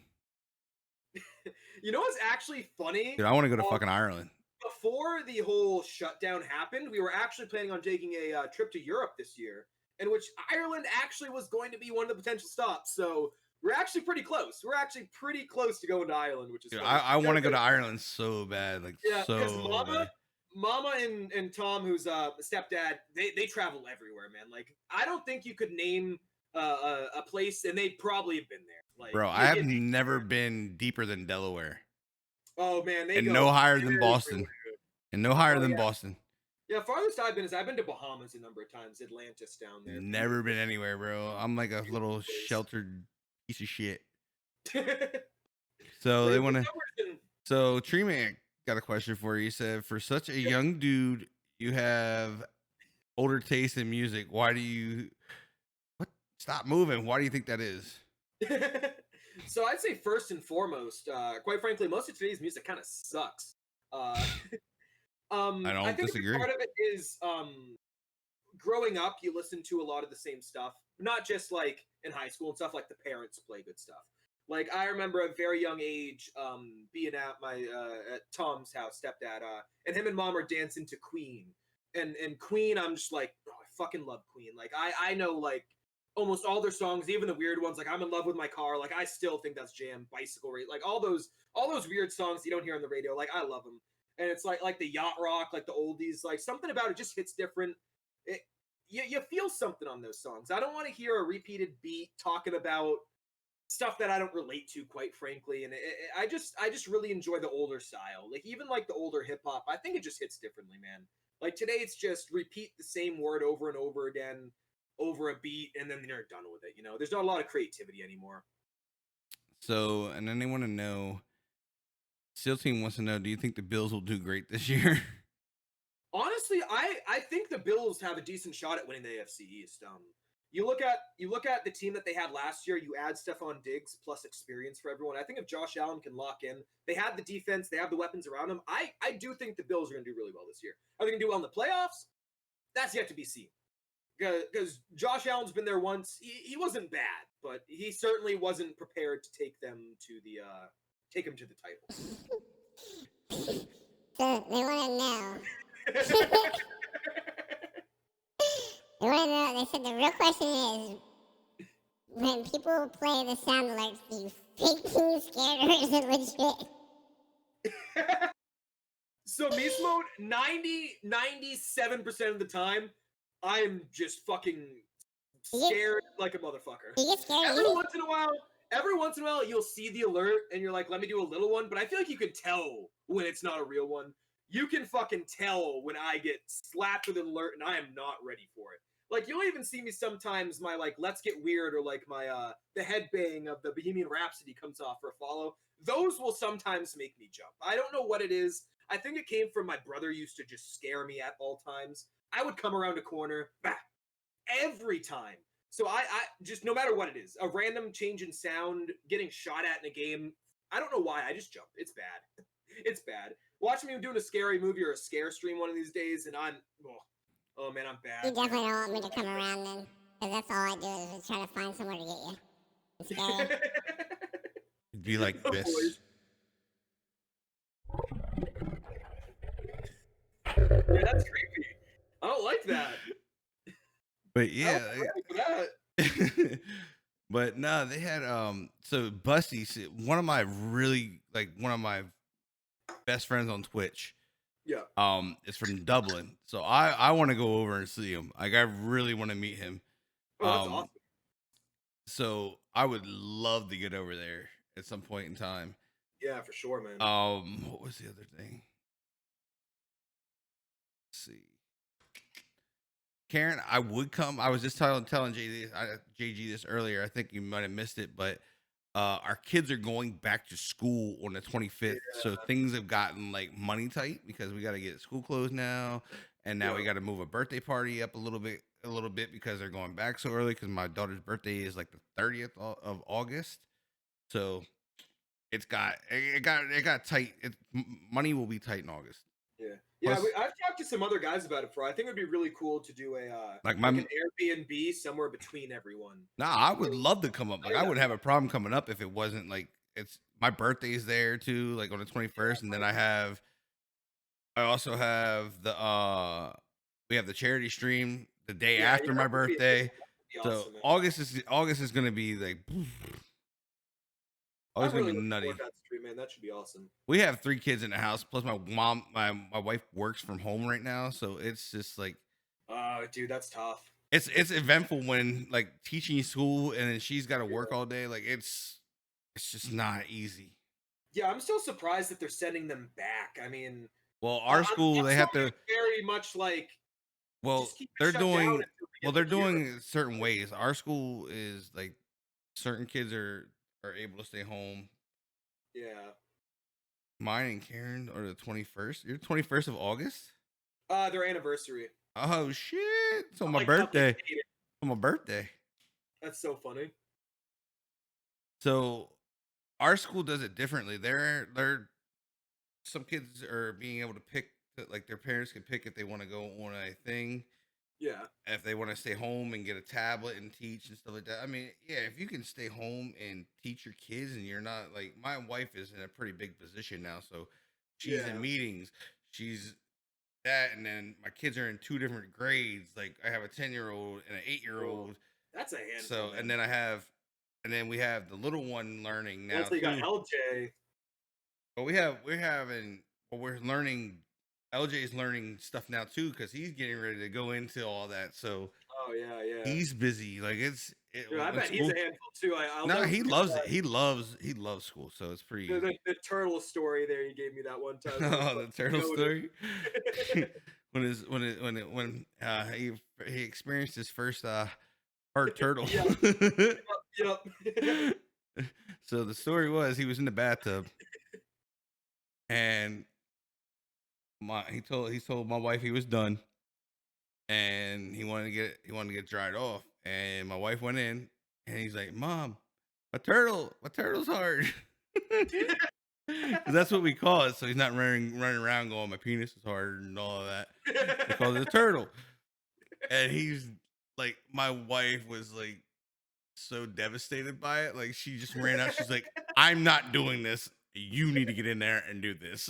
You know what's actually funny? Dude, I want to go to fucking Ireland. Before the whole shutdown happened, we were actually planning on taking a trip to Europe this year, in which Ireland actually was going to be one of the potential stops. So we're actually pretty close. We're actually pretty close to going to Ireland, which is Dude, I want to go to Ireland so bad. Like, yeah, so because Mama and Tom, who's stepdad, they travel everywhere, man. Like I don't think you could name a place, and they probably have been there. Like, Bro, I have never been deeper than Delaware. Oh man, they and go no higher than everywhere. Boston. And no higher Oh, than yeah. Boston. Yeah, farthest I've been to Bahamas a number of times, Atlantis down there. Never been anywhere, bro. I'm like a little sheltered piece of shit. So they want to. So Tree Man got a question for you. He said, "For such a young dude, you have older taste in music. Why do you? What? Stop moving. Why do you think that is?" So I'd say first and foremost, quite frankly, most of today's music kind of sucks. I think disagree. part of it is growing up, you listen to a lot of the same stuff, not just like in high school and stuff. Like the parents play good stuff. Like I remember at a very young age, being at my at Tom's house, stepdad, and him and mom are dancing to Queen, and Queen. I'm just like, oh, I fucking love Queen. Like I know like almost all their songs, even the weird ones. Like I'm in love with my car. Like I still think that's jam. Bicycle rate. Like all those weird songs you don't hear on the radio. Like I love them. And it's like the yacht rock, like the oldies. Like something about it just hits different. You feel something on those songs. I don't want to hear a repeated beat talking about stuff that I don't relate to, quite frankly. And I just really enjoy the older style. Like even like the older hip hop, I think it just hits differently, man. Like today, it's just repeat the same word over and over again, over a beat, and then they're done with it. You know, there's not a lot of creativity anymore. So, and then they want to know. Seal Team wants to know: do you think the Bills will do great this year? Honestly, I think the Bills have a decent shot at winning the AFC East. You look at the team that they had last year. You add Stephon Diggs plus experience for everyone. I think if Josh Allen can lock in, they have the defense, they have the weapons around them. I do think the Bills are going to do really well this year. Are they going to do well in the playoffs? That's yet to be seen. Because Josh Allen's been there once. He wasn't bad, but he certainly wasn't prepared to take them to the title. So they want to know. They want to know. They said the real question is, when people play the sound alerts, do you fake being scared or is it legit? So Beast Mode, 97% of the time, I'm just fucking scared like a motherfucker. You get scared Every once in a while, you'll see the alert and you're like, let me do a little one. But I feel like you can tell when it's not a real one. You can fucking tell when I get slapped with an alert and I am not ready for it. Like you'll even see me sometimes. My like Let's Get Weird or like my the headbang of the Bohemian Rhapsody comes off for a follow. Those will sometimes make me jump. I don't know what it is. I think it came from my brother used to just scare me at all times. I would come around a corner, every time. So I just, no matter what it is, a random change in sound, getting shot at in a game, I don't know why, I just jump. It's bad. It's bad. Watch me doing a scary movie or a scare stream one of these days, and oh man, I'm bad. You definitely don't want me to come around then, because that's all I do is try to find somewhere to get you. I'm scared. It'd be like this. Boys. Yeah, that's creepy. I don't like that. But yeah, but no, they had so Busty, one of my best friends on Twitch. Yeah. Is from Dublin, so I want to go over and see him. Like I really want to meet him. Oh, that's awesome. So I would love to get over there at some point in time. Yeah, for sure, man. What was the other thing? Let's see. Karen, I would come. I was just telling JG this earlier. I think you might have missed it, but our kids are going back to school on the 25th. So things have gotten like money tight because we got to get school closed now. And now we got to move a birthday party up a little bit because they're going back so early because my daughter's birthday is like the 30th of August. So it got tight. Money will be tight in August. Yeah. Yeah, I've talked to some other guys about it before. I think it would be really cool to do a like an Airbnb somewhere between everyone. Nah, I would love to come up. Like I wouldn't have a problem coming up if it wasn't like it's my birthday's there too, like on the 21st, and then I also have we have the charity stream the day after my birthday. So awesome, August is gonna be like Always I'm gonna really be looking nutty. forward to that stream, man. That should be awesome. We have 3 kids in the house, plus my mom, my wife works from home right now, so it's just like Oh, dude, that's tough. it's eventful when like teaching school and then she's got to work Yeah. all day. Like it's just not easy. Yeah, I'm still surprised that they're sending them back. I mean, Well, our school I'm they still have to. very much like Well, just keep it they're shut down doing. until we Well, get they're the cure. doing it certain ways. Our school is like certain kids are able to stay home. Yeah. Mine and Karen are the 21st. You're 21st of August. Their anniversary. Oh shit! It's on I'm my like, nothing birthday. dated. On my birthday. That's so funny. So our school does it differently. They're some kids are being able to pick like their parents can pick if they want to go on a thing, Yeah. if they want to stay home and get a tablet and teach and stuff like that. I mean, yeah, if you can stay home and teach your kids and you're not like my wife is in a pretty big position now, so she's in Yeah. meetings, she's that, and then my kids are in 2 different grades. Like I have a 10-year-old and an 8-year-old. That's a handful. So man. and then we have the little one learning now Once they got too. LJ. But we're learning. LJ is learning stuff now too because he's getting ready to go into all that. So Oh yeah, yeah. he's busy. Like Dude, I when bet he's school. a handful too. I'll No, never he forget loves that. it. He loves school. So it's pretty The, easy. the, the turtle story there you gave me that one time. That was Oh, the fucking turtle goated. story. when he experienced his first hard turtle. Yep. Yep. So the story was he was in the bathtub and he told my wife he was done and he wanted to get dried off, and my wife went in and he's like, "Mom, my turtle's hard." 'Cause that's what we call it. So he's not running around going, "My penis is hard" and all of that. We call it a turtle. And he's like, my wife was like so devastated by it. Like she just ran out. She's like, "I'm not doing this. You need to get in there and do this."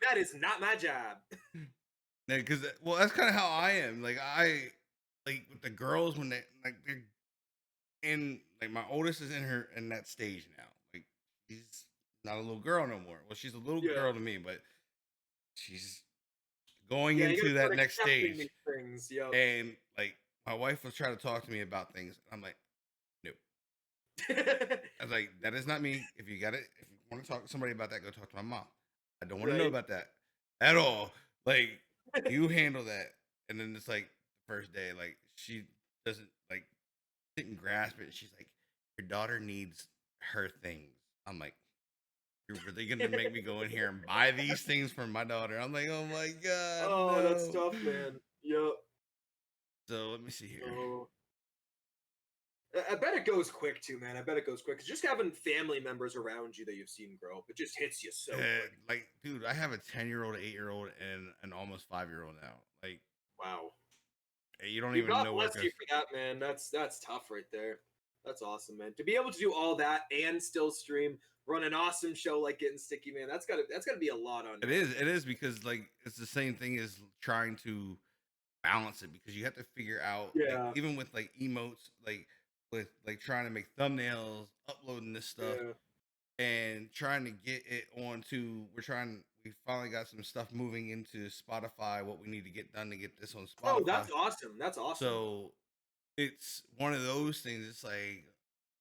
That is not my job. Because well, that's kind of how I am. Like I like with the girls when they're in like my oldest is in that stage now. Like she's not a little girl no more. Well, she's a little Yeah. girl to me, but she's going Yeah, you into gotta that start next accepting stage. these things. Yep. And like my wife was trying to talk to me about things. I'm like, no. I was like, that is not me. If you want to talk to somebody about that, go talk to my mom. I don't want to know Right. about that at all. Like, you handle that. And then it's like the first day, like she doesn't like didn't grasp it. She's like, your daughter needs her things. I'm like, you're really gonna make me go in here and buy these things for my daughter? I'm like, oh my god, Oh, no. that's tough, man. Yep. So let me see here. Oh. I bet it goes quick too, man. I bet it goes quick. 'Cause just having family members around you that you've seen grow up, it just hits you so quick. Like, dude, I have a 10-year-old, 8-year-old, and an almost 5-year-old now. Like, Wow. you don't Dude, even God know where. bless you for that, man. That's tough right there. That's awesome, man. To be able to do all that and still stream, run an awesome show like Getting Sticky, man. That's gotta be a lot on. It is because like it's the same thing as trying to balance it because you have to figure out Yeah. like, even with like emotes, like with like trying to make thumbnails, uploading this stuff, Yeah. and trying to get it onto. We finally got some stuff moving into Spotify. What we need to get done to get this on Spotify. Oh, that's awesome. That's awesome. So it's one of those things. It's like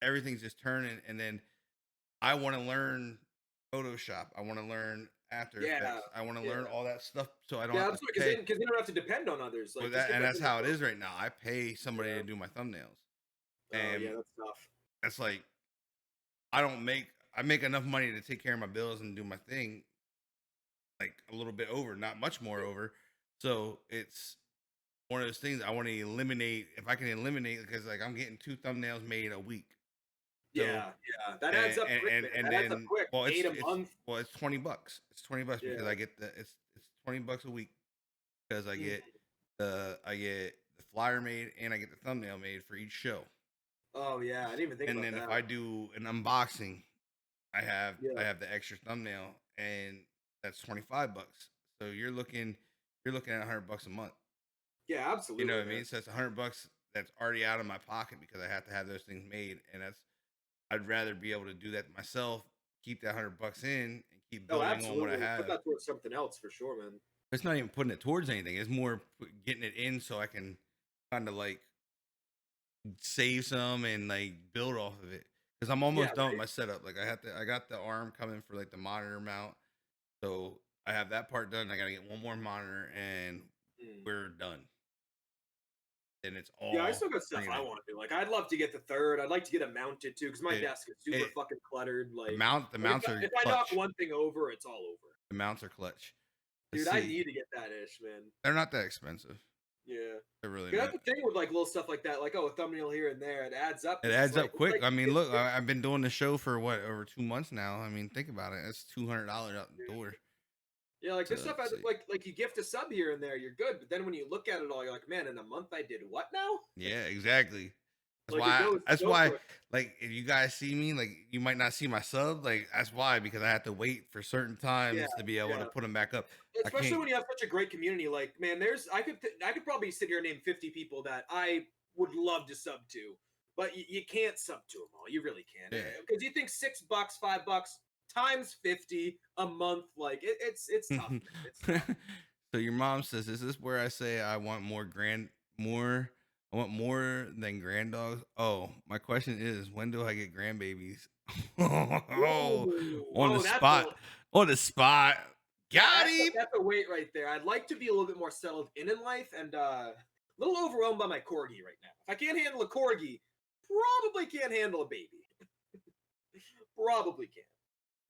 everything's just turning, and then I want to learn Photoshop. I want to learn After Effects. I want to learn all that stuff, so I don't have to pay. Because you don't have to depend on others. Like, And that's how it is right now. I pay somebody to do my thumbnails, and yeah, that's tough. that's like I make enough money to take care of my bills and do my thing, like a little bit over, not much more over. So it's one of those things I want to eliminate. If I can eliminate, because like I'm getting 2 thumbnails made a week. So, Yeah, that adds up quick, man. and That adds up then quick. well, $8 a month. it's $20. It's $20 because Yeah. I get it's $20 a week because I Mm. get the flyer made and I get the thumbnail made for each show. Oh yeah, I didn't even think And about then that. if I do an unboxing, I have Yeah. the extra thumbnail, and that's $25. So you're looking at $100 a month. Yeah, absolutely. You know what I man. mean? So that's $100 that's already out of my pocket because I have to have those things made, and I'd rather be able to do that myself, keep that $100 in, and keep Oh, building on what I absolutely. Put have. that towards something else for sure, man. It's not even putting it towards anything. It's more getting it in so I can kind of like save some and like build off of it. Because I'm Yeah, almost done with right. my setup. Like I got the arm coming for like the monitor mount. So I have that part done. I gotta get one more monitor and Mm. we're done. And it's Yeah, I all still got stuff I greening. want to do. Like, I'd love to get the third. I'd like to get it mounted too, because my It, desk is super it fucking cluttered. the Like, the like mounts are if I knock clutch. one thing over, it's all over. The mounts are clutch. Let's Dude, I see. need to get that ish, man. They're not that expensive. Yeah. They're really 'Cause not. that's the thing with like little stuff like that, like, oh, a thumbnail here and there, it adds up. It 'Cause adds up it's quick. like I mean, look, I've been doing the show for what, over 2 months now. I mean, think about it. That's $200 out the door. yeah, like So this stuff let's adds up, see. like you gift a sub here and there, you're good. But then when you look at it all, you're like, man, in a month I did what now? Yeah, exactly. That's Like it why. goes That's so why. quick. Like, if you guys see me, like, you might not see my sub. Like, that's why, because I have to wait for certain Yeah, times to be able to yeah. put them back up. I Especially can't. when you have such a great community. Like, man, I could probably sit here and name 50 people that I would love to sub to, but you can't sub to them all. You really can't, Yeah. because you think $6, $5 times 50 a month, like it's tough. Man. It's tough. So your mom says, "Is this where I say I want more? I want more than grand dogs." Oh, my question is, when do I get grandbabies? Oh, Ooh, on the oh, that's a spot, on the spot. Got him. that's a weight right there. I'd like to be a little bit more settled in life, and a little overwhelmed by my corgi right now. If I can't handle a corgi, probably can't handle a baby. Probably can.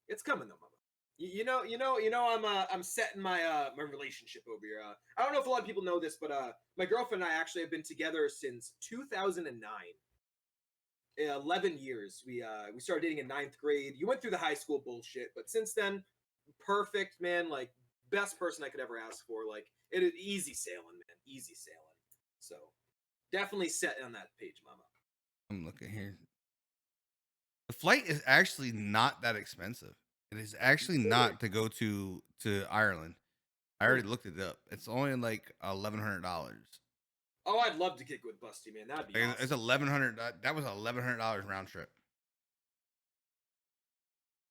It's coming though, mama. I'm setting my relationship over here. I don't know if a lot of people know this, but my girlfriend and I actually have been together since 2009. 11 years. We started dating in ninth grade. You went through the high school bullshit, but since then, perfect, man. Like, best person I could ever ask for. Like, it is easy sailing, man. Easy sailing. So definitely set on that page, mama. I'm looking here. The flight is actually not that expensive. It is actually not to go to Ireland. I already looked it up. It's only like $1,100. Oh, I'd love to kick with Busty, man. That'd be awesome. It's 1,100. That was $1,100 round trip.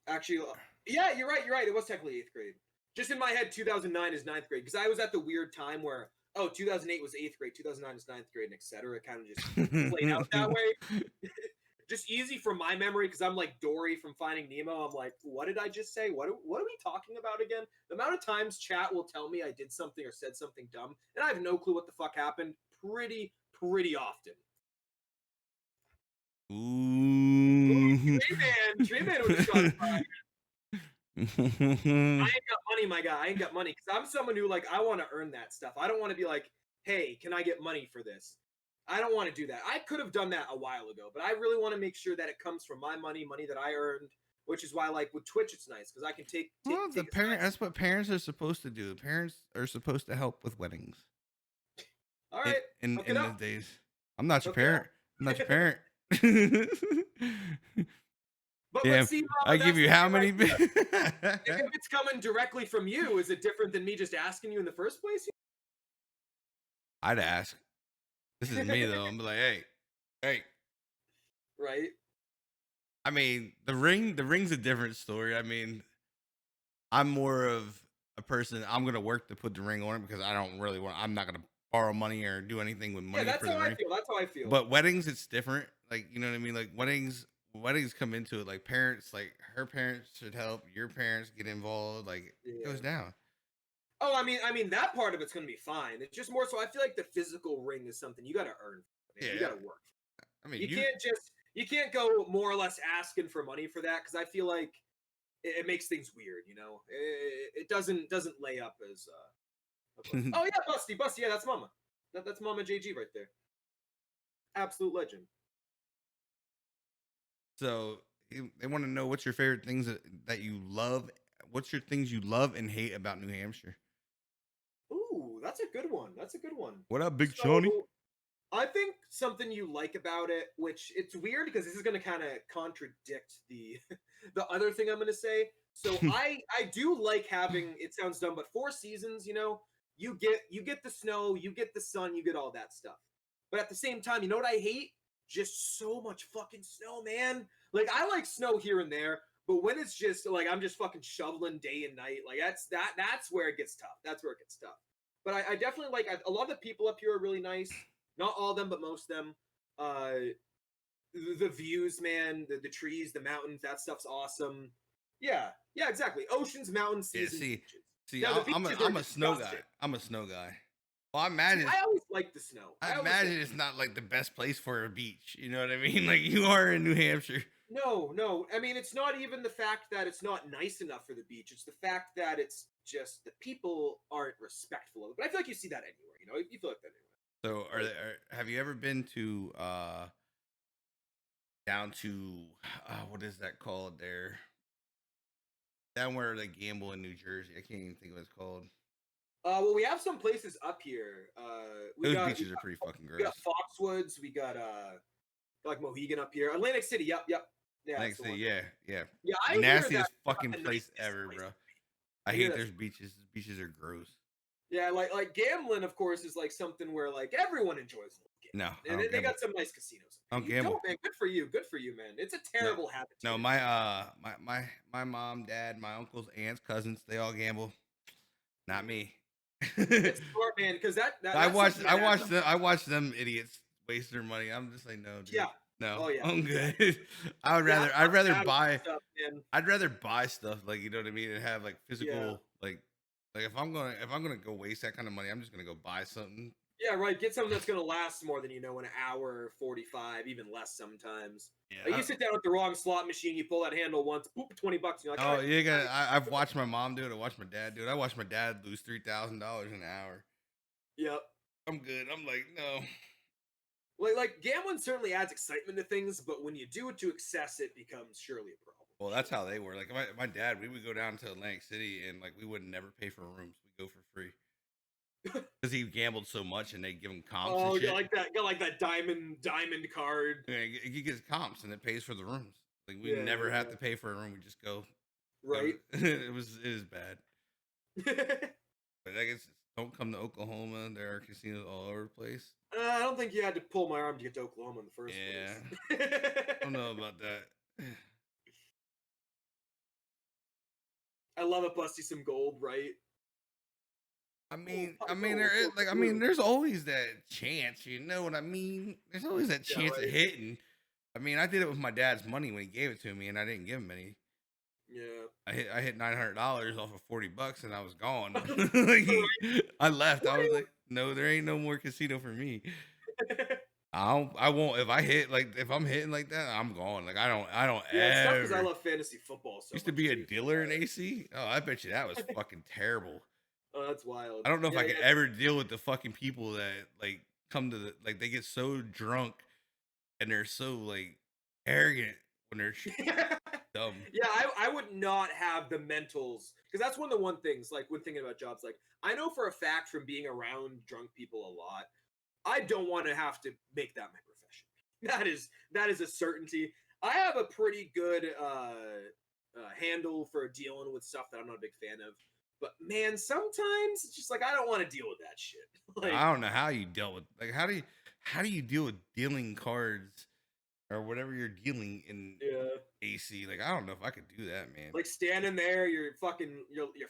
Actually, yeah, you're right. You're right. It was technically eighth grade. Just in my head, 2009 is ninth grade, because I was at the weird time where 2008 was eighth grade, 2009 is ninth grade, and etc. It kind of just played out that way. Just easy from my memory, because I'm like Dory from Finding Nemo. I'm like, what did I just say? What are we talking about again? The amount of times chat will tell me I did something or said something dumb, and I have no clue what the fuck happened. Pretty often. Ooh. Tree man with a shot fired. I ain't got money, my guy. I ain't got money, because I'm someone who, like, I want to earn that stuff. I don't want to be like, hey, can I get money for this? I don't want to do that. I could have done that a while ago, but I really want to make sure that it comes from my money that I earned, which is why, like, with Twitch, it's nice, because I can take Well, the take parent. That's what parents are supposed to do. Parents are supposed to help with weddings. All right, In hook it these up. days, I'm not your Hook it up. parent. I'm not your parent. But Damn, let's see, Mama, I give that's you the how thing many? right there. If it's coming directly from you, is it different than me just asking you in the first place? I'd ask. This is me though. I'm like, hey. Right. I mean, the ring's a different story. I mean, I'm more of a person. I'm gonna work to put the ring on it because I don't really want. I'm not gonna borrow money or do anything with money Yeah, that's for how the I ring. feel. That's how I feel. But weddings, it's different. Like, you know what I mean? Like weddings come into it. Like parents, like her parents should help. Your parents get involved. Like it goes down. Oh, I mean that part of it's gonna be fine. It's just more so I feel like the physical ring is something you gotta earn. Man. You gotta work. I mean, you can't go more or less asking for money for that, because I feel like it makes things weird. You know, it doesn't lay up as. Oh yeah, Busty, yeah, that's Mama. That's Mama JG right there. Absolute legend. So they want to know what's your favorite things that you love. What's your things you love and hate about New Hampshire? Ooh, that's a good one. That's a good one. What up, Big So, Shawnee? I think something you like about it, which it's weird because this is going to kind of contradict the the other thing I'm going to say. So I do like having, it sounds dumb, but 4 seasons. You know, you get the snow, you get the sun, you get all that stuff. But at the same time, you know what I hate? Just so much fucking snow, man. Like I like snow here and there, but when it's just like I'm just fucking shoveling day and night, like that's where it gets tough. That's where it gets tough. But I definitely like a lot of the people up here are really nice. Not all of them, but most of them. The views, man, the trees, the mountains, that stuff's awesome. Yeah, exactly. Oceans, mountains, Yeah, seas, and beaches. see, Now the beaches are I'm a snow guy. disgusting. I'm a snow guy. Well, See, I always like the snow. I I always imagine it's not like the best place for a beach. You know what I mean? Like you are in New Hampshire. no. I mean, it's not even the fact that it's not nice enough for the beach. It's the fact that it's just the people aren't respectful of it. But I feel like you see that anywhere. You know, you feel like that anywhere. So, have you ever been to down to what is that called there? Down where they gamble in New Jersey. I can't even think of what it's called. Well, we have some places up here. Those beaches are pretty fucking We got gross. Foxwoods. We got like Mohegan up here. Atlantic City. Yep. Yeah. Next That's the thing, one. yeah. Yeah, I hear Nastiest that fucking the place nicest ever, place bro. to be. I hear hate that's- those beaches. Beaches are gross. Yeah, like gambling, of course, is like something where like everyone enjoys a little gambling. No, I And don't they gamble. got some nice casinos. I don't You gamble. don't, man. Good for you. Good for you, man. It's a terrible habit. No, too. my mom, dad, my uncles, aunts, cousins, they all gamble. Not me. It's smart, man, because I that's something I watched them idiots waste their money. I'm just like, no, dude. Yeah. No, Oh, yeah. I'm good. I'd rather buy stuff, like, you know what I mean, and have like physical, like if I'm gonna go waste that kind of money, I'm just gonna go buy something. Yeah, right. Get something that's gonna last more than an hour, 45, even less sometimes. Yeah. Like you sit down at the wrong slot machine, you pull that handle once, boop, $20. And you're like, Oh, all right, you got. I've watched my mom do it. I watched my dad do it. I watched my dad lose $3,000 an hour. Yep. I'm good. I'm like, no. Like gambling certainly adds excitement to things, but when you do it to excess, it becomes surely a problem. Well, that's how they were. Like my dad, we would go down to Atlantic City and like we would never pay for rooms. We go for free because he gambled so much and they give him comps. Oh, and shit. got like that diamond card. Yeah, he gets comps and it pays for the rooms. Like we never have to pay for a room. We just go. Right. It is bad. But I guess don't come to Oklahoma. There are casinos all over the place. I don't think you had to pull my arm to get to Oklahoma in the first place. I don't know about that. I love it, busty some gold, right? There's always that chance. You know what I mean? There's always that chance of hitting. I mean, I did it with my dad's money when he gave it to me, and I didn't give him any. Yeah. I hit $900 off of $40, and I was gone. I left. I was like, no, there ain't no more casino for me. I won't if I'm hitting like that, I'm gone. Like I don't Yeah, it's tough ever. because I love fantasy football so Used to much, be a too. dealer in AC. Oh, I bet you that was fucking terrible. Oh, that's wild. I don't know if I could ever deal with the fucking people that like come to the they get so drunk and they're so like arrogant when they're dumb. Yeah, I would not have the mentals because that's one of the things like when thinking about jobs. Like I know for a fact from being around drunk people a lot, I don't want to have to make that my profession. That is a certainty. I have a pretty good handle for dealing with stuff that I'm not a big fan of. But man, sometimes it's just like I don't want to deal with that shit. Like, I don't know how you dealt with how do you deal with dealing cards or whatever you're dealing in AC? Like I don't know if I could do that, man. Like standing there, your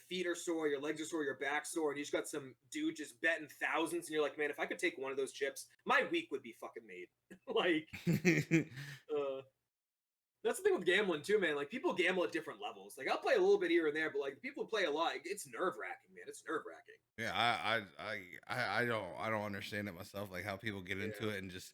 feet are sore, your legs are sore, your back's sore, and you just got some dude just betting thousands, and you're like, man, if I could take one of those chips, my week would be fucking made. Like, that's the thing with gambling too, man. Like people gamble at different levels. Like I'll play a little bit here and there, but like the people who play a lot, it's nerve wracking, man. It's nerve wracking. Yeah, I don't understand it myself. Like how people get into it and just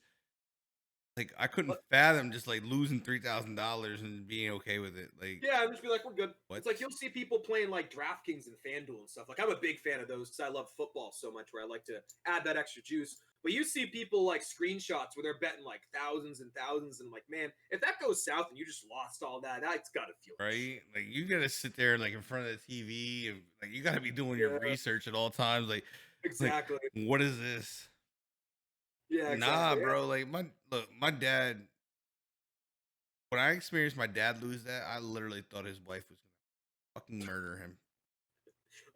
like I couldn't fathom just like losing $3,000 and being okay with it. Like yeah, I'm just be like, we're good. What? It's like you'll see people playing like DraftKings and FanDuel and stuff. Like I'm a big fan of those because I love football so much, where I like to add that extra juice. But you see people like screenshots where they're betting like thousands and thousands, and I'm like, man, if that goes south and you just lost all that, that's gotta feel right. Like you gotta sit there like in front of the TV and like you gotta be doing your research at all times. Like exactly. Like, what is this? Yeah, exactly. Nah, bro. Like my dad. When I experienced my dad lose that, I literally thought his wife was gonna fucking murder him.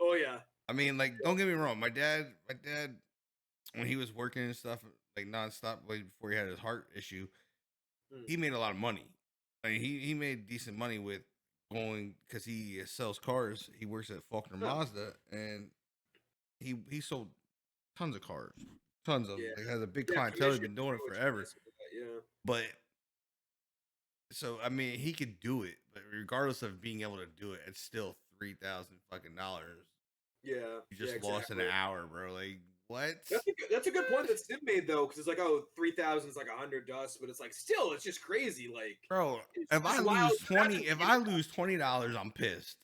Oh yeah. I mean, like, don't get me wrong. My dad, when he was working and stuff, like nonstop, like before he had his heart issue, he made a lot of money. I mean, he made decent money with going because he sells cars. He works at Faulkner Huh. Mazda, and he sold tons of cars, tons of them. Yeah. Like has a big Yeah, clientele. He's commission, been doing it huge forever. commission for that, yeah. But so I mean, he could do it, but regardless of being able to do it, it's still $3,000. Yeah, You just yeah, lost in exactly. an hour, bro. Like what? That's a good point that Sid made though, because it's like, oh, 3,000 is like 100 dust, but it's like still, it's just crazy. Like, Bro, it's if I just wild. lose 20, Imagine if getting I that. lose $20, I'm pissed.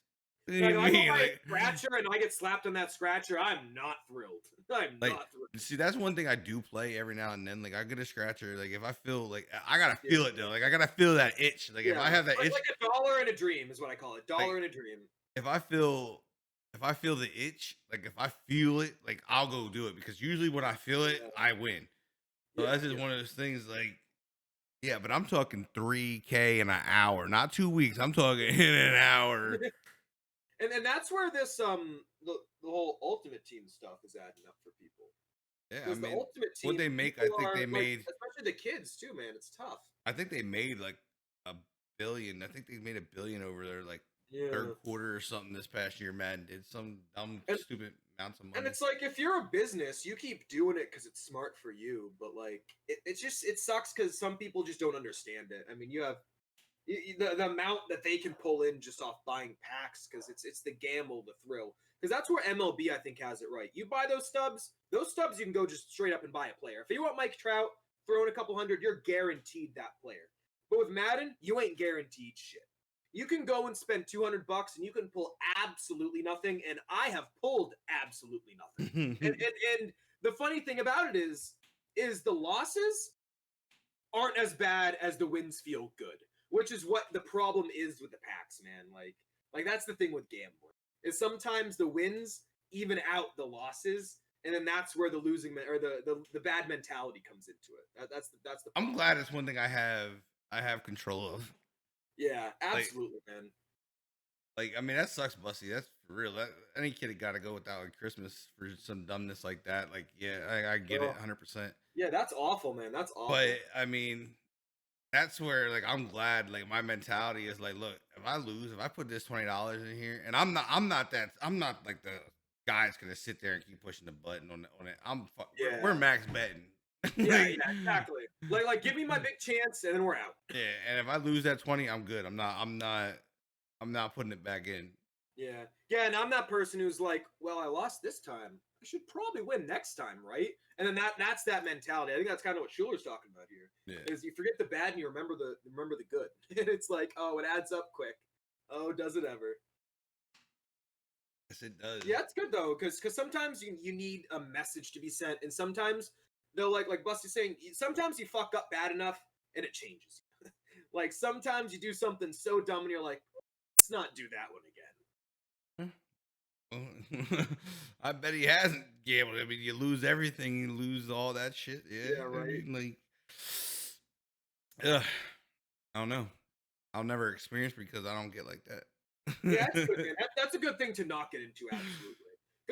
You Like, know if what I I go mean? buy a Like, scratcher and I get slapped on that scratcher, I'm not thrilled. I'm like, not thrilled. see, that's one thing I do play every now and then. Like, I get a scratcher. Like, if I feel like I gotta Yeah, feel it though. Like, I gotta feel that itch. Like, if yeah. I have that itch, Like a dollar in a dream is what I call it. like, Dollar in a dream. if I feel, if I feel the itch, like if I feel it, like I'll go do it because usually when I feel it, Yeah, I win. So yeah, that's just yeah. one of those things. Like, yeah, but I'm talking 3K in an hour, not 2 weeks. I'm talking in an hour. And that's where this the whole ultimate team stuff is adding up for people. Yeah, I Because the mean, ultimate what team, they make, I people think are they like, made. especially the kids too, man. It's tough. I think they made like a billion. I think they made $1 billion over their like third Yeah. quarter or something this past year. Madden did some dumb, And stupid amounts of and money. it's like if you're a business, you keep doing it because it's smart for you. But like it's just it sucks because some people just don't understand it. I mean, you have the amount that they can pull in just off buying packs because it's the gamble, the thrill. Because that's where MLB I think has it right. You buy those stubs you can go just straight up and buy a player. If you want Mike Trout, throw in a couple hundred, you're guaranteed that player. But with Madden, you ain't guaranteed shit. You can go and spend $200 and you can pull absolutely nothing, and I have pulled absolutely nothing. And the funny thing about it is the losses aren't as bad as the wins feel good, which is what the problem is with the packs, man. Like that's the thing with gambling is sometimes the wins even out the losses, and then that's where the losing or the bad mentality comes into it. That's the I'm problem. glad it's one thing I have control of. Yeah, Like, absolutely, man. I mean, that sucks, Bussy. That's for real. Any kid got to go without like Christmas for some dumbness like that. Like, yeah, I get it, Oh, 100%. yeah, that's awful, man. That's awful. But I mean, that's where like I'm glad. Like my mentality is like, look, if I lose, if I put this $20 in here, and I'm not like the guy that's gonna sit there and keep pushing the button on it. We're Yeah. max betting. Yeah, Like, yeah, exactly. Like give me my big chance and then we're out. yeah, and if I lose that 20, I'm good. I'm not putting it back in. Yeah. Yeah, and I'm that person who's like, well, I lost this time. I should probably win next time, right? And then that's that mentality. I think that's kind of what Schuler's talking about here. Yeah. Is you forget the bad and you remember the good. And it's like, oh, it adds up quick. Oh, does it ever? Yes, it does. Yeah, it's good though, because sometimes you need a message to be sent, and sometimes they'll like Busty's saying, sometimes you fuck up bad enough and it changes. Like sometimes you do something so dumb and you're like, let's not do that one again. I bet he hasn't gambled. I mean, you lose everything, you lose all that shit. Yeah, Yeah, right. I mean, like, ugh, I don't know. I'll never experience because I don't get like that. Yeah, that's good, man. That's a good thing to not get into, absolutely.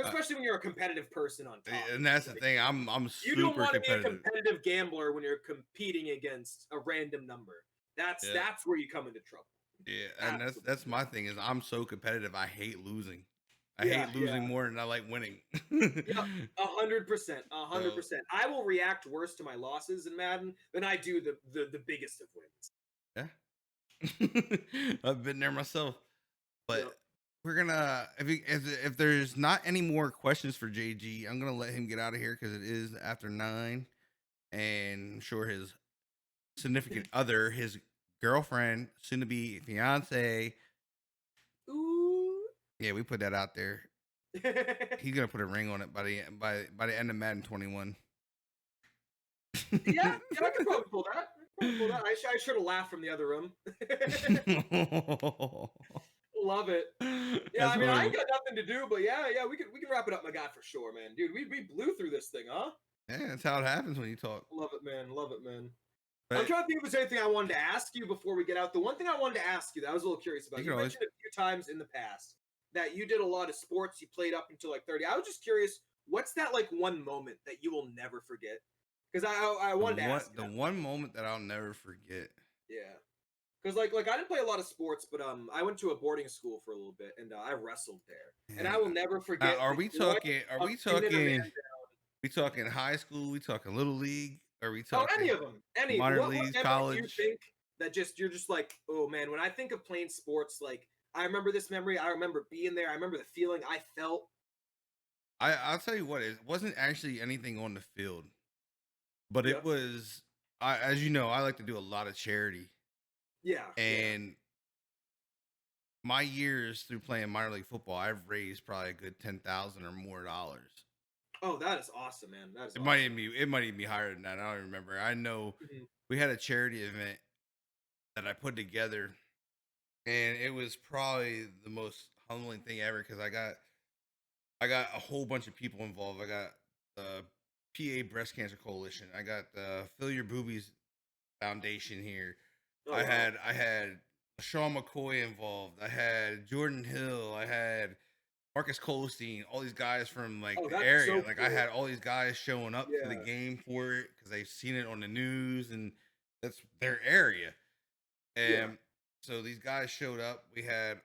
Especially when you're a competitive person on top. And that's the Like, thing. I'm you don't super want to be a competitive. competitive gambler when you're competing against a random number. That's where you come into trouble. Yeah, and Absolutely. that's my thing is I'm so competitive. I hate losing. I Yeah, hate losing more than I like winning. Yeah, 100%, 100%. I will react worse to my losses in Madden than I do the biggest of wins. Yeah, I've been there myself. But Yep. we're gonna if there's not any more questions for JG, I'm gonna let him get out of here because it is after 9, and I'm sure his significant other, his girlfriend, soon to be fiance. Ooh. Yeah, we put that out there. He's gonna put a ring on it by the end of Madden 21. Yeah, I can probably pull that. I should have laughed from the other room. Love it. Yeah, I mean, I ain't got nothing to do, but yeah, we can wrap it up, my guy, for sure, man. Dude, we blew through this thing, huh? Yeah, that's how it happens when you talk. Love it, man. Love it, man. But I'm trying to think if there's anything I wanted to ask you before we get out. The one thing I wanted to ask you that I was a little curious about, you mentioned a few times in the past that you did a lot of sports. You played up until like 30. I was just curious, what's that like one moment that you will never forget? Because I wanted to ask you the one moment that I'll never forget. Yeah. Because like I didn't play a lot of sports, but I went to a boarding school for a little bit, and I wrestled there, and I Yeah. will never Now, forget are the we joy talking? Are of we pinning a man talking? down. We talking high school? We talking little league? Are we Oh, any talking of them, any. minor What leagues, memory do you college? think that just you're just like, oh man, when I think of playing sports, like I remember this memory. I remember being there. I remember the feeling I felt. I'll tell you what. It wasn't actually anything on the field, but it Yep. was. As you know, I like to do a lot of charity, Yeah. Yeah. and my years through playing minor league football, I've raised probably a good $10,000 or more dollars. Oh, that is awesome, man. That is It might awesome. even be. It might even be higher than that. I don't remember. I know Mhm. we had a charity event that I put together, and it was probably the most humbling thing ever because I got a whole bunch of people involved. I got the PA Breast Cancer Coalition. I got the Fill Your Boobies Foundation here. Oh I wow. had I had Sean McCoy involved. I had Jordan Hill. I had Marcus Colstein. All these guys from like Oh, the that's area. so Like I cool. had all these guys showing up to the Yeah. game for it because they've seen it on the news and that's their area. Yeah. And so these guys showed up. We had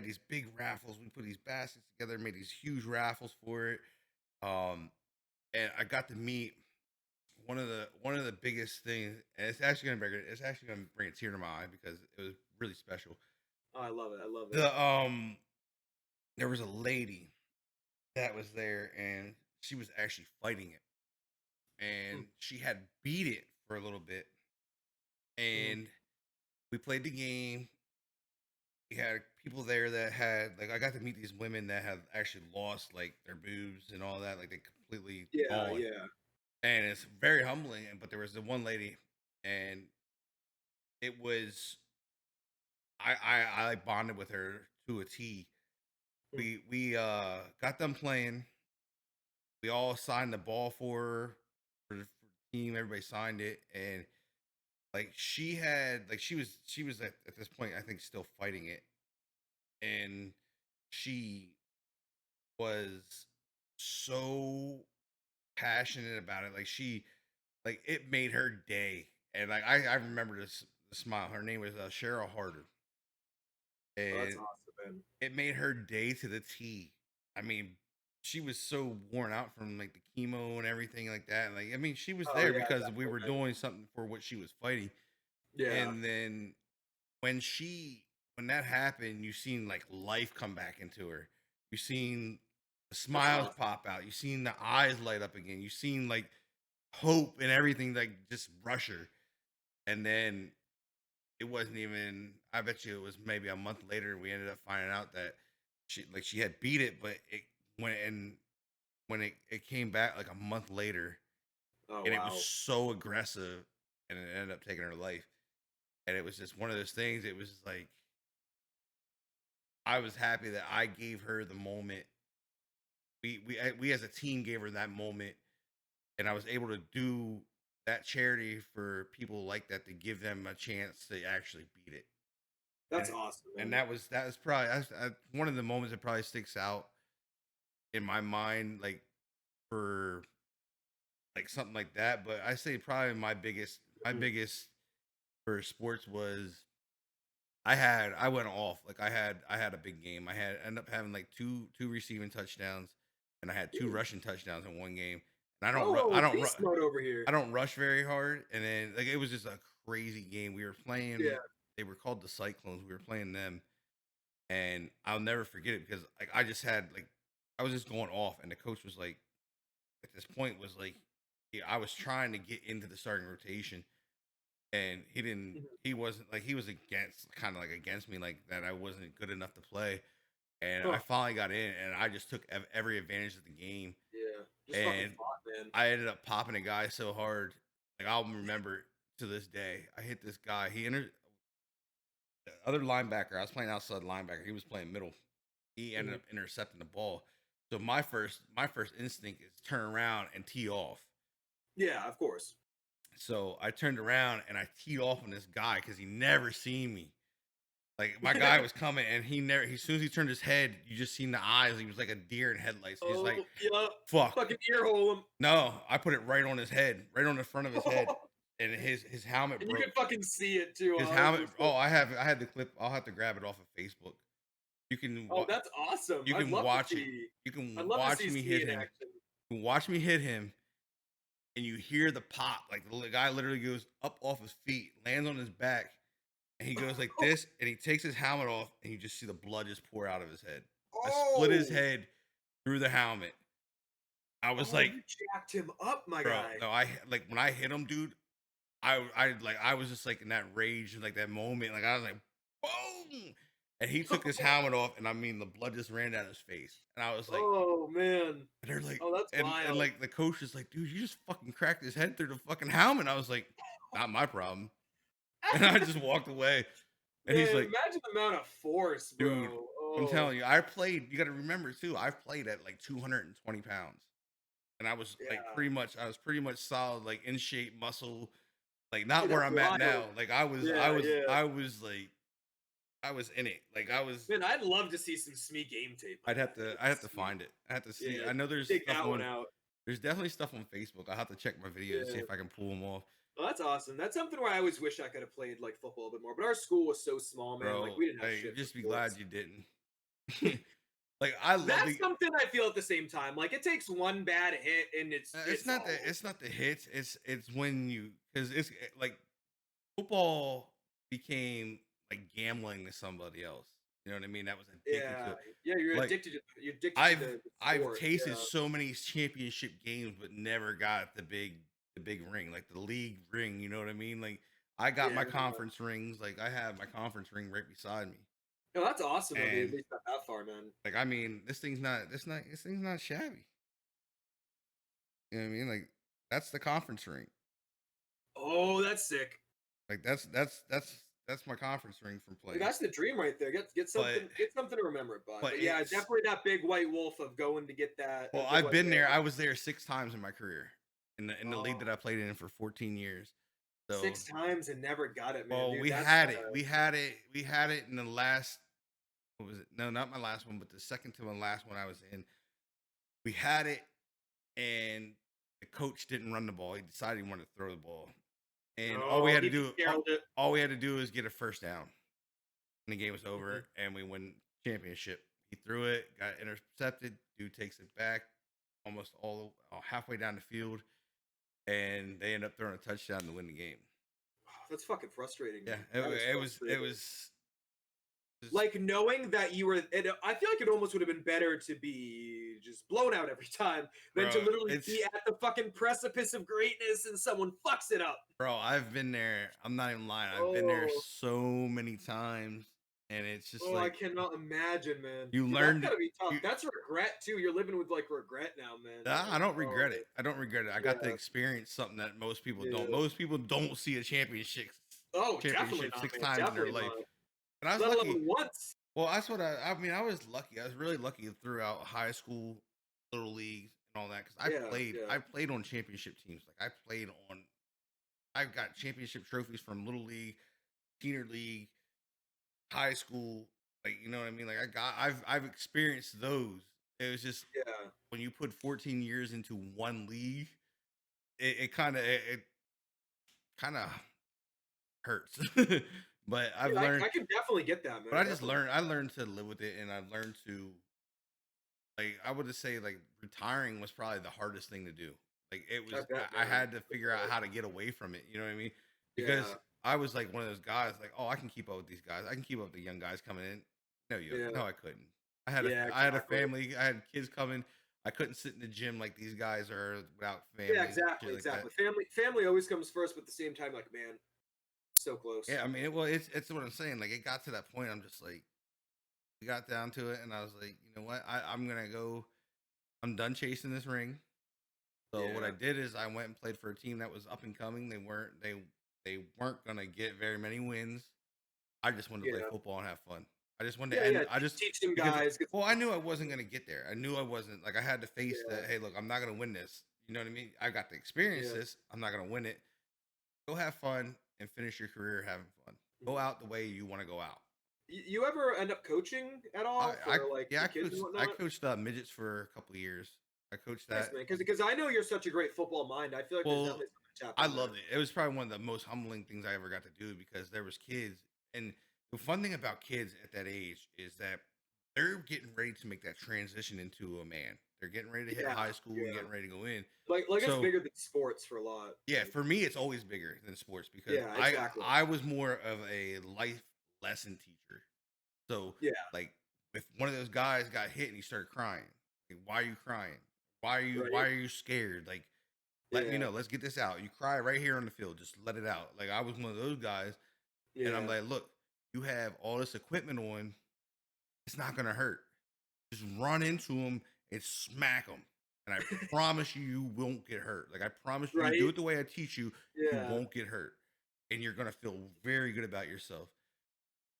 these big raffles. We put these baskets together, made these huge raffles for it. Um, and I got to meet one of the biggest things, and it's actually gonna bring a tear to my eye because it was really special. Oh, I love it. I love it. The there was a lady that was there, and she was actually fighting it, Mm-hmm. and she had beat it for a little bit, Mm-hmm. and we played the game. We had people there that had like I got to meet these women that have actually lost like their boobs and all that, like they completely Yeah. gone, Yeah. and it's very humbling. But there was the one lady, and it was I like bonded with her to a T. Mm. We got them playing. We all signed the ball for her for the team. Everybody signed it, and like she was at this point I think still fighting it, and she was so passionate about it. Like it made her day, and like I remember this the smile. Her name was Cheryl Harder, Oh, that's and awesome, man. it made her day to the T. I mean, she was so worn out from like the chemo and everything like that. Like, I mean, she was Oh there yeah, because we definitely, were man. doing something for what she was fighting. Yeah. And then when she when that happened, you seen like life come back into her. You seen the That's smiles awesome. pop out. You seen the eyes light up again. You seen like hope and everything like just rush her. And then it wasn't even I bet you it was maybe a month later we ended up finding out that she had beat it, but it when it came back like a month later Oh and it was wow. so aggressive and it ended up taking her life. And it was just one of those things. It was just like I was happy that I gave her the moment. We as a team gave her that moment, and I was able to do that charity for people like that to give them a chance to actually beat it. That's And awesome, and man. that was probably one of the moments that probably sticks out in my mind, like for like something like that. But I say probably my Mhm. biggest for sports was I went off like I had a big game. I had ended up having like two receiving touchdowns, and I had two Ooh. rushing touchdowns in one game. And Oh, beast mode over here. I don't rush very hard, and then like it was just a crazy game. We were playing. Yeah. They were called the Cyclones. We were playing them, and I'll never forget it because like I just had like I was just going off, and the coach was like at this point was like I was trying to get into the starting rotation, and Mhm. he wasn't like he was against kind of like against me like that I wasn't good enough to play, and I Huh. finally got in, and I just took every advantage of the game, Yeah. Just fucking and fought, man. I ended up popping a guy so hard, like I'll remember to this day. I hit this guy. He entered the other linebacker. I was playing outside linebacker. He was playing middle. He ended Mhm. up intercepting the ball. So my first instinct is turn around and tee off. Yeah, of course. So I turned around and I teed off on this guy because he never seen me. Like my guy was coming and he never. As soon as he turned his head, you just seen the eyes. He was like a deer in headlights. He's like, Oh, yeah. "Fuck." Fucking ear hole him. No, I put it right on his head, right on the front of his head. and his helmet And you broke. can fucking see it too. His Oh, helmet. that's just Oh, I have the clip. I'll have to grab it off of Facebook. You can oh, that's awesome. you I'd can love to watch it. see. You I'd can love to watch see me Ski hit in him. action. You can watch me hit him, and you hear the pop. Like the guy literally goes up off his feet, lands on his back, and he goes like this, and he takes his helmet off, and you just see the blood just pour out of his head. I split his Oh, head through the helmet. I was oh, like, you jacked him up, my bro, guy. no, I like when I hit him, dude. I was just like in that rage, like that moment, like I was like, boom, and he took his helmet off, and I mean the blood just ran down his face, and I was like, Oh man. and they're like, Oh, that's and wild. like the coach is like, dude, you just fucking cracked his head through the fucking helmet. I was like, not my problem, and I just walked away, and he's Man, like, imagine the amount of force, bro. dude, I'm Oh, telling you, I played. You got to remember too, I played at like 220 pounds, and I was like yeah. I was pretty much solid, like in shape, muscle. Like not Dude, where that's I'm at now. wild. Like Yeah, yeah. I was like I was in it. Like I was. Man, I'd love to see some Smee game tape. Like that. I'd have to find it. I have to see. Yeah, I know there's dig stuff that one on. out. There's definitely stuff on Facebook. I'll have to check my videos, see Yeah. if I can pull them off. Well, that's awesome. That's something where I always wish I could have played like football a bit more. But our school was so small, man. Bro, Like we didn't have hey, shit. just for be glad sports. you didn't. Like I love That's something I feel at the same time. Like it takes one bad hit and it's not all. it's not the hits. It's when you because it's like football became like gambling to somebody else. You know what I mean? That was addicted to Yeah, it. yeah. You're Like addicted to the I've sport. tasted Yeah. so many championship games, but never got the big ring, like the league ring. You know what I mean? Like I got Yeah, my conference rings. Like I have my conference ring right beside me. no, that's awesome. Though, dude. At And least not that far, man. like I mean, this thing's not shabby. You know what I mean? Like that's the conference ring. Oh, that's sick. Like that's my conference ring from Like, playing. that's the dream right there. Get something to remember it by. but But yeah, it's definitely that big white wolf of going to get that. well, that big I've white been there. wolf. I was there 6 times in my career in the league that Oh, I played in for 14 years. So 6 times and never got it, man. well, Dude, we that's had it. We had it in the last. What was it? No, not my last one, but the second to my last one I was in. We had it, and the coach didn't run the ball. He decided he wanted to throw the ball, and all we Oh, had to he do, barreled it. all we had to do is get a first down, and the game was over, Mhm. and we win championship. He threw it, got intercepted. Dude takes it back, almost all halfway down the field, and they end up throwing a touchdown to win the game. That's fucking frustrating. Yeah, Man. That is it frustrating. was Like knowing that you were. I feel like it almost would have been better to be just blown out every time than to bro. literally be at the fucking precipice of greatness and someone fucks it up. Bro, I've been there. I'm not even lying. I've been there Oh. so many times, and it's just Oh, I like cannot imagine, man. you Dude, learned. That's gotta be tough. You, That's regret too. You're living with like regret now, man. nah, I don't Oh, regret it. I don't regret it. I got to yeah, experience something that most people don't. yeah. Most people don't see a championship Oh, definitely not, 6 man. times in their Definitely life. not. And I was Let lucky. alone once. Well, that's what I mean. I was lucky. I was really lucky throughout high school, little leagues, and all that because Yeah, yeah. I played on championship teams. Like I played on. I've got championship trophies from little league, senior league, high school. Like you know what I mean. Like I've experienced those. It was just Yeah. when you put 14 years into one league, it kind of hurts. But I've Dude, learned. I can definitely get that, man. But I just Definitely. learned. I learned to live with it, and I've learned to like. I would just say like retiring was probably the hardest thing to do. Like it was. bet, I man. had to figure out bet. how to get away from it. You know what I mean? Because Yeah. I was like one of those guys. Like, oh, I can keep up with these guys. I can keep up with the young guys coming in. Yeah. No, I couldn't. Yeah, I had a exactly. family. I had kids coming. I couldn't sit in the gym like these guys are without family. Yeah, and exactly, shit like that. exactly. Family always comes first, but at the same time, like, man, so close. Yeah, I mean, well, it's what I'm saying. Like, it got to that point. I'm just like, we got down to it, and I was like, you know what? I'm gonna go. I'm done chasing this ring. So what I Yeah. did is I went and played for a team that was up and coming. They weren't gonna get very many wins. I just wanted to play Yeah. football and have fun. I just wanted Yeah, to end. yeah. I just Teach them because guys. well, I knew I wasn't gonna get there. I knew I wasn't like I had to face Yeah. that. Hey, look, I'm not gonna win this. You know what I mean? I got to experience Yeah. this. I'm not gonna win it. Go have fun and finish your career having fun. Go Mhm. out the way you want to go out. You ever end up coaching at all for like Yeah, the kids and I whatnot? coached midgets for a couple of years. I coached Nice, that. man. Because I know you're such a great football mind. I feel like there's Well, definitely something tap I in there. loved it. It was probably one of the most humbling things I ever got to do because there was kids, and the fun thing about kids at that age is that they're getting ready to make that transition into a man. They're getting ready to hit Yeah, high school and yeah. getting ready to go in. Like it's So bigger than sports for a lot. yeah, Like, for me, it's always bigger than sports because yeah, exactly. I was more of a life lesson teacher. So Yeah, like if one of those guys got hit and he started crying, like, why are you crying? Why right. are you scared? Like let me Yeah, know. Let's get this out. You cry right here on the field. Just let it out. Like I was one of those guys, and I'm yeah. like, look, you have all this equipment on. It's not gonna hurt. Just run into them and smack them, and I promise you, you won't get hurt. Like I promise you, you do Right. it the way I teach you, you Yeah. won't get hurt, and you're gonna feel very good about yourself.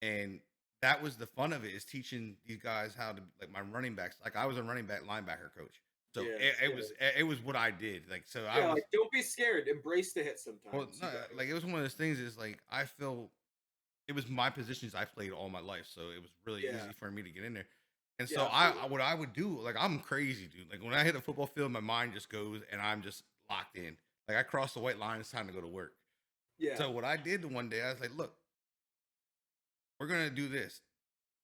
And that was the fun of it, is teaching these guys how to, like, my running backs. Like I was a running back linebacker coach, so Yeah. it was what I did. Like so I Yeah. was Like, don't be scared. Embrace the hit well, sometimes. no, You gotta. like it was one of those things. Is like I felt it was my positions I played all my life, so it was really Yeah. easy for me to get in there. And Yeah. so Absolutely. what I would do, like I'm crazy, dude. Like when I hit a football field, my mind just goes, and I'm just locked in. Like I crossed the white line, it's time to go to work. Yeah. So what I did the one day, I was like, look, we're gonna do this.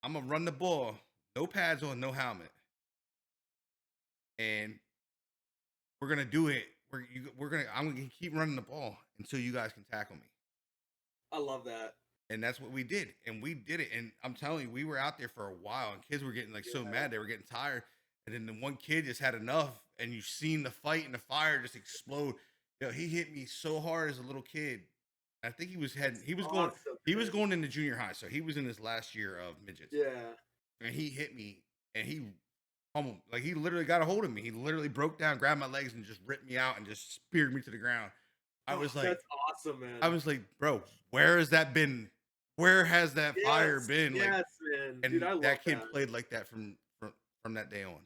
I'm gonna run the ball, no pads on, no helmet, and we're gonna do it. I'm gonna keep running the ball until you guys can tackle me. I love that. And that's what we did. And we did it. And I'm telling you, we were out there for a while, and kids were getting like so Yeah. mad, they were getting tired. And then the one kid just had enough, and you've seen the fight and the fire just explode. Yo, he hit me so hard as a little kid. I think That's he was awesome, man. going into junior high, so he was in his last year of midgets. Yeah. And he hit me, and he almost, like, he literally got a hold of me. He literally broke down, grabbed my legs, and just ripped me out and just speared me to the ground. I was like, That's awesome, man. bro, where has that been? Where has that fire Yes. been? Like, Yes, man. and Dude, I love that kid that. played like that from that day on.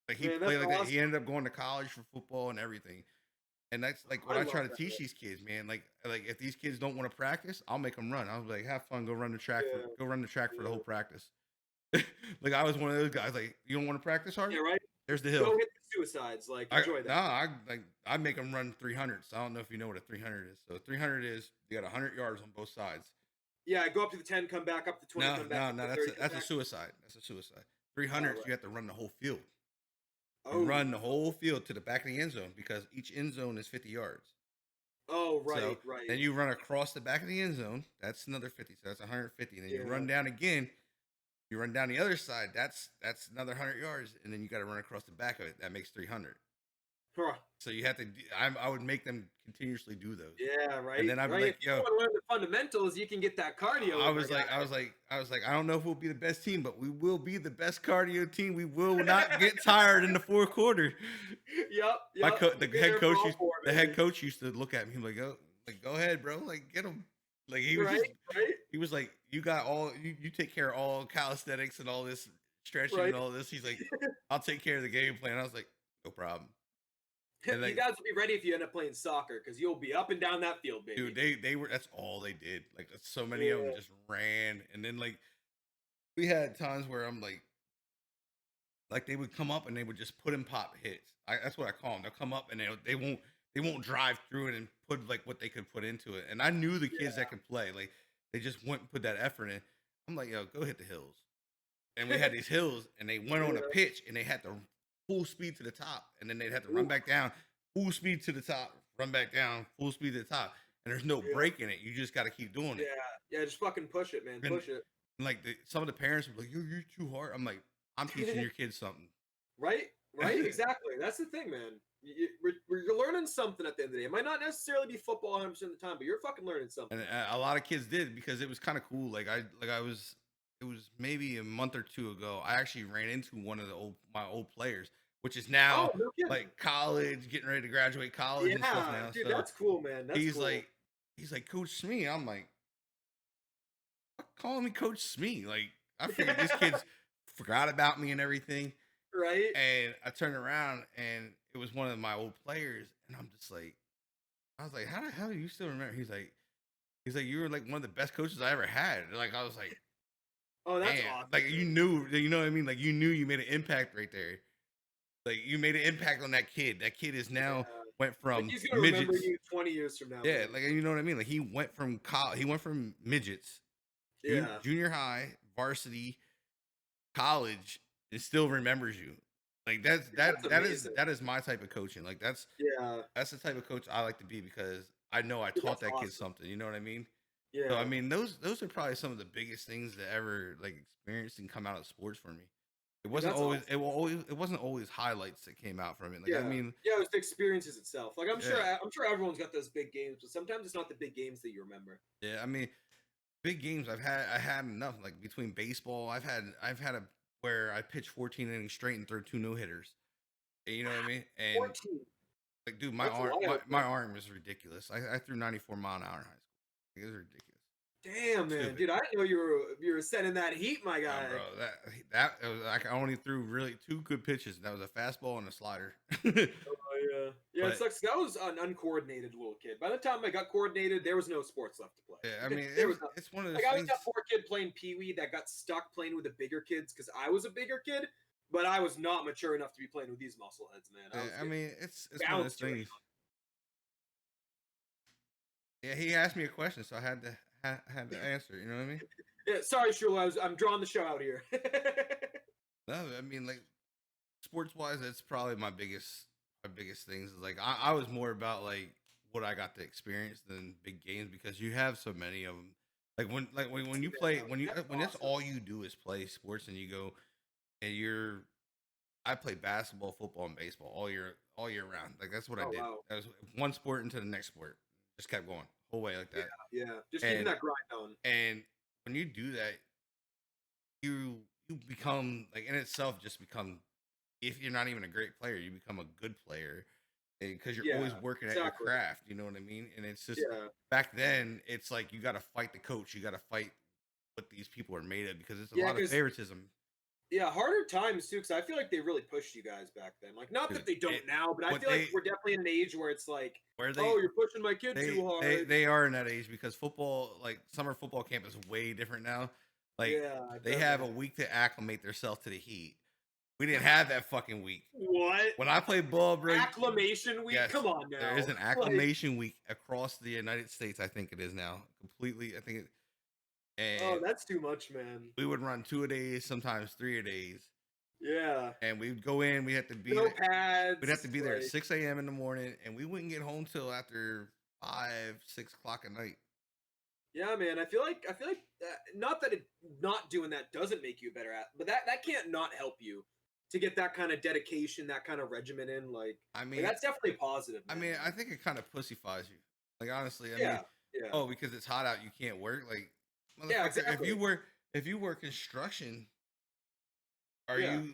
Like he Man, played that's like that. awesome. He ended up going to college for football and everything. And that's like what I I love try to that, teach man. these kids, man. Like if these kids don't want to practice, I'll make them run. I was like, have fun, Yeah. go run the track for the Yeah. whole practice. Like I was one of those guys. Like, you don't want to practice hard? Yeah. Right. There's the Go hill. hit the suicides. Like, enjoy that. I make them run 300. So I don't know if you know what a 300 is. So 300 is you got 100 yards on both sides. Yeah. Go up to the 10, come back up to 20, No, come back up to 30, come that's a back. suicide. That's a suicide. Oh, 300, right. you have to run the whole field. You Oh. run the whole field to the back of the end zone because each end zone is 50 yards. Oh, right. So Right. then you run across the back of the end zone. That's another 50. So that's 150. And then you Yeah. run down again. You run down the other side. That's another 100 yards. And then you got to run across the back of it. That makes 300. Huh. So you have to. I would make them continuously do those. Yeah. Right. And then I'd be right. like, If you yo, want to learn the fundamentals, you can get that cardio. I in, my was like, guy. I don't know if we'll be the best team, but we will be the best cardio team. We will not get tired in the fourth quarter. Yep. My Yep. the Be head there for coach, all used, four, the head baby. coach used to look at me like, go ahead, bro, like get him. Like Right. Right. he was like, you got all, you take care of all calisthenics and all this stretching Right. and all this. He's like, I'll take care of the game plan. I was like, no problem. And You like, guys will be ready if you end up playing soccer because you'll be up and down that field, baby. dude, they were, that's all they did. Like so many of them Yeah. just ran, and then like we had times where I'm like they would come up and they would just put in pop hits. That's what I call them. They'll come up and they won't drive through it and put like what they could put into it. And I knew the kids that could play. Like they just wouldn't put that effort in. I'm like, yo, go hit the hills. And we had these hills, and they went on a Yeah. pitch, and they had to full speed to the top, and then they'd have to run Ooh. back down, full speed to the top, run back down, full speed to the top. And there's no Yeah. break in it. You just got to keep doing it. Yeah. Just fucking push it, man. And- Push it. And like some of the parents were like, you're too hard. I'm like, I'm teaching your kids something. Right? Right? Exactly. That's the thing, man. You're learning something at the end of the day. It might not necessarily be football 100% of the time, but you're fucking learning something. And a lot of kids did, because it was kind of cool. It was maybe a month or two ago, I actually ran into one of my old players, which is now Oh, no kidding. like college, getting ready to graduate college and stuff Yeah, now. dude, So that's cool, man. That's he's cool. like Coach Smee. I'm like, "Fuck calling me Coach Smee." Like I figured these kids forgot about me and everything. Right? And I turned around and it was one of my old players, and I'm just like, I was like, how the hell do you still remember? He's like, you were like one of the best coaches I ever had. Like I was like, Oh, that's man, awesome. like you knew, you know what I mean? Like you knew you made an impact right there. Like you made an impact on that kid. That kid is now went from he's gonna remember midgets. you 20 years from now. Yeah, man. like you know what I mean. Like he went from midgets, Yeah. junior high, varsity, college, and still remembers you. Like that amazing. is my type of coaching. Like that's the type of coach I like to be because I know I taught that kid something. You know what I mean? Yeah. So I mean those are probably some of the biggest things that ever like experienced and come out of sports for me. It wasn't always it wasn't always highlights that came out from it. Like I mean, it was the experiences itself. Like I'm sure everyone's got those big games, but sometimes it's not the big games that you remember. Yeah, I mean, big games I had enough. Like between baseball, I've had a where I pitched 14 innings straight and threw 2 no-hitters. You know what I mean? And 14. like, dude, my arm is ridiculous. I threw 94 mile an hour in high school. Like, it was ridiculous. Damn, man, Stupid. dude, I didn't know you were sending that heat, my guy. Bro, that was, I only threw really 2 good pitches. That was a fastball and a slider. Oh yeah. It sucks. I was an uncoordinated little kid. By the time I got coordinated, there was no sports left to play. Yeah, I mean, it's one of those like I things. was that poor kid playing pee-wee that got stuck playing with the bigger kids because I was a bigger kid, but I was not mature enough to be playing with these muscle heads, man. I mean, it's one of those things. Yeah, he asked me a question, so I had to answer. You know what I mean? Yeah, sorry, Shula. I'm drawing the show out here. No, I mean, like sports wise, that's probably my biggest things. Is like I was more about like what I got to experience than big games because you have so many of them. Like when you play when that's all you do is play sports and you go and I play basketball, football, and baseball all year round. Like that's what I did. Wow. That was one sport into the next sport. Just kept going whole way like that. Yeah. Just keeping that grind on. And when you do that, you become like in itself just become. If you're not even a great player, you become a good player because you're always working at your craft. You know what I mean? And it's just back then, it's like you got to fight the coach. You got to fight what these people are made of because it's a lot of favoritism. Yeah, harder times too. Because I feel like they really pushed you guys back then. Like, not that they don't now, but I feel like we're definitely in an age where it's like, oh, you're pushing my kid too hard. They are in that age because football, like summer football camp, is way different now. Like they have a week to acclimate themselves to the heat. We didn't have that fucking week. What? When I played ball, bro. Acclimation week? Yes, come on now. There is an acclimation week across the United States, I think it is now. Completely, I think it. That's too much, man. We would run 2 a days, sometimes 3 a days. Yeah. And we'd go in, we'd have to be pads. We'd have to be there at 6 a.m. in the morning, and we wouldn't get home till after 5, 6 o'clock at night. Yeah, man. I feel like not that not doing that doesn't make you a better athlete, but that can't not help you. To get that kind of dedication, that kind of regimen in, like, I mean, that's definitely positive. Man. I mean, I think it kind of pussifies you. Like, honestly, I mean, oh, because it's hot out, you can't work. Like, yeah, exactly. If you work construction, if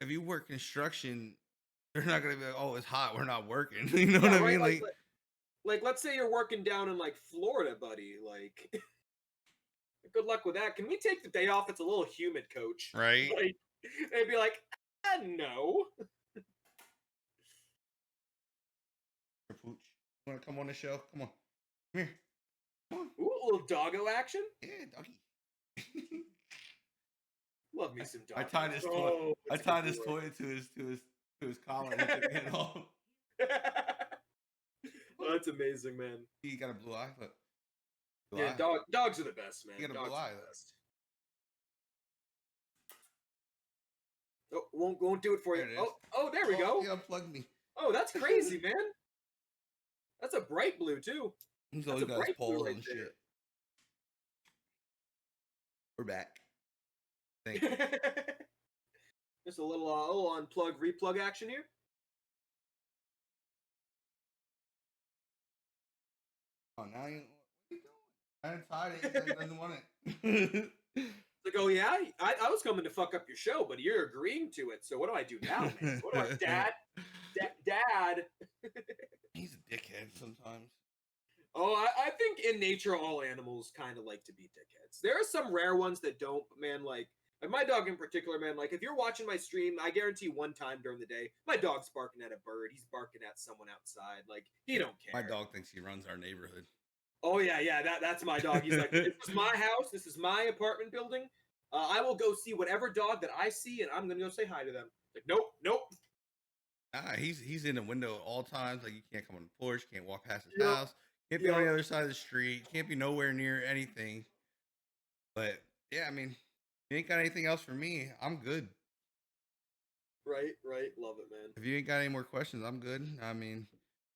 you work construction, they're not gonna be like, oh, it's hot, we're not working. You know what I mean? Like, let's say you're working down in like Florida, buddy. Like. Good luck with that. Can we take the day off? It's a little humid, coach. Right. Like, they'd be like, no. Pooch, you want to come on the show? Come on. Come here. Come on. Ooh, a little doggo action? Yeah, doggy. Love me some doggo. I tied this toy to his collar and took it off. Oh, that's amazing, man. He got a blue eye, but dogs are the best, man. You got a blue eye. Oh, won't do it for you. Oh, there we go. He unplugged me. Oh, that's crazy, man. That's a bright blue too. He's always got his paws and shit. We're back. Thank you. Just a little unplug, replug action here. Oh, now you. I tied it. He doesn't want it. Like, oh yeah, I was coming to fuck up your show, but you're agreeing to it. So what do I do now, man? What do I, Dad? He's a dickhead sometimes. Oh, I think in nature all animals kind of like to be dickheads. There are some rare ones that don't, but man, like my dog in particular, man. Like if you're watching my stream, I guarantee one time during the day, my dog's barking at a bird. He's barking at someone outside. Like he don't care. My dog thinks he runs our neighborhood. Oh yeah, that's my dog. He's like, this is my house. This is my apartment building. I will go see whatever dog that I see, and I'm gonna go say hi to them. Like, nope. He's in the window at all times. Like you can't come on the porch, can't walk past his Yep. house, can't be on the other side of the street, can't be nowhere near anything. But yeah, I mean, if you ain't got anything else for me, I'm good. Right. Love it, man. If you ain't got any more questions, I'm good. I mean,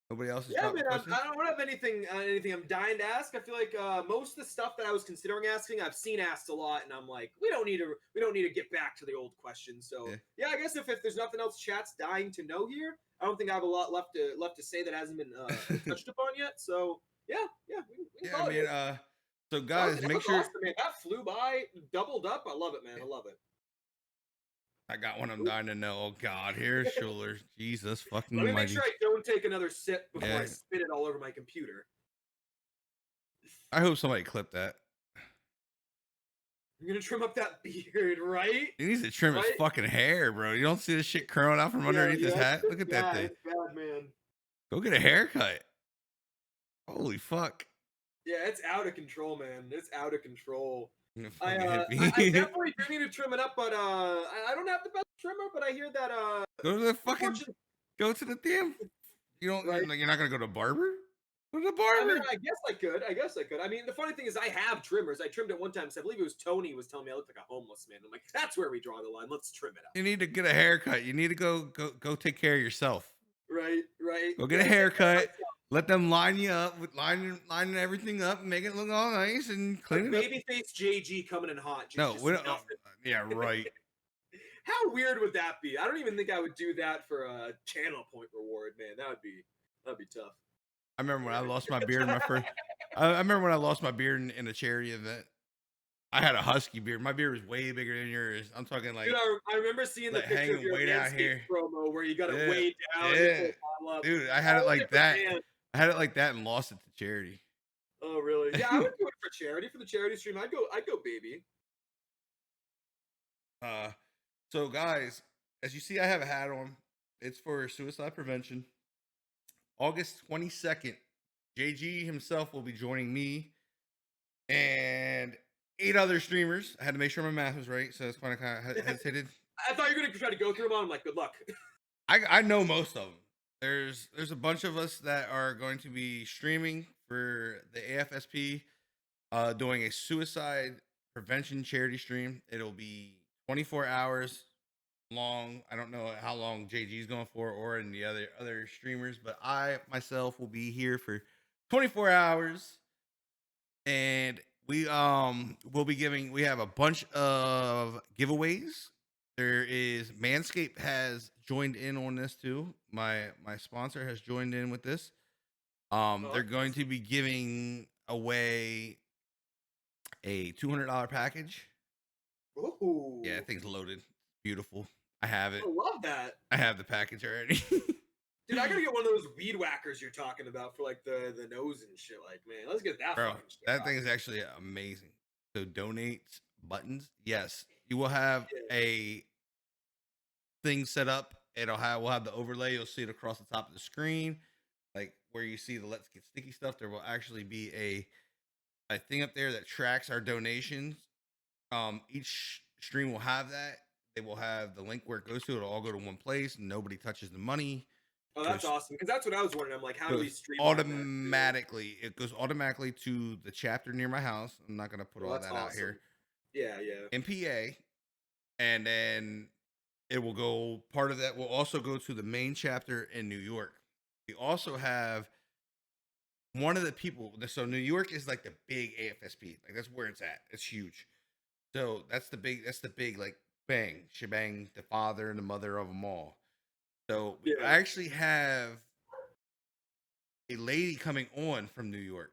nobody else has Yeah, dropped man. a question. I don't have anything I'm dying to ask. I feel like most of the stuff that I was considering asking, I've seen asked a lot, and I'm like, we don't need to get back to the old questions. So yeah, I guess if there's nothing else, chat's dying to know here. I don't think I have a lot left to say that hasn't been touched upon yet. So yeah, we can Yeah, call I it mean, here. so guys, That make was sure. awesome, man. That flew by, doubled up. I love it, man. I love it. I got one I'm dying to know. Oh God, here's Schuler. Jesus fucking Let me make sure mighty. I don't take another sip before I Yeah. spit it all over my computer. I hope somebody clipped that. I'm gonna trim up that beard, right? He needs to trim his Right? fucking hair, bro. You don't see this shit curling out from underneath his hat? Look at that thing. It's bad, man. Go get a haircut. Holy fuck. Yeah, it's out of control, man. It's out of control. You I fucking I hippie. definitely do need to trim it up, but I don't have the best trimmer. But I hear that Go to the fucking. unfortunately, Go to the damn. You don't. right? You're not gonna go to a barber. Go to the I mean, barber. I guess I could. I mean, the funny thing is, I have trimmers. I trimmed it one time. So I believe it was Tony was telling me I looked like a homeless man. I'm like, that's where we draw the line. Let's trim it up. You need to get a haircut. You need to go take care of yourself. Right. Go get a haircut. Let them line you up with lining everything up, and make it look all nice and clean Like it up. babyface JG coming in hot. No, just we don't. nothing. Yeah, right. How weird would that be? I don't even think I would do that for a channel point reward, man. That'd be tough. I remember when I lost my beard in my first. I remember when I lost my beard in a charity event. I had a husky beard. My beard was way bigger than yours. I'm talking like. Dude, I remember seeing the like picture of hanging your way down Manscaped here. promo where you got it Yeah, way down. yeah. You pull the bottle up. Dude, I had it like that. Man. I had it like that and lost it to charity. Oh really? Yeah, I would do it for charity, for the charity stream. I'd go baby. So guys, as you see, I have a hat on. It's for suicide prevention. August 22nd, JG himself will be joining me and 8 other streamers. I had to make sure my math was right, so it's kind of hesitated. I thought you were gonna try to go through them all. I'm like, good luck. I know most of them. There's a bunch of us that are going to be streaming for the AFSP, doing a suicide prevention charity stream. It'll be 24 hours long. I don't know how long JG's going for or in the other streamers, but I myself will be here for 24 hours, and we have a bunch of giveaways. There is Manscaped has joined in on this too. My sponsor has joined in with this. They're going to be giving away a $200 package. Ooh. Yeah, that thing's loaded. Beautiful. I have it. I love that. I have the package already. Dude, I gotta get one of those weed whackers you're talking about for like the nose and shit. Like, man, let's get that. Bro, that thing is actually amazing. So donate buttons. Yes, you will have a thing set up. We'll have the overlay. You'll see it across the top of the screen, like where you see the Let's Get Sticky stuff. There will actually be a thing up there that tracks our donations. Each stream will have that. They will have the link where it goes to. It'll all go to one place. Nobody touches the money. Oh, that's awesome. Because that's what I was wondering. I'm like, how do we stream automatically? It goes automatically to the chapter near my house. I'm not gonna put all that out here. Yeah. In PA, and then it will go. Part of that will also go to the main chapter in New York. We also have one of the people. So New York is like the big AFSP. Like that's where it's at. It's huge. So that's the big like bang shebang, the father and the mother of them all. So I actually have a lady coming on from New York.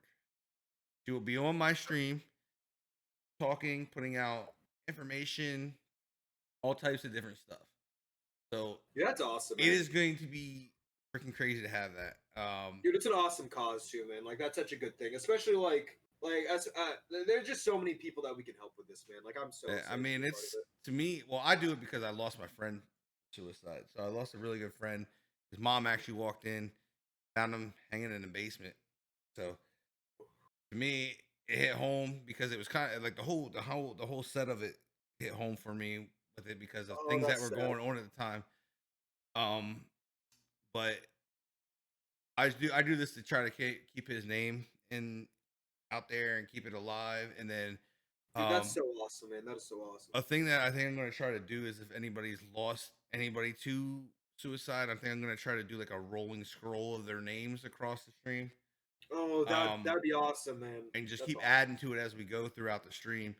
She will be on my stream, talking, putting out information, all types of different stuff. So yeah, that's awesome. Man. It is going to be freaking crazy to have that. Dude, it's an awesome cause too, man. Like that's such a good thing, especially like there's just so many people that we can help with this, man. Like I'm so. I mean, it's to me. Well, I do it because I lost my friend to suicide. So I lost a really good friend. His mom actually walked in, found him hanging in the basement. So to me, it hit home because it was kind of like the whole set of it hit home for me with it because of Oh, things that that's were sad. going on at the time. But I do this to try to keep his name in out there and keep it alive. And then Dude, that's um, so awesome, man. That is so awesome. a thing that I think I'm going to try to do is if anybody's lost anybody to suicide, I think I'm going to try to do like a rolling scroll of their names across the stream. Oh, Um, that'd be awesome, man. and just That's keep awesome. adding to it as we go throughout the stream.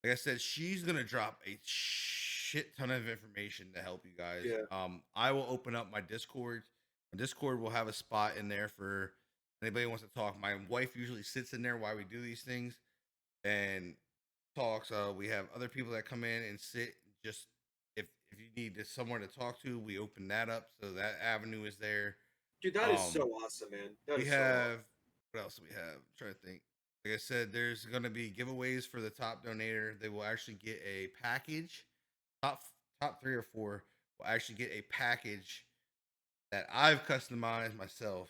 Like I said, she's gonna drop a shit ton of information to help you guys. Yeah. I will open up my Discord. My Discord will have a spot in there for anybody who wants to talk. My wife usually sits in there while we do these things and talks. We have other people that come in and sit. Just if you need somewhere to talk to, we open that up so that avenue is there. Dude, that is so Um, awesome, man. That we is so awesome. have what else do we have? I'm trying to think. Like I said, there's going to be giveaways for the top donator. They will actually get a package. Top top 3 or 4 will actually get a package that I've customized myself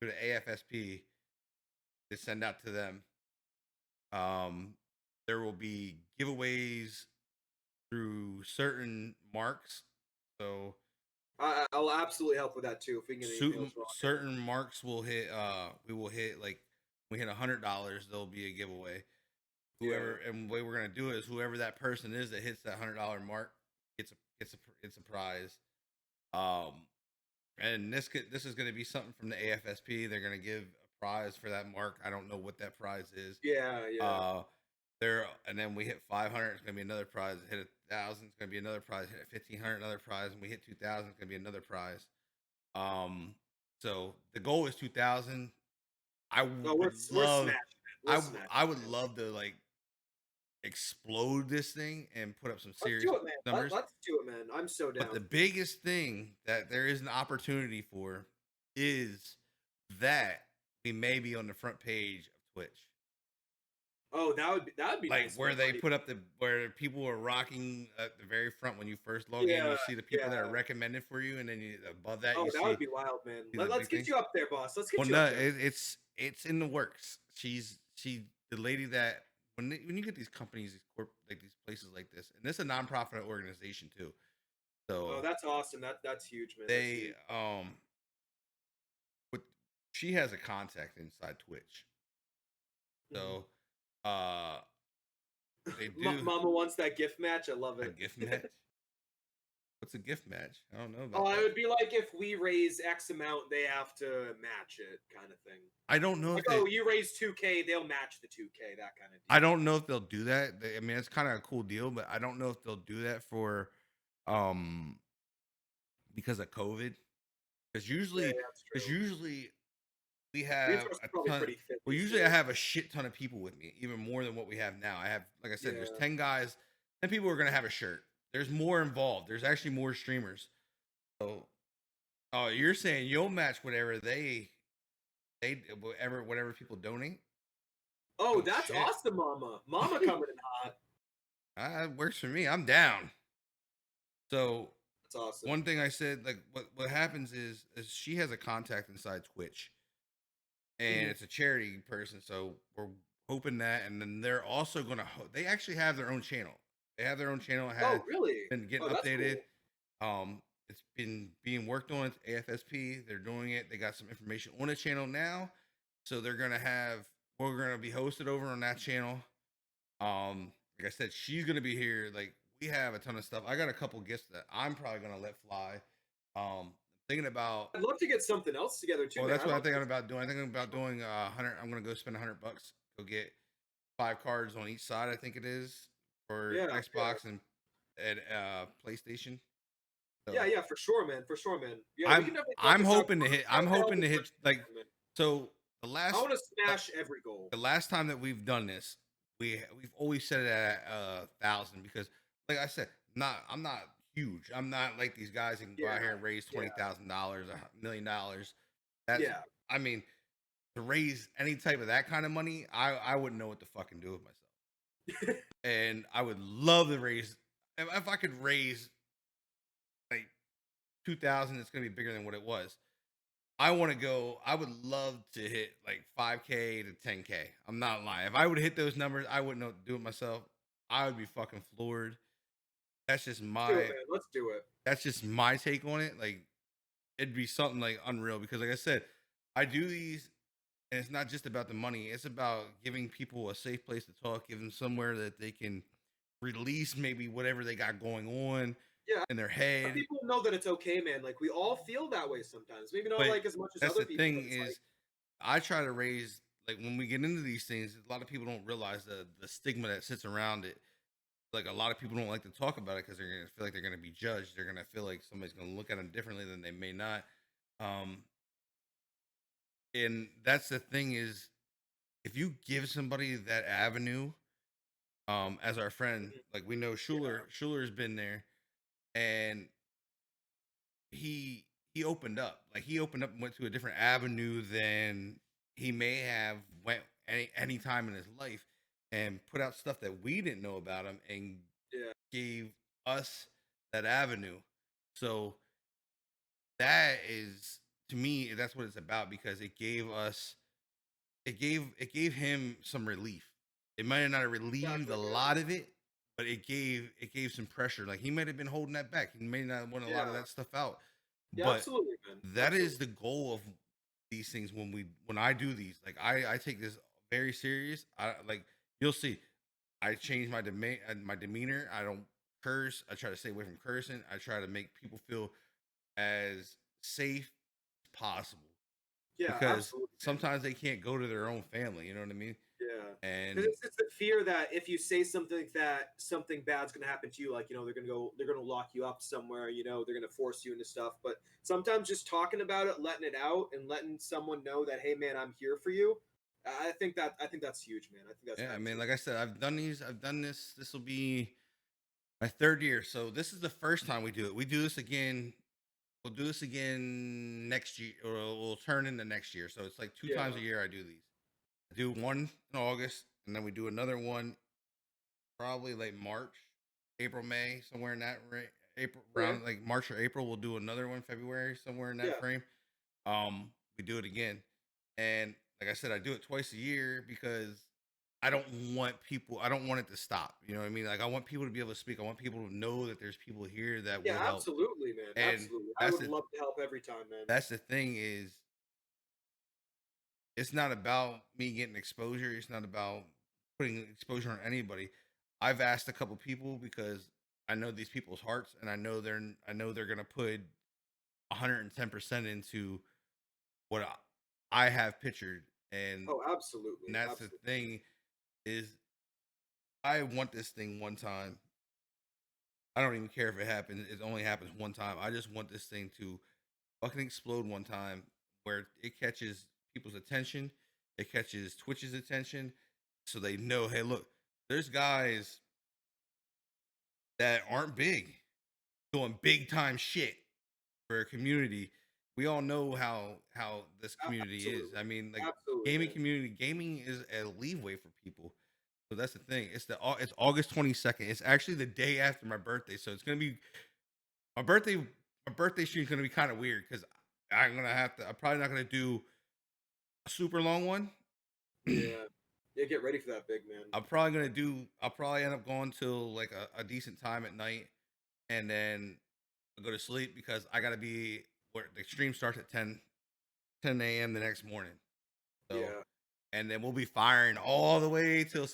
through the AFSP to send out to them. There will be giveaways through certain marks. So I'll absolutely help with that too if we can get anything else wrong. certain marks will hit we will hit like we hit $100, there'll be a giveaway. Whoever and the way we're gonna do it is whoever that person is that hits that $100 mark gets a prize. And this is gonna be something from the AFSP. They're gonna give a prize for that mark. I don't know what that prize is. Yeah. There and then we hit 500. It's gonna be another prize. Hit 1,000. It's gonna be another prize. Hit 1,500. Another prize. And we hit 2,000. It's gonna be another prize. So the goal is 2,000. I No, would we're love. smashing it. We're smashing I would it. love to like explode this thing and put up some Let's serious do it, man. numbers. Let's do it, man. I'm so But the down. biggest thing that there is an opportunity for is that we may be on the front page of Twitch. Oh, that would be Like nice, where man. they put up where people are rocking at the very front when you first log in, Yeah, you see the people that are yeah. recommended for you, and then above that Oh, you that see would be wild, man. the Let's big get things. you up there, boss. Let's get Well, you no, up there. it's in the works. She's the lady that when you get these companies, like these places like this, and this is a nonprofit organization too. Oh, So that's awesome. That's huge, man. That's they huge. with she has a contact inside Twitch. Mhm. So they do Mama wants that gift match. I love a it. gift match. What's a gift match? I don't know Oh, about it that. would be like if we raise X amount, they have to match it, kind of thing. I don't know Like, if they. oh, you raise 2K, they'll match the 2K, that kind of I deal. don't know if they'll do that. I mean, it's kind of a cool deal, but I don't know if they'll do that for um because of COVID. Because Yeah, usually, that's because true. usually we have Resource a is probably ton. pretty fit Well, this usually I year. have a shit ton of people with me, even more than what we have now. I have, like I said, there's Yeah. 10 guys, 10 people are gonna have a shirt. There's more involved. There's actually more streamers. So, oh, you're saying you'll match whatever whatever people donate? Oh, Oh that's shit, awesome, Mama. Mama coming in hot. it works for me. I'm down. So That's awesome. one thing I said, like what happens is she has a contact inside Twitch, and Mhm. it's a charity person. So we're hoping that, and then they're also gonna. They actually have their own channel. They have their own channel. It Oh, had really? been getting Oh, that's updated. cool. It's been being worked on. It's AFSP. They're doing it. They got some information on the channel now, so they're gonna have. We're gonna be hosted over on that channel. Like I said, she's gonna be here. Like we have a ton of stuff. I got a couple gifts that I'm probably gonna let fly. Thinking about. I'd love to get something else together too, Well, man. that's I what I'm love thinking this. about doing. I think I'm about doing 100. I'm gonna go spend $100. Go get 5 cards on each side. I think it is for Yeah, yeah. Xbox and PlayStation. Yeah, So yeah, for sure, man. For sure, man. Yeah, we I'm can definitely talk I'm this out. hoping to hit. I'm I'll hoping be to hit pushing like man. so. The I last want to smash every goal. the last time that we've done this, we've always set it at 1,000 because, like I said, I'm not huge. I'm not like these guys who can go Yeah, out here and raise yeah, $20,000, $1,000,000. That's yeah. I mean to raise any type of that kind of money, I wouldn't know what to fucking do with myself. And I would love to raise if I could raise like 2,000, it's gonna be bigger than what it was. I want to go. I would love to hit like 5K to 10K. I'm not lying. If I would hit those numbers, I wouldn't know what to do it myself. I would be fucking floored. that's just Let's do it, my man. Let's do it. that's just my take on it. Like it'd be something like unreal because, like I said, I do these, and it's not just about the money. It's about giving people a safe place to talk, give them somewhere that they can release maybe whatever they got going on Yeah. in their Let head. people know that it's okay, man. Like we all feel that way sometimes. Maybe not But like as much as that's other the people, but thing it's like is, I try to raise like when we get into these things, a lot of people don't realize the stigma that sits around it. Like a lot of people don't like to talk about it because they're gonna feel like they're gonna be judged. They're gonna feel like somebody's gonna look at them differently than they may not. Um, and that's the thing is, if you give somebody that avenue, as our friend, mhm, like we know yeah, Schuler's been there, and he he opened up. Like he opened up and went to a different avenue than he may have went any time in his life, and put out stuff that we didn't know about him, and yeah, gave us that avenue. So that is, to me, that's what it's about because it gave him some relief. It might not have relieved exactly, a man. lot of it, but it gave some pressure. Like he might have been holding that back. He may not want a lot of Yeah, that stuff out. yeah, But absolutely, man. that is Absolutely. the goal of these things when I do these. Like I take this very serious. I like you'll see. I change my demeanor. I don't curse. I try to stay away from cursing. I try to make people feel as safe as possible Yeah, because absolutely, man. sometimes they can't go to their own family. You know what I mean? Yeah. Because And it's the fear that if you say something that something bad's gonna happen to you, like they're gonna lock you up somewhere, they're gonna force you into stuff. But sometimes just talking about it, letting it out, and letting someone know that, hey man, I'm here for you. I think that's huge, man. I think that's yeah, I mean, absolutely like I said, I've done these. I've done this. This will be my third year. So this is the first time we do it. We do this again. We'll do this again next year, or we'll turn into next year. So it's like two yeah, times a year I do these. I do one in August, and then we do another one probably like March, April, May, somewhere in that April okay, around like March or April. We'll do another one February, somewhere in that yeah, frame. We do it again, and like I said, I do it twice a year because I don't want it to stop. You know what I mean? Like I want people to be able to speak. I want people to know that there's people here that yeah, will help. absolutely, man, And absolutely. I that's would the love to help every time, man. that's the thing is it's not about me getting exposure. It's not about putting exposure on anybody. I've asked a couple people because I know these people's hearts, and I know they're gonna put 110% into what I have pictured, and Oh, absolutely, that's the absolutely. thing is I want this thing one time. I don't even care if it happens. It only happens one time. I just want this thing to fucking explode one time where it catches people's attention. It catches Twitch's attention, so they know, hey, look, there's guys that aren't big doing big time shit for a community. We all know how this community is. I Absolutely, mean, like absolutely, man. gaming is a leeway for people. So that's the thing. It's August 22nd. It's actually the day after my birthday, so it's gonna be my birthday. My birthday stream is gonna be kind of weird because I'm probably not gonna do a super long one. Yeah, yeah. Get ready for that, big man. I'll probably end up going till like a decent time at night, and then I'll go to sleep because I gotta be where the stream starts at 10 a.m. the next morning. So, Yeah, and then we'll be firing all the way till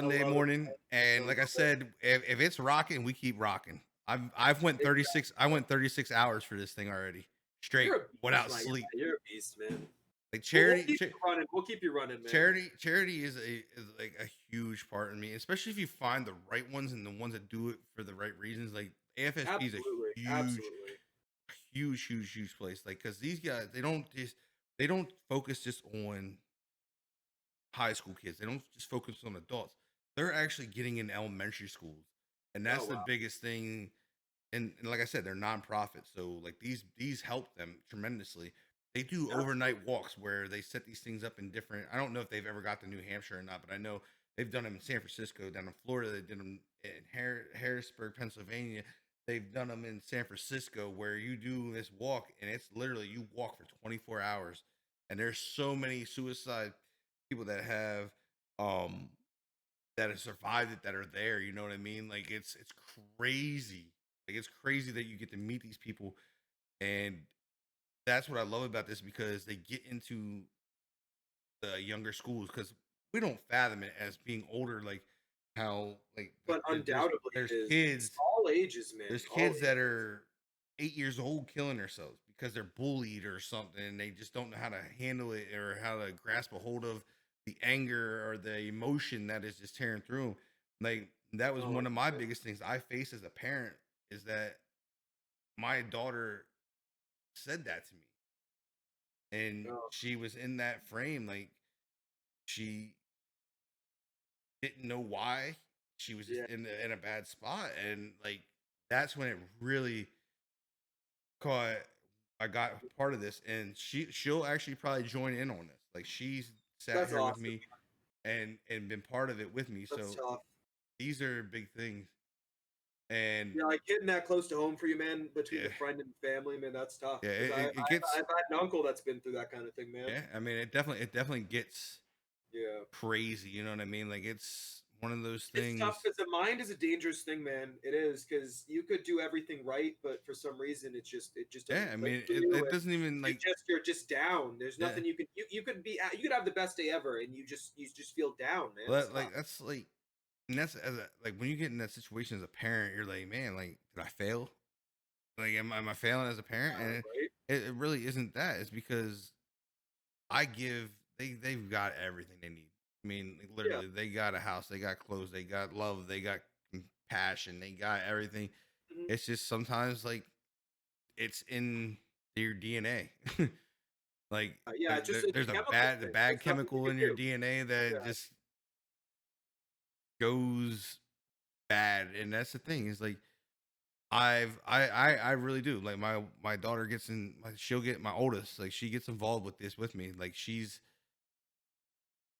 I Sunday love it, morning. man. And I like I love it. said, if it's rocking, we keep rocking. I've went Exactly. 36. I went 36 hours for this thing already, straight You're a beast, without my guy. sleep. You're a beast, man. Like We'll keep you running. We'll keep you running, man. charity is like a huge part in me, especially if you find the right ones and the ones that do it for the right reasons. Like AFSP is a Absolutely, huge, absolutely. huge place. Like because these guys, they don't focus just on high school kids. They don't just focus on adults. They're actually getting in elementary schools, and Oh that's the wow. biggest thing. And like I said, they're nonprofits, so like these help them tremendously. They do overnight Absolutely. walks where they set these things up in different. I don't know if they've ever got to New Hampshire or not, but I know they've done them in San Francisco, down in Florida. They did them in Harrisburg, Pennsylvania. They've done them in San Francisco, where you do this walk, and it's literally you walk for 24 hours. And there's so many suicide people um that have survived it that are there. You know what I mean? Like it's crazy. Like it's crazy that you get to meet these people, and that's what I love about this because they get into the younger schools because we don't fathom it as being older, like how like But undoubtedly it there's is. It's kids all ages, man. there's All kids that ages. are 8 years old killing themselves because they're bullied or something and they just don't know how to handle it or how to grasp a hold of the anger or the emotion that is just tearing through 'em. Like that was Oh, one of my biggest things I face as a parent is that my daughter said that to me and no. she was in that frame like she didn't know why she was just Yeah. in a bad spot and like that's when it really caught I got part of this and she'll actually probably join in on this like she's sat That's here with awesome. me and been part of it with me That's so tough. these are big things and Yeah, like getting that close to home for you, man, between yeah the friend and family, man, that's tough. yeah Because it gets I've had an uncle that's been through that kind of thing, man. yeah I mean it definitely gets Yeah. crazy you know what I mean like it's one of those It's tough things because the mind is a dangerous thing, man. It is because you could do everything right, but for some reason, it just yeah doesn't I click mean for you, it and doesn't even like you're just down. There's yeah nothing you could be you could have the best day ever, and you just feel down, man. It's like tough. that's like and that's as a, like when you get in that situation as a parent, you're like, man, like, did I fail? Like, am I failing as a parent? And Right? it really isn't that. It's because I give they've got everything they need. I mean, like, Yeah. literally, they got a house, they got clothes, they got love, they got passion, they got everything. Mhm. It's just sometimes like it's in your DNA. Like Yeah. It's just it's there's a chemical the thing. bad There's nothing you chemical can in your do. DNA that Yeah. just goes bad, and that's the thing is like I really do like my daughter gets in she'll get my oldest like she gets involved with this with me like she's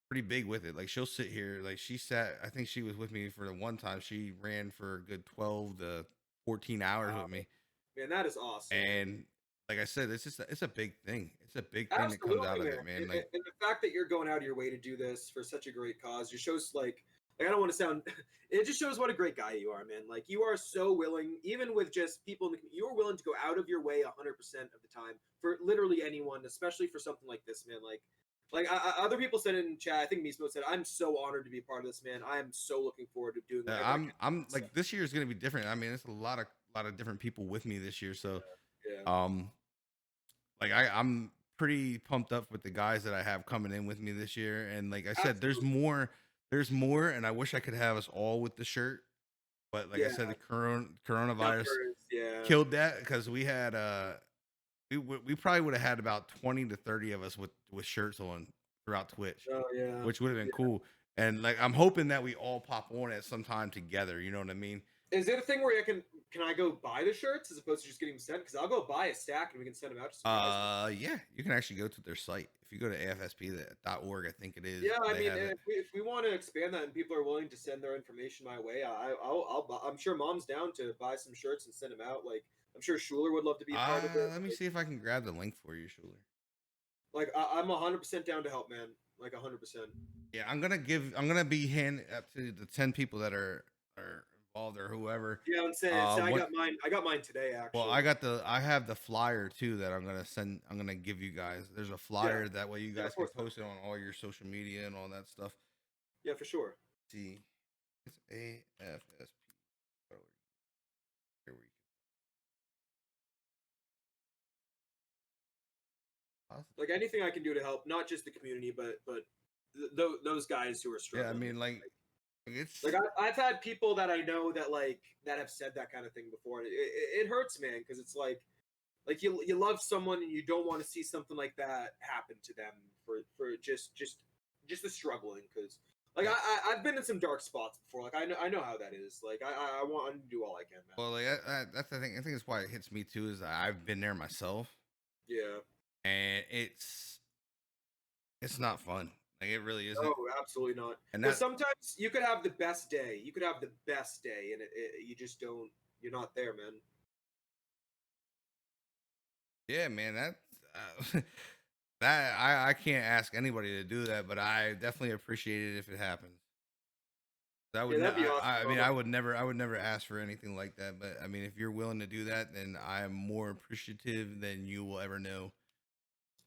pretty big with it like she'll sit here like she sat I think she was with me for the one time she ran for a good 12 to 14 hours with Wow. me Man, that is awesome, man. and like I said it's just it's a big thing it's a big thing that comes out Absolutely, of man. it man like And the fact that you're going out of your way to do this for such a great cause just shows like I don't want to sound it just shows what a great guy you are, man. Like you are so willing, even with just people in the you're willing to go out of your way 100% of the time for literally anyone, especially for something like this, man. Other people said in chat, I think Mismo said, "I'm so honored to be a part of this, man. I am so looking forward to doing whatever I can." I'm So, like this year is gonna be different I mean it's a lot of different people with me this year so yeah, um like I'm pretty pumped up with the guys that I have coming in with me this year. And like I said, absolutely, there's more, and I wish I could have us all with the shirt. But like I yeah. said, the coronavirus Numbers, yeah. killed that because we had we probably would have had about 20 to 30 of us with shirts on throughout Twitch, Oh yeah. which would have been Yeah. cool. And like I'm hoping that we all pop on at some time together. You know what I mean? Is it a thing where can I go buy the shirts as opposed to just getting them sent? Because I'll go buy a stack and we can send them out to some guys. Yeah, you can actually go to their site. If you go to afsp.org, I think it is, Yeah, I they mean, have it. if we want to expand that and people are willing to send their information my way, I'm sure Mom's down to buy some shirts and send them out. Like I'm sure Schuler would love to be a part of it. Let me see if I can grab the link for you, Schuler. I'm 100% down to help, man. Like 100%. Yeah, I'm gonna be handing up to the 10 people that are involved or whoever. Yeah, I'm saying so What I got mine today well actually. I have the flyer too that I'm gonna give you guys. There's a Yeah, flyer that way you yeah, guys of can course, man. post it on all your social media and all that stuff. Yeah, for sure. See, it's AFSP. Here we go. Like anything I can do to help, not just the community, but those guys who are Yeah, I struggling. mean like it's Like I've had people that I know that have said that kind of thing before, and it hurts, man, because it's like you love someone and you don't want to see something like that happen to them for just the struggling, because like yeah. I've been in some dark spots before. Like I know how that is. Like I want to do all I can, man. Well, like that's the thing. I think that's why it hits me too. Is that I've been there myself, Yeah. and it's not fun. Like it really isn't. Oh, absolutely not. And Because that sometimes you could have the best day. You could have the best day, and you just don't. You're not there, man. yeah, man. That that I can't ask anybody to do that, but I definitely appreciate it if it happens. I would. Yeah, that'd be awesome. I mean, I would never ask for anything like that. But I mean, if you're willing to do that, then I am more appreciative than you will ever know.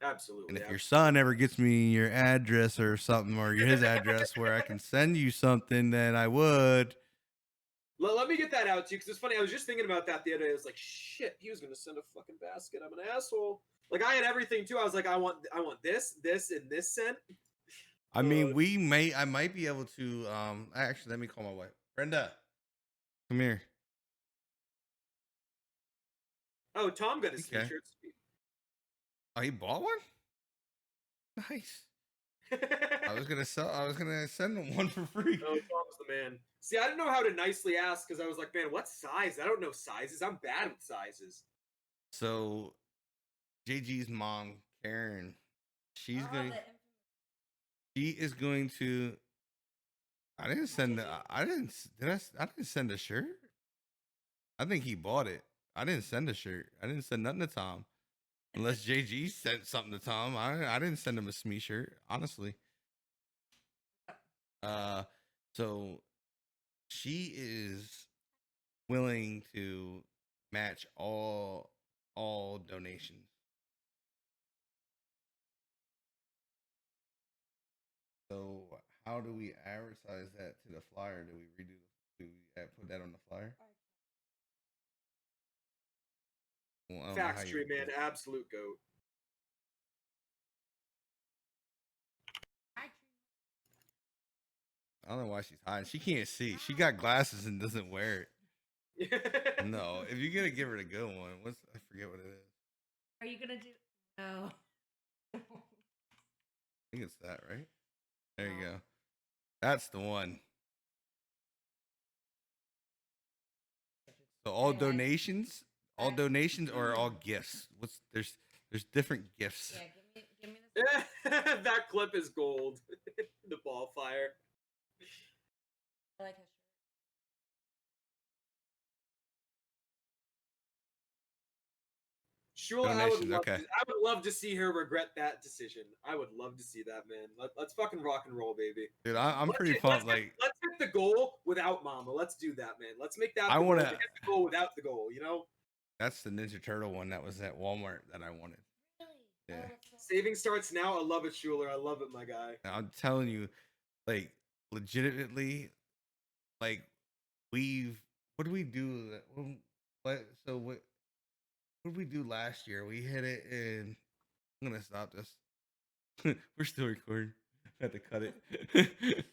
Absolutely. And if your son ever gets me your address or something, or his address where I can send you something, then I would. Let me get that out to you because it's funny. I was just thinking about that the other day. I was like, shit, he was gonna send a fucking basket. I'm an asshole. Like I had everything too. I was like, I want this, and this sent. I mean, I might be able to. Actually, let me call my wife. Brenda, come here. Oh, Tom got his Okay. t-shirts. Oh, he bought one. Nice. I was gonna send him one for free. Oh, Tom's the man. See, I didn't know how to nicely ask because I was like, man, what size? I don't know sizes. I'm bad with sizes. So, JG's mom, Karen, she is going to. I didn't send the. I didn't. I didn't send a shirt. I think he bought it. I didn't send a shirt. I didn't send nothing to Tom, unless JG sent something to Tom. I didn't send him a Smee shirt, honestly. So she is willing to match all donations. So how do we advertise that to the flyer? Do we redo? Do we put that on the flyer? Well, I don't know how you Factory man, absolute goat. I don't know why she's hiding. She can't see. She got glasses and doesn't wear it. No, if you're gonna give her the good one, I forget what it is. Are you gonna do? No. I think it's that, right? There you go. That's the one. So all donations, or all gifts. There's different gifts. Yeah, give me this. That clip is gold. The ball fire. I like his shirt. Shula, Donations, okay. I would love to see her regret that decision. I would love to see that, man. Let's fucking rock and roll, baby. Dude, I'm pretty pumped. Like, let's hit the goal without Mama. Let's do that, man. Let's make that. I want to hit the goal without the goal. You know. That's the Ninja Turtle one that was at Walmart that I wanted. Really? Yeah. Saving starts now. I love it, Schuler. I love it, my guy. I'm telling you, like, legitimately, like, what do we do? What did we do last year? We hit it in. I'm gonna stop this. We're still recording. I had to cut it.